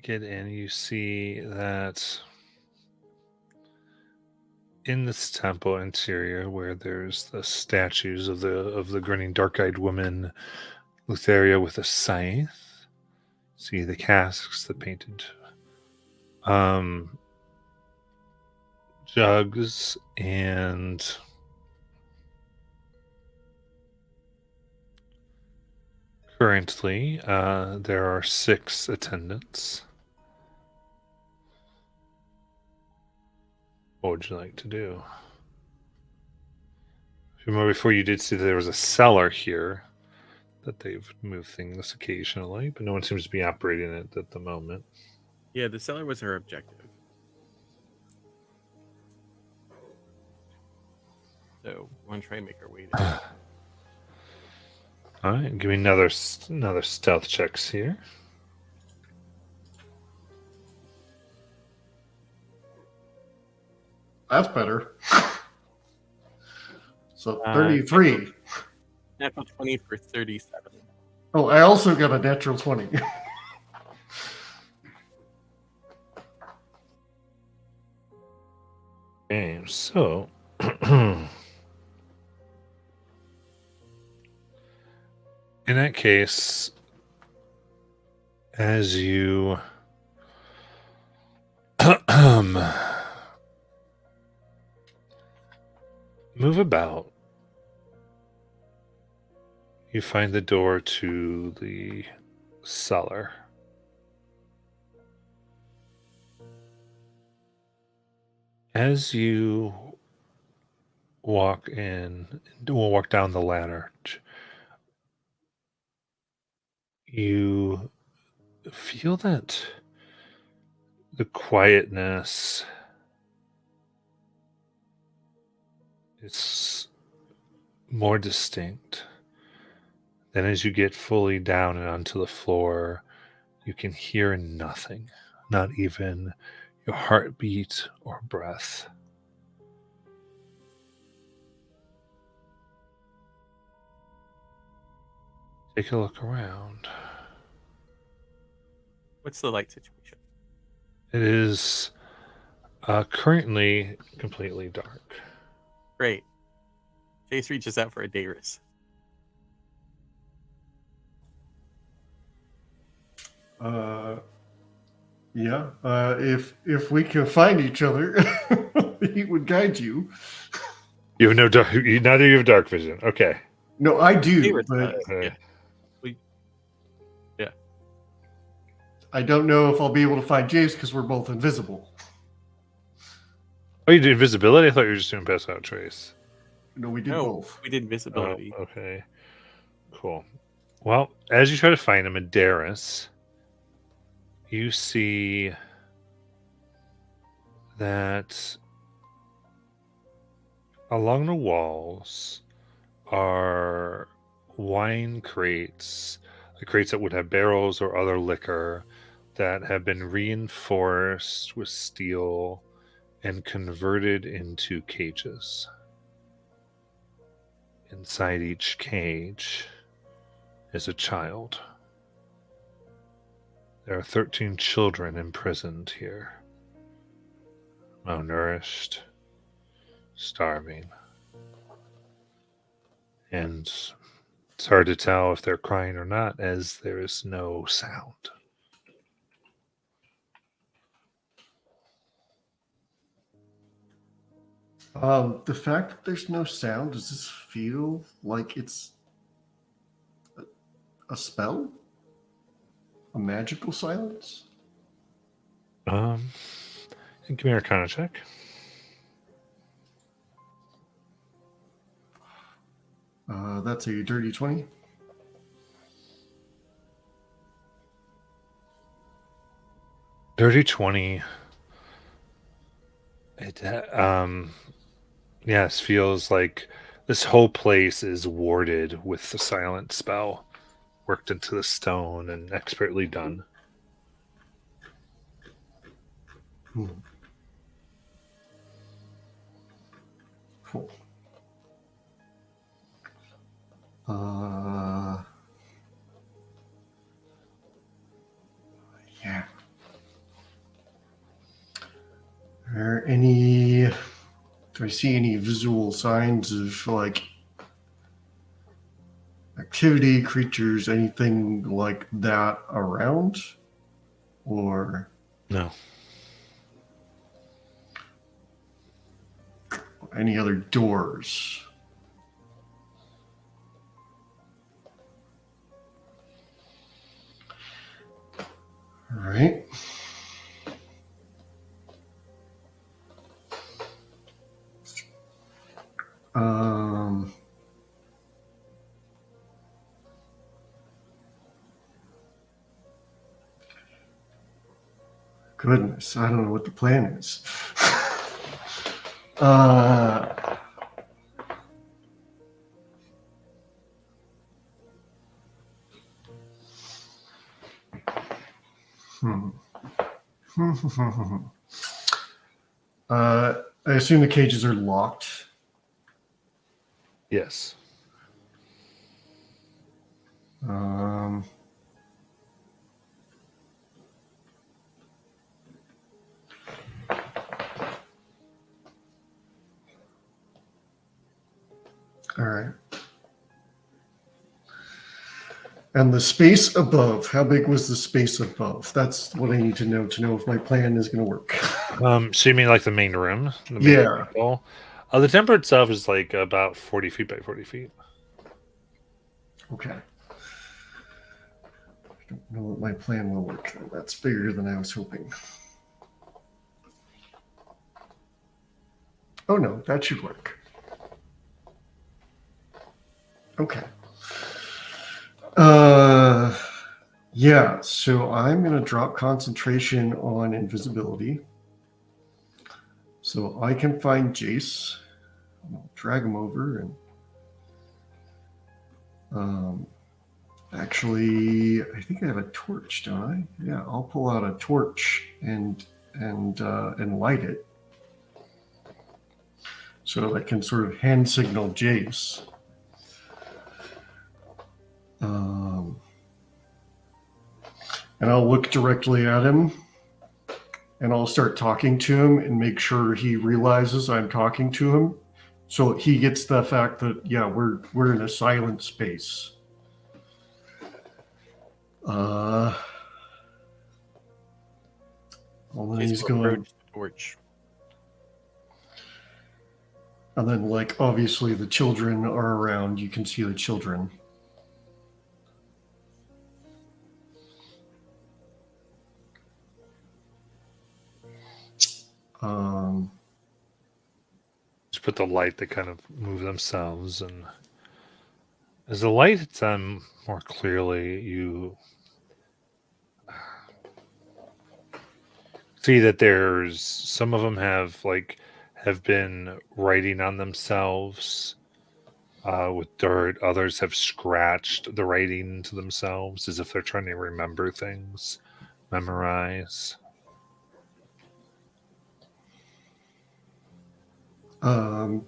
get in. You see that in this temple interior, where there's the statues of the grinning dark-eyed woman, Lutheria with a scythe. See the casks, the painted jugs, and currently there are 6 attendants. What would you like to do? Remember, before you did see that there was a cellar here, that they've moved things occasionally, but no one seems to be operating it at the moment. Yeah, the cellar was her objective. So, we want to try and make our way there. All right, give me another stealth checks here. That's better. So 33. Natural 20 for 37. Oh, I also got a natural 20. Okay, so in that case, as you move about, you find the door to the cellar. As you walk down the ladder, you feel that the quietness is more distinct. Then as you get fully down and onto the floor, you can hear nothing, not even your heartbeat or breath. Take a look around. What's the light situation? It is currently completely dark. Great. Jace reaches out for a Darius. Yeah. If we can find each other, he would guide you. You have no dark. Neither of you have dark vision. Okay. No, I do, Darius but does, yeah. I don't know if I'll be able to find Jace because we're both invisible. Oh, you did invisibility? I thought you were just doing pass out trace. No, we did No, both. we did visibility. Oh, okay. Cool. Well, as you try to find him in Darius, you see that along the walls are wine crates, the crates that would have barrels or other liquor that have been reinforced with steel and converted into cages. Inside each cage is a child. There are 13 children imprisoned here, malnourished, starving. And it's hard to tell if they're crying or not, as there is no sound. The fact that there's no sound, does this feel like it's a spell? A magical silence? Give me an Arcana check. That's a dirty 20. Dirty 20. It yes, feels like this whole place is warded with the silent spell, worked into the stone and expertly done. Cool. Yeah. Are any? Do I see any visual signs of like activity, creatures, anything like that around, or No. any other doors? All right. Goodness, I don't know what the plan is. I assume the cages are locked. Yes. All right. And the space above, how big was the space above? That's what I need to know if my plan is going to work. So you mean like the main room? The main Yeah. hall? The temple itself is like about 40 feet by 40 feet. Okay. I don't know what my plan will work. That's bigger than I was hoping. Oh no, that should work. Okay. Yeah, so I'm going to drop concentration on invisibility. So I can find Jace. I'll drag him over and actually, I think I have a torch, don't I? Yeah, I'll pull out a torch and light it. So I can sort of hand signal Jace. And I'll look directly at him and I'll start talking to him and make sure he realizes I'm talking to him. So he gets the fact that, yeah, we're in a silent space. Well, then he's going. Torch. And then, like, obviously the children are around. You can see the children. Just put the light that kind of move themselves, and as the light hits them more clearly, you see that there's some of them have been writing on themselves with dirt. Others have scratched the writing to themselves as if they're trying to remember things, memorize.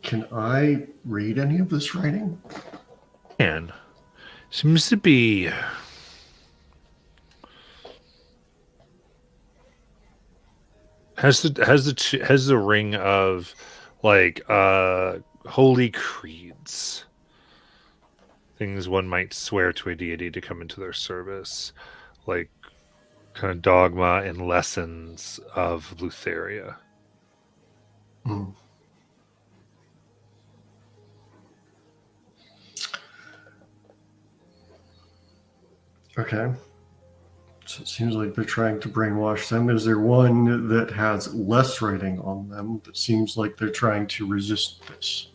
Can I read any of this writing? And seems to be has the ring of like holy creeds, things one might swear to a deity to come into their service, like kind of dogma and lessons of Lutheria. Mm. Okay. So it seems like they're trying to brainwash them. Is there one that has less writing on them that seems like they're trying to resist this?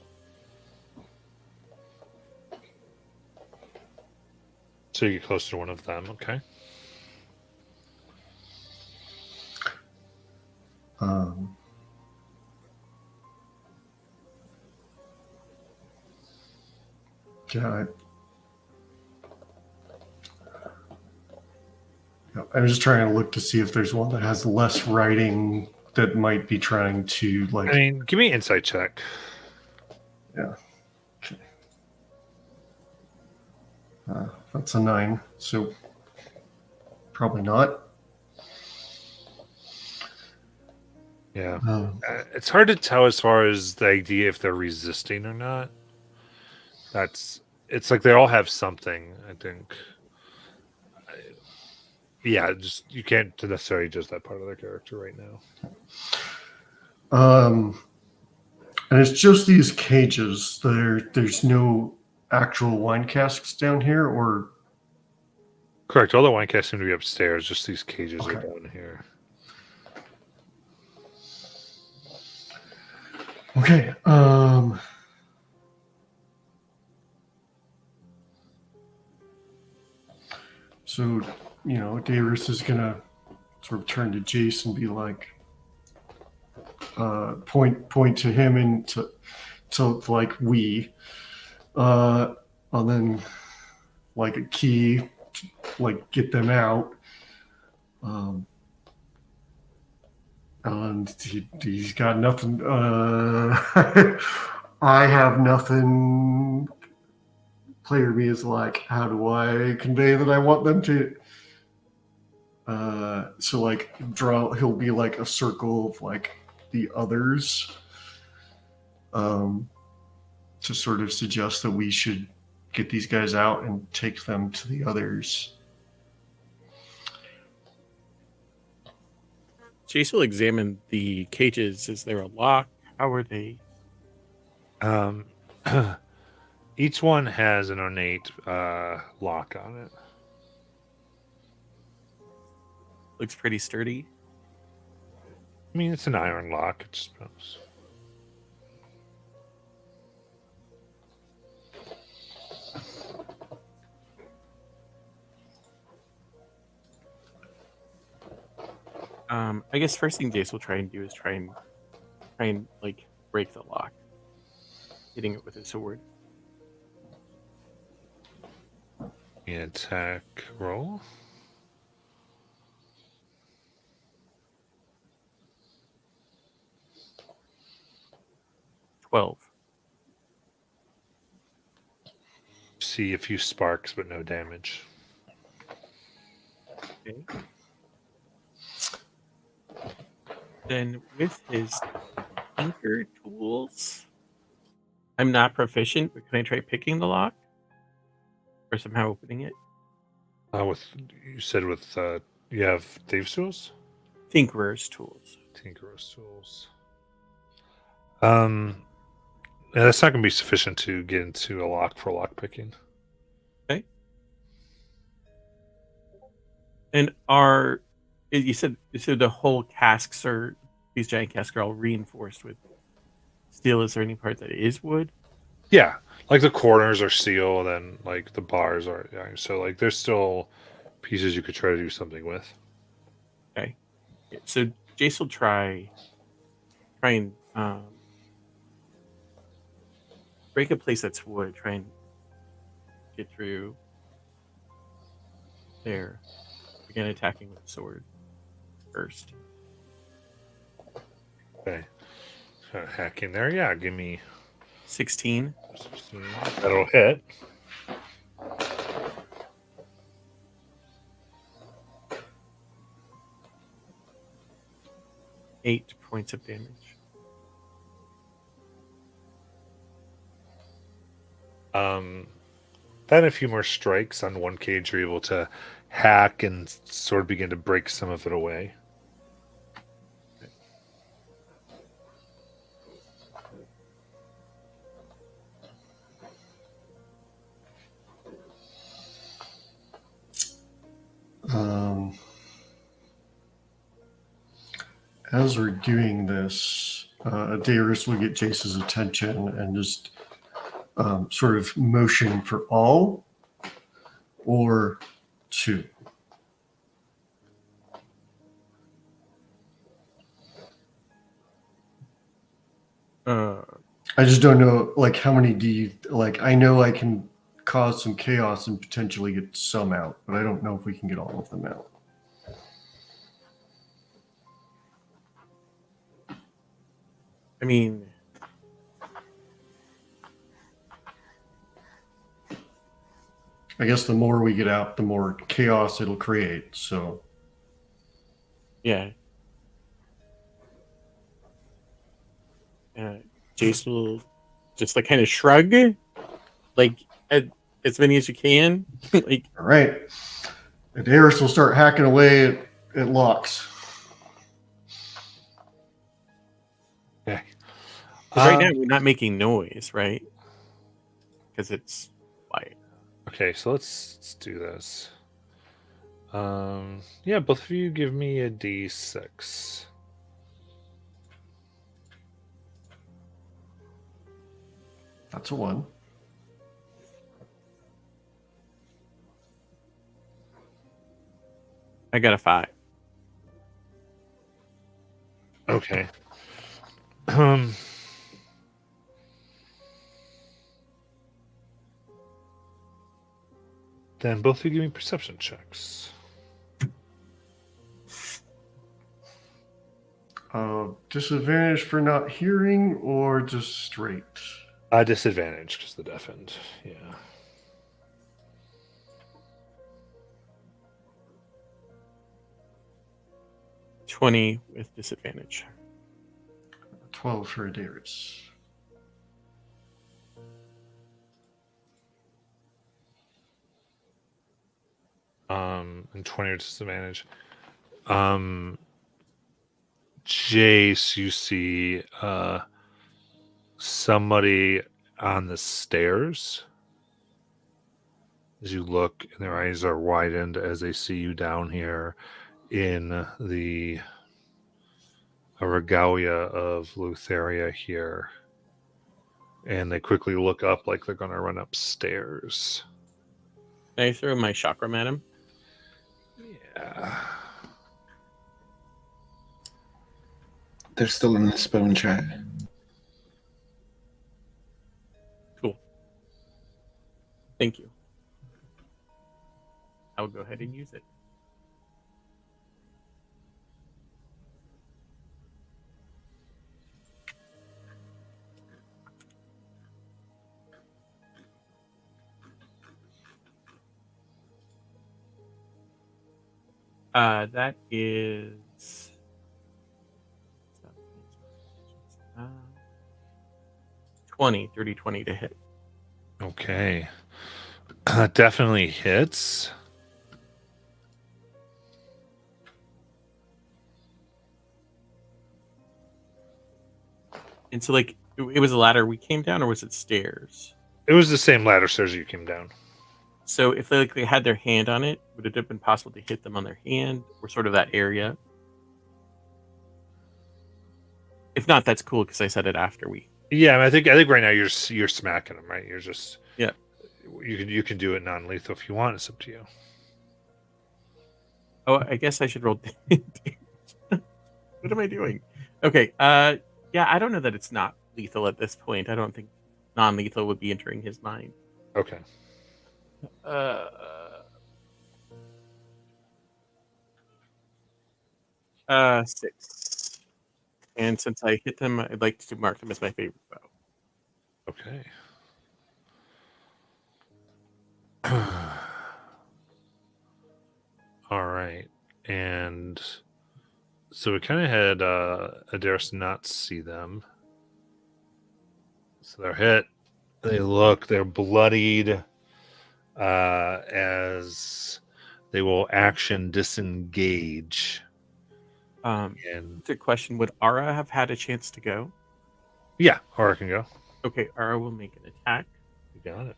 So you get close to one of them. Okay. Yeah, I'm just trying to look to see if there's one that has less writing that might be trying to like. I mean, give me an insight check. Yeah. Okay. That's a 9, so probably not. Yeah. It's hard to tell as far as the idea if they're resisting or not. It's like they all have something, I think. Yeah, just you can't necessarily judge that part of their character right now. And it's just these cages. There's no actual wine casks down here, or Correct. All the wine casks seem to be upstairs. Just these cages are Okay. down here. okay. So, Darius is gonna sort of turn to Jace and be like, point to him and to like we, and then like a key, like get them out. And he's got nothing. I have nothing. Player me is like, how do I convey that I want them to? So like he'll be like a circle of like the others, to sort of suggest that we should get these guys out and take them to the others. Jace will examine the cages. Is there a lock? How are they? Each one has an ornate lock on it. Looks pretty sturdy. I mean, it's an iron lock. It just moves. I guess first thing Jace will try and do is try and like break the lock, hitting it with his sword. Attack roll. See a few sparks, but no damage. Okay. Then with his tinker tools, I'm not proficient, but can I try picking the lock? Or somehow opening it? You said you have Dave's tools? Tinkerer's tools. Tinkerer's tools. Yeah, that's not going to be sufficient to get into a lock for lock picking. Okay. And you said so the whole casks these giant casks are all reinforced with steel. Is there any part that is wood? Yeah, like the corners are steel, and then like the bars are. Yeah, so like there's still pieces you could try to do something with. Okay. So Jace will try and break a place that's wood. Try and get through there. Begin attacking with the sword first. Okay. Hacking there. Yeah, give me 16. 16. That'll hit. Eight points of damage. Then a few more strikes on one cage, you're able to hack and sort of begin to break some of it away. As we're doing this, Darius will get Jace's attention and just sort of motion for all. or 2. I just don't know, like, how many do you, like, I know I can cause some chaos and potentially get some out, but I don't know if we can get all of them out. I mean, I guess the more we get out, the more chaos it'll create, so. yeah. Jace will just like kind of shrug, like as many as you can. Like, all right. Adaris will start hacking away at locks. Okay. 'cause right now we're not making noise, right? Because it's quiet. Okay, so let's do this. Yeah, both of you give me a D6. That's a 1. I got a 5. Okay. Then both of you give me perception checks. Disadvantage for not hearing or just straight? Disadvantage because the deafened. Yeah. $20 with disadvantage. 12 for Adaris. And 20 with disadvantage. Jace, you see somebody on the stairs. As you look, and their eyes are widened as they see you down here in the regalia of Lutheria here. And they quickly look up like they're going to run upstairs. Can I throw my chakram at him? Yeah. They're still in the spoon chat. Cool. Thank you. I will go ahead and use it. That is 20 to hit. Okay. Definitely hits. And so, like, it was a ladder we came down, or was it stairs? It was the same ladder stairs you came down. So if they had their hand on it, would it have been possible to hit them on their hand or sort of that area? If not, that's cool because I said it after we. Yeah, I think right now you're smacking them, right? You're just Yeah. You can do it non-lethal if you want. It's up to you. Oh, I guess I should roll. What am I doing? Okay. Yeah, I don't know that it's not lethal at this point. I don't think non-lethal would be entering his mind. Okay. 6. And since I hit them, I'd like to mark them as my favorite bow. Okay. All right. And so we kind of had Adaris not see them. So they're hit. They look, they're bloodied as they will action disengage. And the question, would Ara have had a chance to go? Yeah, Ara can go. Okay, Ara will make an attack. You got it.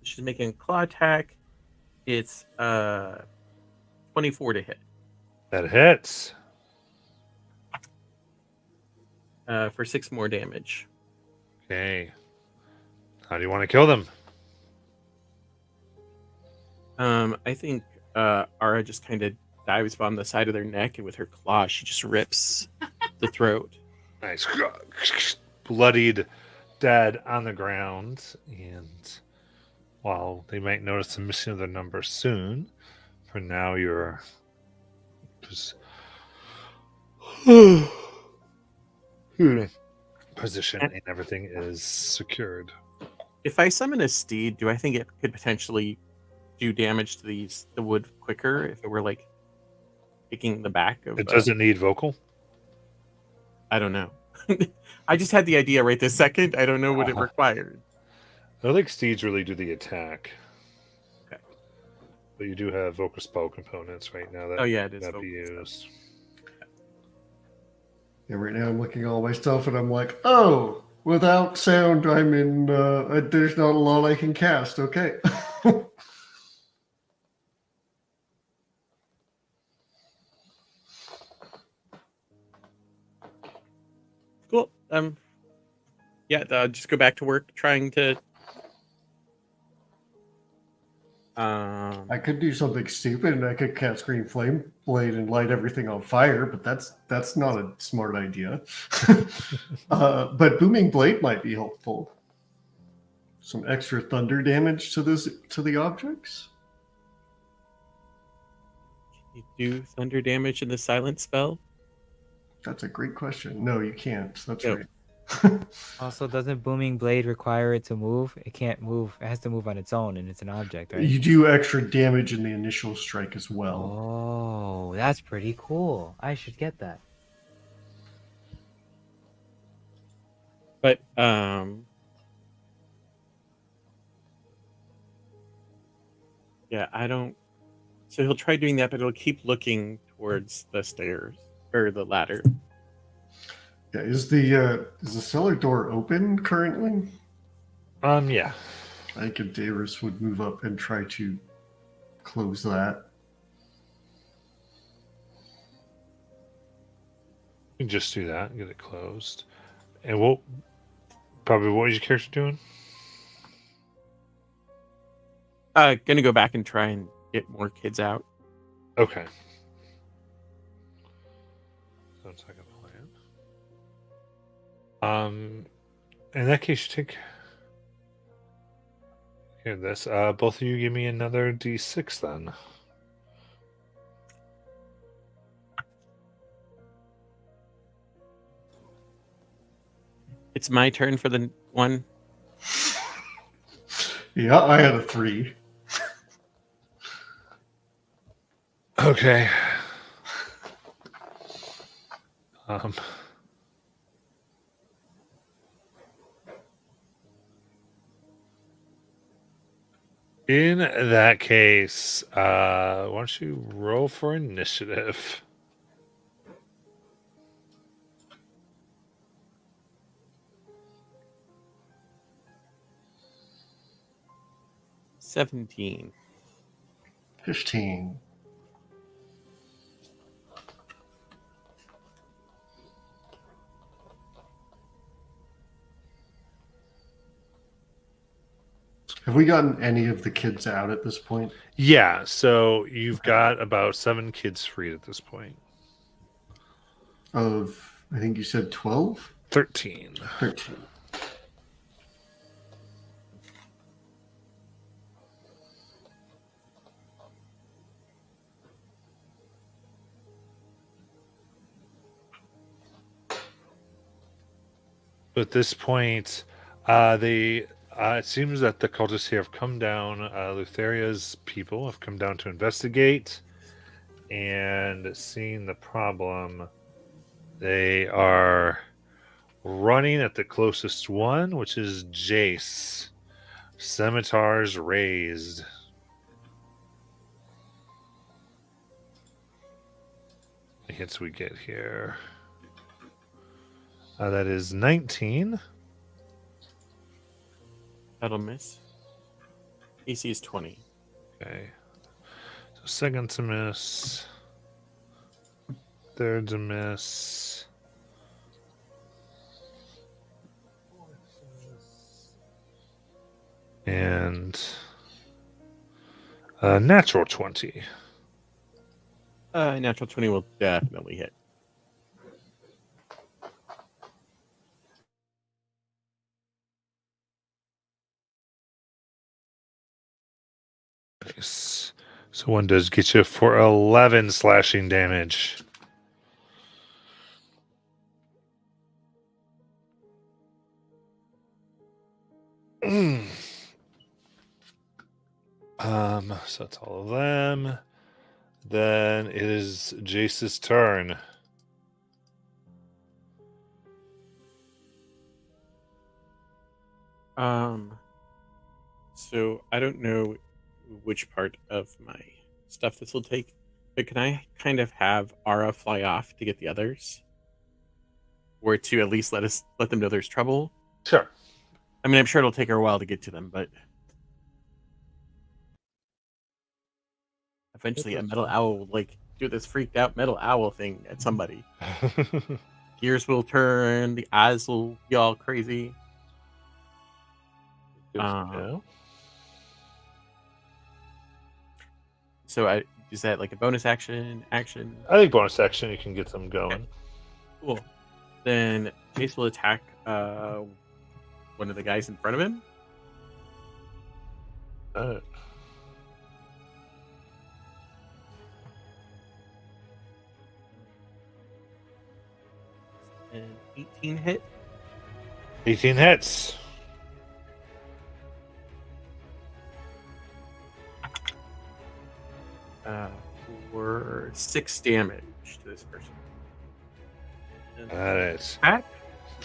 She's making a claw attack. It's 24 to hit. That hits. For 6 more damage. Okay. How do you want to kill them? I think Ara just kind of dives on the side of their neck, and with her claw, she just rips the throat. Nice. Bloodied, dead on the ground. And while they might notice the missing of their numbers soon, for now you're just position and everything is secured. If I summon a steed, do I think it could potentially do damage to the wood quicker if it were like kicking the back of? It doesn't need vocal. I don't know. I just had the idea right this second. I don't know what it required. I don't think steeds really do the attack. Okay. But you do have vocal spell components right now that it is that be vocal used. Yeah, right now I'm looking at all my stuff and I'm like, oh, without sound, I'm in. There's not a lot I can cast. Okay. Cool. Just go back to work trying to. I could do something stupid and I could cast Green Flame Blade and light everything on fire, but that's not a smart idea. But Booming Blade might be helpful. Some extra thunder damage to the objects. You do thunder damage in the silent spell? That's a great question. No, you can't. That's Yep. right. Also, doesn't Booming Blade require it to move? It can't move. It has to move on its own, and it's an object, right? You do extra damage in the initial strike as well. Oh, that's pretty cool. I should get that. But I don't. So he'll try doing that, but he'll keep looking towards the stairs or the ladder. Yeah, is the cellar door open currently? Yeah. I think if Davis would move up and try to close that. You can just do that and get it closed. And what was your character doing? Gonna go back and try and get more kids out. Okay. Sounds like a plan. In that case, you take care of this. Both of you give me another D6 then. It's my turn for the one. Yeah, I had a 3. Okay. In that case, why don't you roll for initiative? $17. 15. Have we gotten any of the kids out at this point? Yeah, so you've got about 7 kids freed at this point. Of, I think you said 12? 13. 13. At this point, it seems that the cultists here have come down. Lutheria's people have come down to investigate, and seeing the problem, they are running at the closest one, which is Jace. Scimitars raised. The hits we get here. That is 19. That'll miss. AC is 20. Okay. So Second's a miss. Third's a miss. And a natural 20. Natural 20 will definitely hit. Nice. So one does get you for 11 slashing damage. So that's all of them. Then it is Jace's turn. So I don't know which part of my stuff this will take, but can I kind of have Ara fly off to get the others? Or to at least let them know there's trouble? Sure. I mean, I'm sure it'll take her a while to get to them, but eventually a metal owl will like do this freaked out metal owl thing at somebody. Gears will turn, the eyes will be all crazy. Yeah. So is that like a bonus action? I think bonus action you can get them going. Okay. Cool. Then Chase will attack one of the guys in front of him. And 18 hit. 18 hits. For 6 damage to this person. Got it. Attack.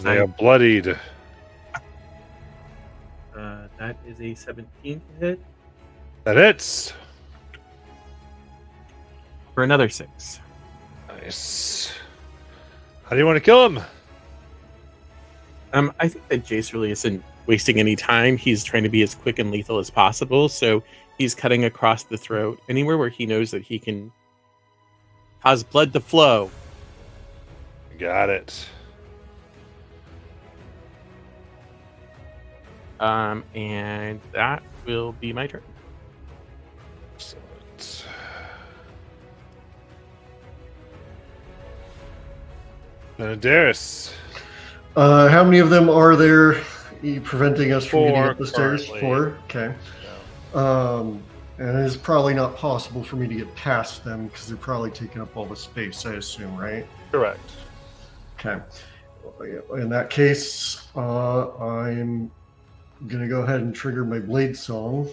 They are bloodied. That is a 17 hit. That hits. For another 6. Nice. How do you want to kill him? I think that Jace really isn't wasting any time. He's trying to be as quick and lethal as possible, so he's cutting across the throat anywhere where he knows that he can cause blood to flow. Got it. And that will be my turn. Excellent. Darius. How many of them are there preventing us from getting 4 up the stairs? currently. 4? Okay. And it's probably not possible for me to get past them because they're probably taking up all the space, I assume, right? Correct. Okay. In that case, I'm going to go ahead and trigger my blade song.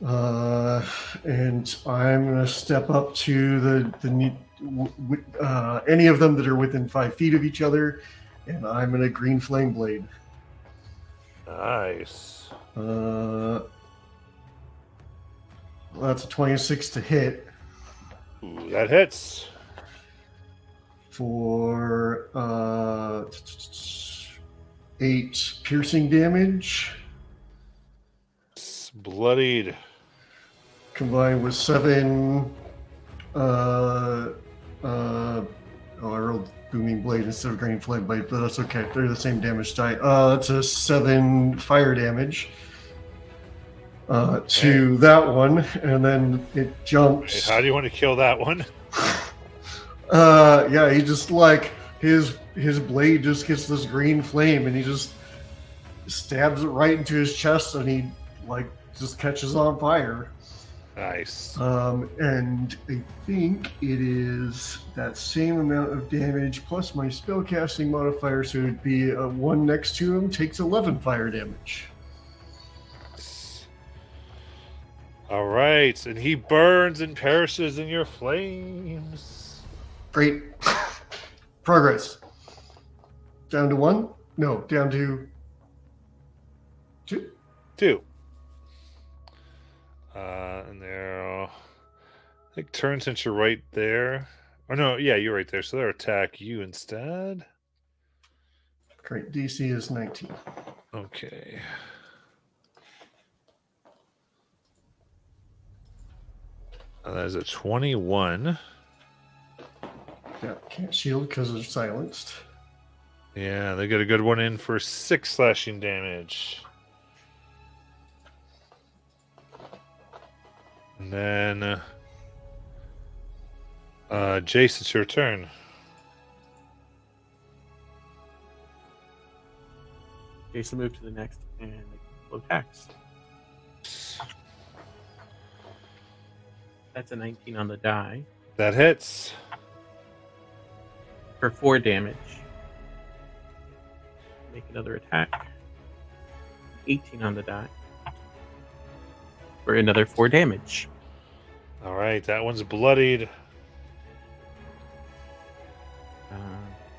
And I'm going to step up to any of them that are within 5 feet of each other, and I'm going to green flame blade. Nice. That's a 26 to hit. Ooh, that hits. For 8 piercing damage. It's bloodied. Combined with 7 I rolled booming blade instead of green flame blade, but that's okay. They're the same damage die. That's a 7 fire damage to that one, and then it jumps. How do you want to kill that one? Yeah, he just like his blade just gets this green flame, and he just stabs it right into his chest, and he like just catches on fire. Nice. And I think it is that same amount of damage plus my spellcasting modifier, so it'd be 1 next to him takes 11 fire damage. All right, and he burns and perishes in your flames. Great. Progress. Down to 1? No, down to 2? 2. And there, I think turn since you're right there. Oh no, yeah, you're right there. So they'll attack you instead. Great. DC is 19. Okay. That is a 21. Yeah, can't shield because they're silenced. Yeah, they get a good one in for 6 slashing damage. And then, Jace, it's your turn. Jason move to the next and make a couple attacks. That's a 19 on the die That hits. for 4 damage. Make another attack. 18 on the die for another 4 damage. All right, that one's bloodied.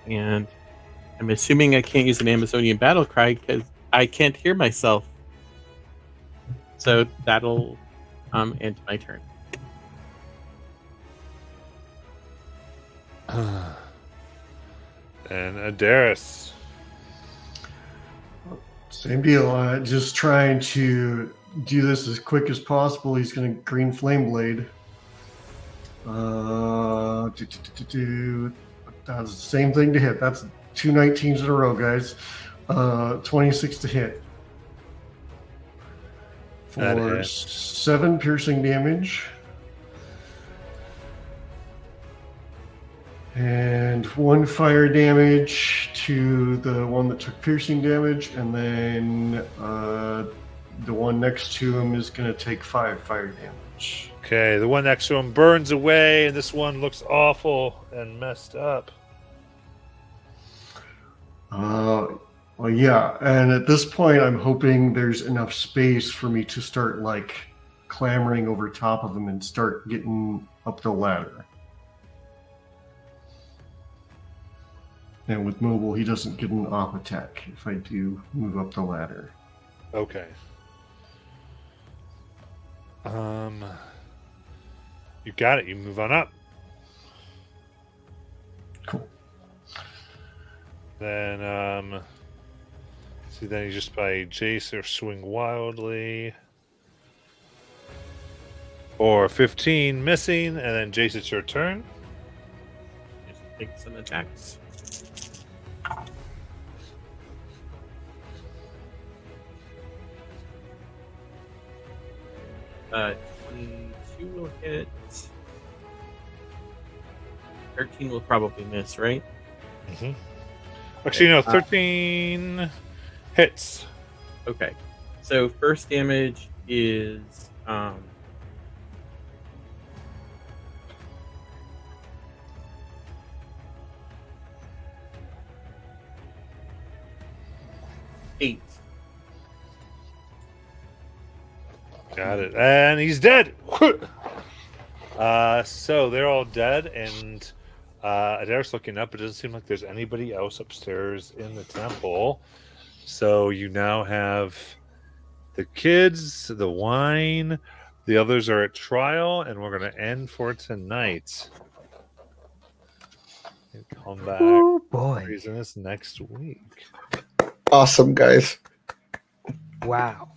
And I'm assuming I can't use an Amazonian battle cry because I can't hear myself. So that'll end my turn. And Adaris. Same deal. Just trying to do this as quick as possible. He's going to green flame blade. That's the same thing to hit. That's 2 19s in a row, guys. 26 to hit. For 7 piercing damage. And 1 fire damage to the one that took piercing damage, and then the one next to him is going to take 5 fire damage. Okay, the one next to him burns away, and this one looks awful and messed up. Well, yeah, and at this point, I'm hoping there's enough space for me to start, like, clambering over top of him and start getting up the ladder. And with mobile, he doesn't get an off attack if I do move up the ladder. Okay. You got it. You move on up. Cool. Then, see, then you just by Jace or swing wildly. Or 15 missing, and then Jace, it's your turn. Just take some attacks. Uh, 22 will hit. 13 will probably miss, right? Mm-hmm. Actually, no, 13 hits. Okay. So first damage is 8. Got it. And he's dead. So they're all dead, and Adair's looking up. It doesn't seem like there's anybody else upstairs in the temple. So you now have the kids, the wine, the others are at trial, and we're going to end for tonight. And come back. Oh boy. Reason this next week. Awesome, guys. Wow.